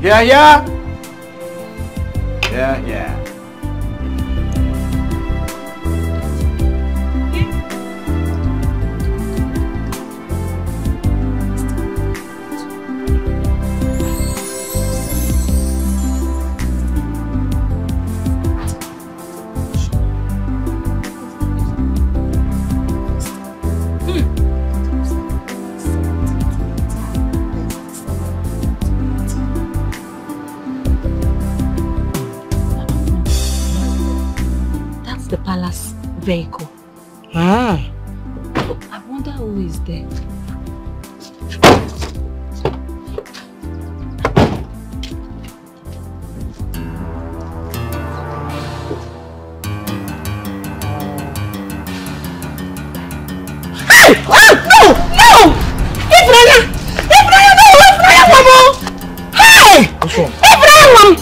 Yeah, yeah. Yeah, yeah. The palace vehicle. Ah. I wonder who is there. Hey! Oh, no! No! Ifraya! Ifraya, no! Ifraya, Mama! Hey! What's wrong? Ifraya, Mom!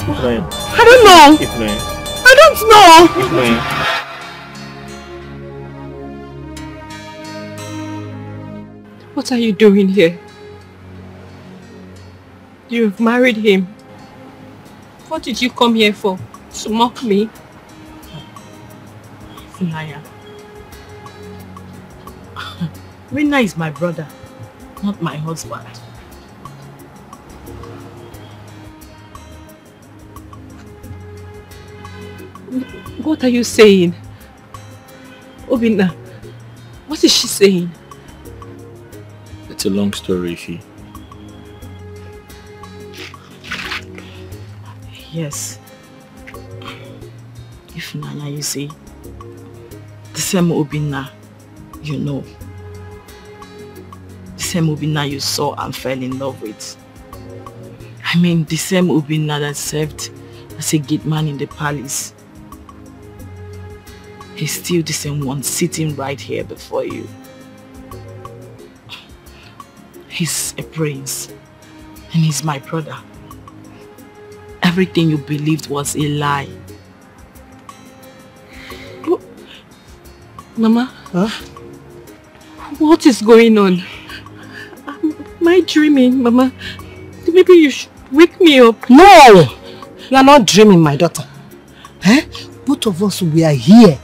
Ifraya. I don't know. Ifraya. I don't know. Ifraya. What are you doing here? You've married him. What did you come here for? To mock me? Funaya. Rina is my brother, not my husband. What are you saying? Obinna, what is she saying? It's a long story, Ifi. Yes. Ifunanya, you see, the same Obinna you know, the same Obinna you saw and fell in love with. I mean, the same Obinna that served as a gateman in the palace. He's still the same one sitting right here before you. He's a prince and he's my brother. Everything you believed was a lie. Mama? Huh? What is going on? Am I dreaming, Mama? Maybe you should wake me up. No! You are not dreaming, my daughter. Eh? Both of us were here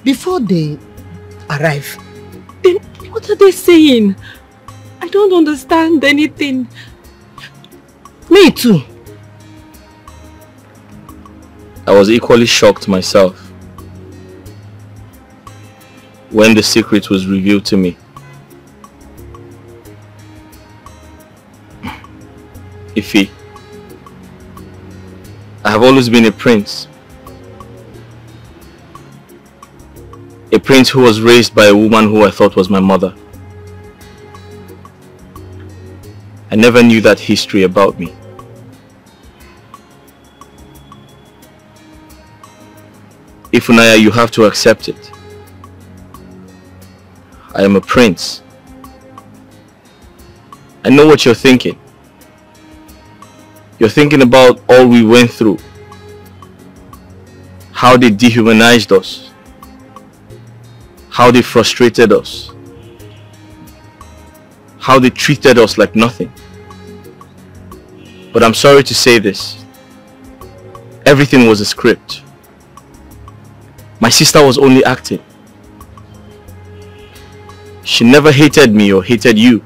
before they arrive. Then what are they saying? I don't understand anything. Me too. I was equally shocked myself when the secret was revealed to me. Ife, I have always been a prince. A prince who was raised by a woman who I thought was my mother. I never knew that history about me. Ifunanya, you have to accept it. I am a prince. I know what you're thinking. You're thinking about all we went through. How they dehumanized us. How they frustrated us. How they treated us like nothing. But I'm sorry to say this. Everything was a script. My sister was only acting. She never hated me or hated you.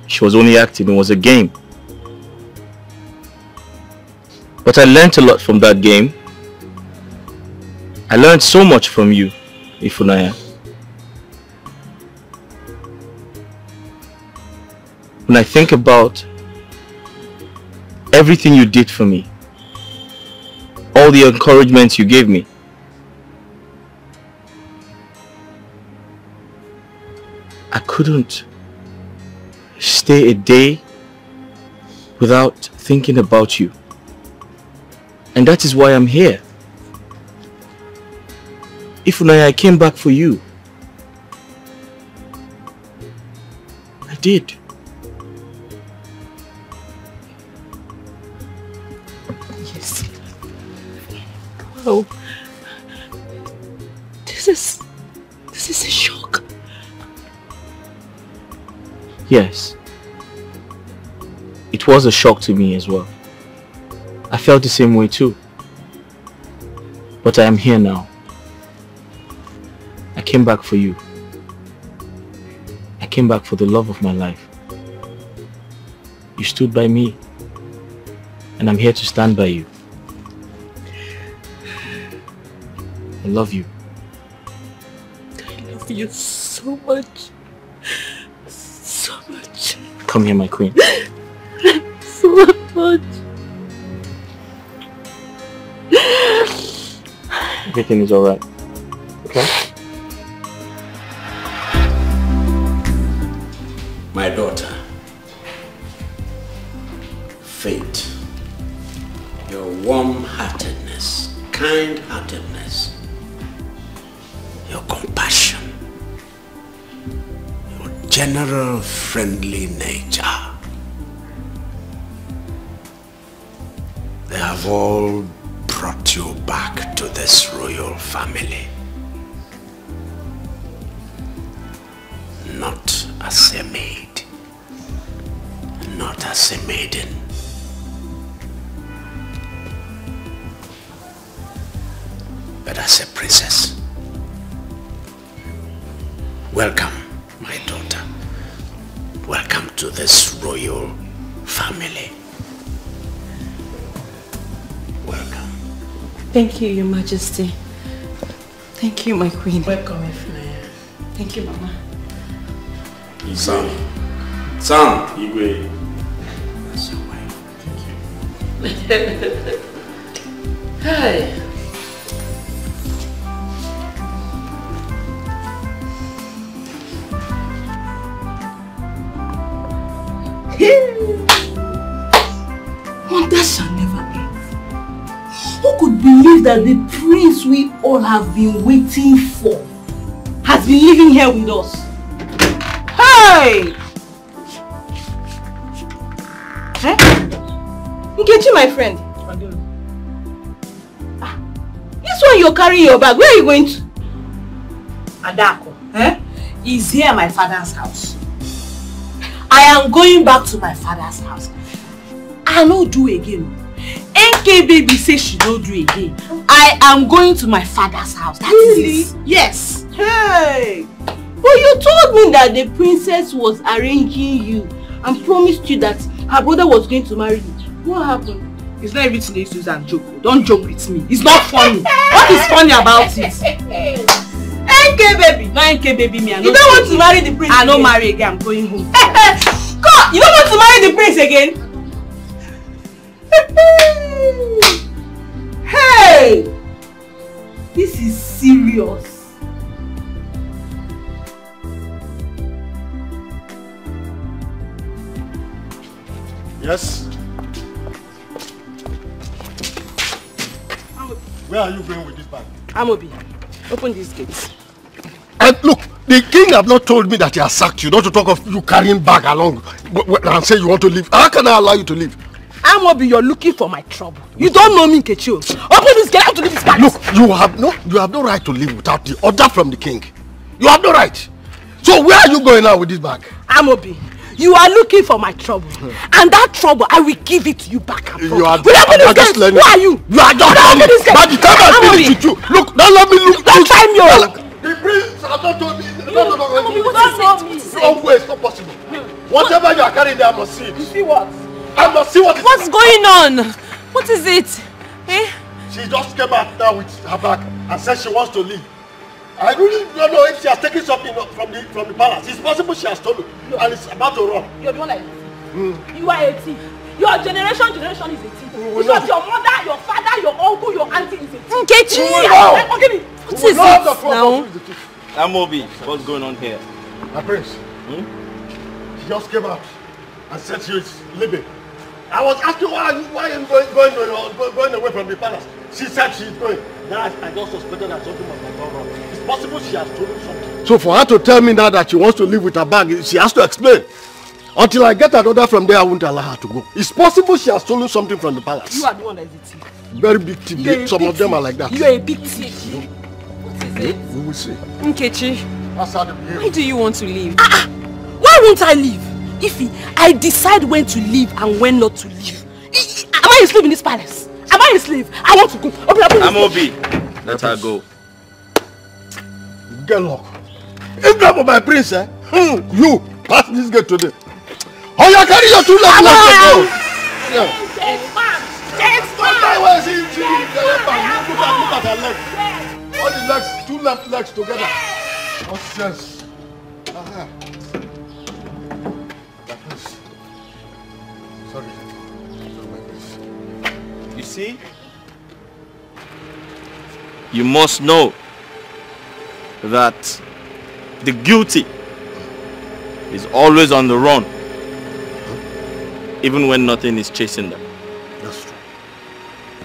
She was only acting. It was a game. But I learned a lot from that game. I learned so much from you, Ifunanya. When I think about everything you did for me, all the encouragement you gave me, I couldn't stay a day without thinking about you. And that is why I'm here. Ifunanya, I came back for you. I did. Yes. Wow. This is a shock. Yes. It was a shock to me as well. I felt the same way too. But I am here now. I came back for you. I came back for the love of my life. You stood by me. And I'm here to stand by you. I love you. I love you so much. So much. Come here, my queen. So much. Everything is alright. Okay? My daughter, Faith, your warm-heartedness, kind-heartedness, your compassion, your general friendly nature, they have all brought you back to this royal family. Not as a maid, not as a maiden, but as a princess. Welcome, my daughter. Welcome to this royal family. Welcome. Thank you, Your Majesty. Thank you, my queen. Welcome, Ifunanya. Thank you, Mama. Son. Igwe. That's your wife. Thank you. Hi. Wonders shall never end. Who could believe that the prince we all have been waiting for has been living here with us? Hey! Eh? Nkechi, my friend. This one you're carrying your bag, where are you going to? Adako, is here at my father's house. I am going back to my father's house. I no do again. NK baby says she don't do again. I am going to my father's house. That is it. Yes. Hey! But you told me that the princess was arranging you and promised you that her brother was going to marry you. What happened? It's not everything they use and joke. Don't joke with me. It's not funny. What is funny about it? NK baby. No NK baby me. You don't want to marry the prince again? I don't marry again. I'm going home. God, you don't want to marry the prince again? Hey! This is serious. Yes? Where are you going with this bag? Amobi, open these gates. And look, the king have not told me that he has sacked you, not to talk of you carrying bag along and say you want to leave. How can I allow you to leave? Amobi, you're looking for my trouble. You don't know me, Nkechi. Open this gate, I have to leave this bag. Look, you have no right to leave without the order from the king. You have no right. So where are you going now with this bag? Amobi, you are looking for my trouble. And that trouble, I will give it to you back and forth. You are just learning. Who are you? You are just learning. But the time I finish with you. Look, don't let me look. Don't try me. The prince has not told me. Don't waste, not possible. Whatever you are carrying there, I must see it. You see what? I must see what is. What's going on? What is it? Eh? She just came out now with her bag and said she wants to leave. I really don't know if she has taken something from the palace. It's possible she has stolen and it's about to run. You're the one like You are a thief. Your generation is a thief. Because your mother, your father, your uncle, your auntie is a thief. Nkechi! What is this now? Amobi, what's going on here? My prince. She just came out and said she is leaving. I was asking why are you going away from the palace? She said she is going. Now I just suspected that something must have gone wrong. It's possible she has stolen something. So for her to tell me now that she wants to leave with her bag, she has to explain. Until I get an order from there, I won't allow her to go. It's possible she has stolen something from the palace. You are the one that is a thief. Very big thief. Some of them are like that. You are a big thief. What is it? We will see. Nkechi, that's how they behave. Why do you want to leave? Why won't I leave? Ify, I decide when to leave and when not to leave. Am I a slave in this palace? Am I a slave? I want to go. Amobi, let her go. Get lock. If not for my prince, you pass this gate today. Oh, you carry your two legs to go. Look at her legs. All the legs, two left legs together. Nonsense. Sorry. You see? You must know that the guilty is always on the run, even when nothing is chasing them. That's true.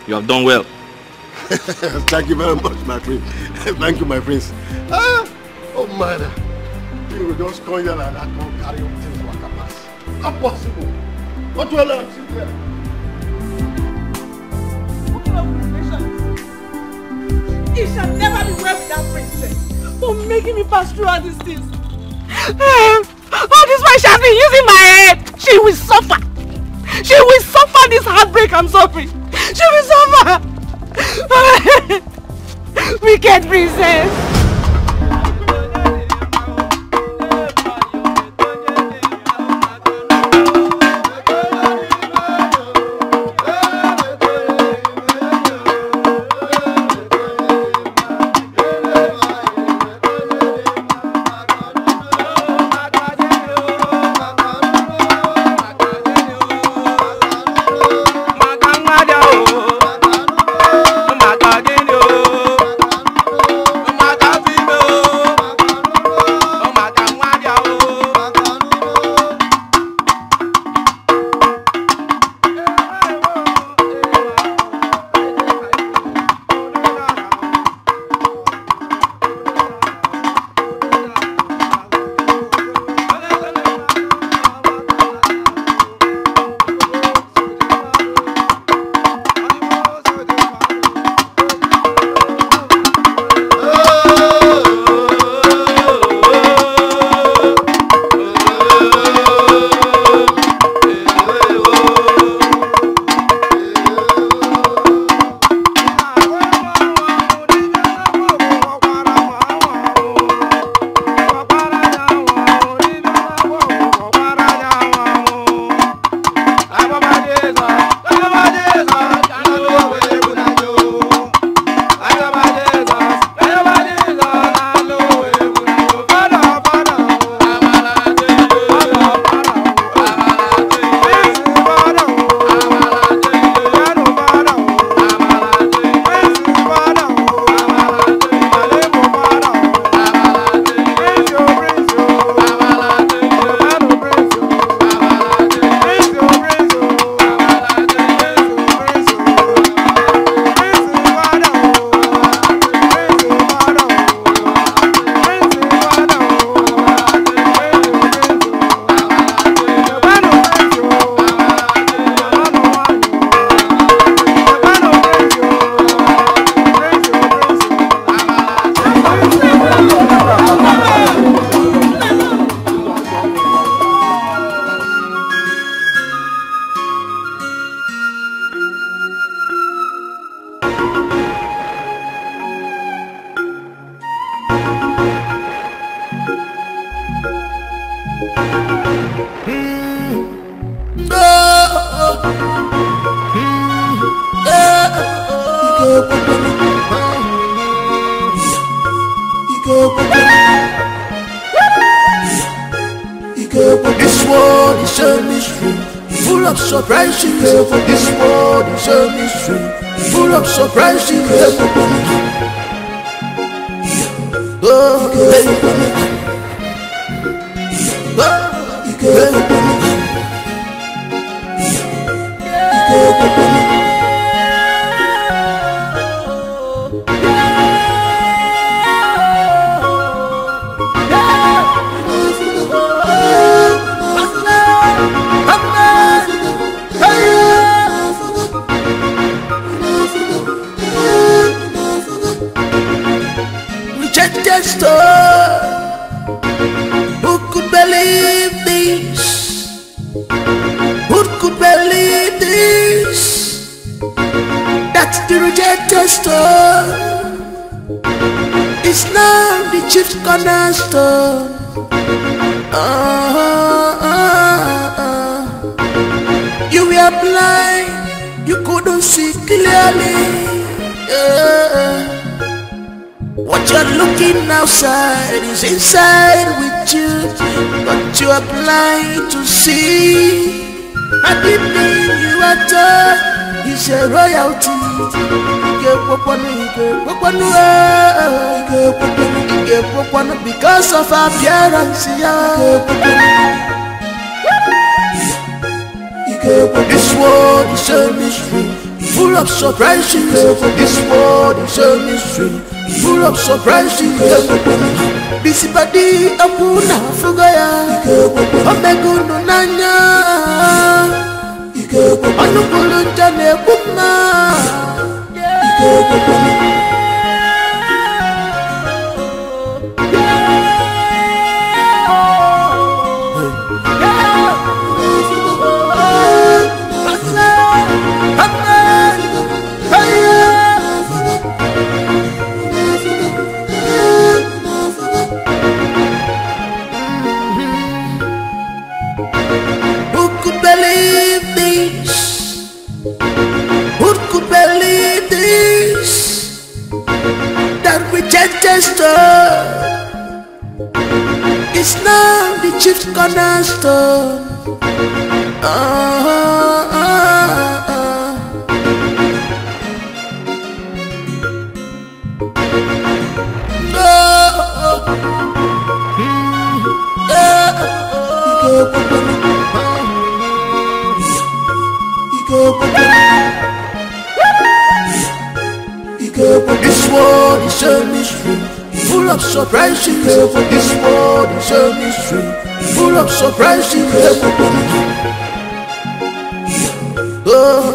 You have done well. Thank you very much, my prince. Thank you, my prince. Oh man, you will just come here like that, don't carry your things like a pass. Not possible. What will I see there? It shall never be well with that princess for making me pass through all these things. All this while she has been using my head. She will suffer. She will suffer this heartbreak I'm suffering. She will suffer. Wicked princess. Mata This world is a mystery, full of surprises. This world is a mystery, full of surprises. Oh, who could believe this? Who could believe this? That's the rejected stone. It's now the chief cornerstone. You were blind, you couldn't see clearly. What you're looking outside is inside with you, but you are blind to see. And the thing you are told is a royalty. Because of appearance, this world is a mystery, full of surprises. This world is a mystery, full of surprises. Busy body apuna fugaya, omeguno nanya, anukulu jane kuma. It's now the chief cornerstone. This world is a mystery, full of surprises. This world is a mystery, full of surprises. Oh,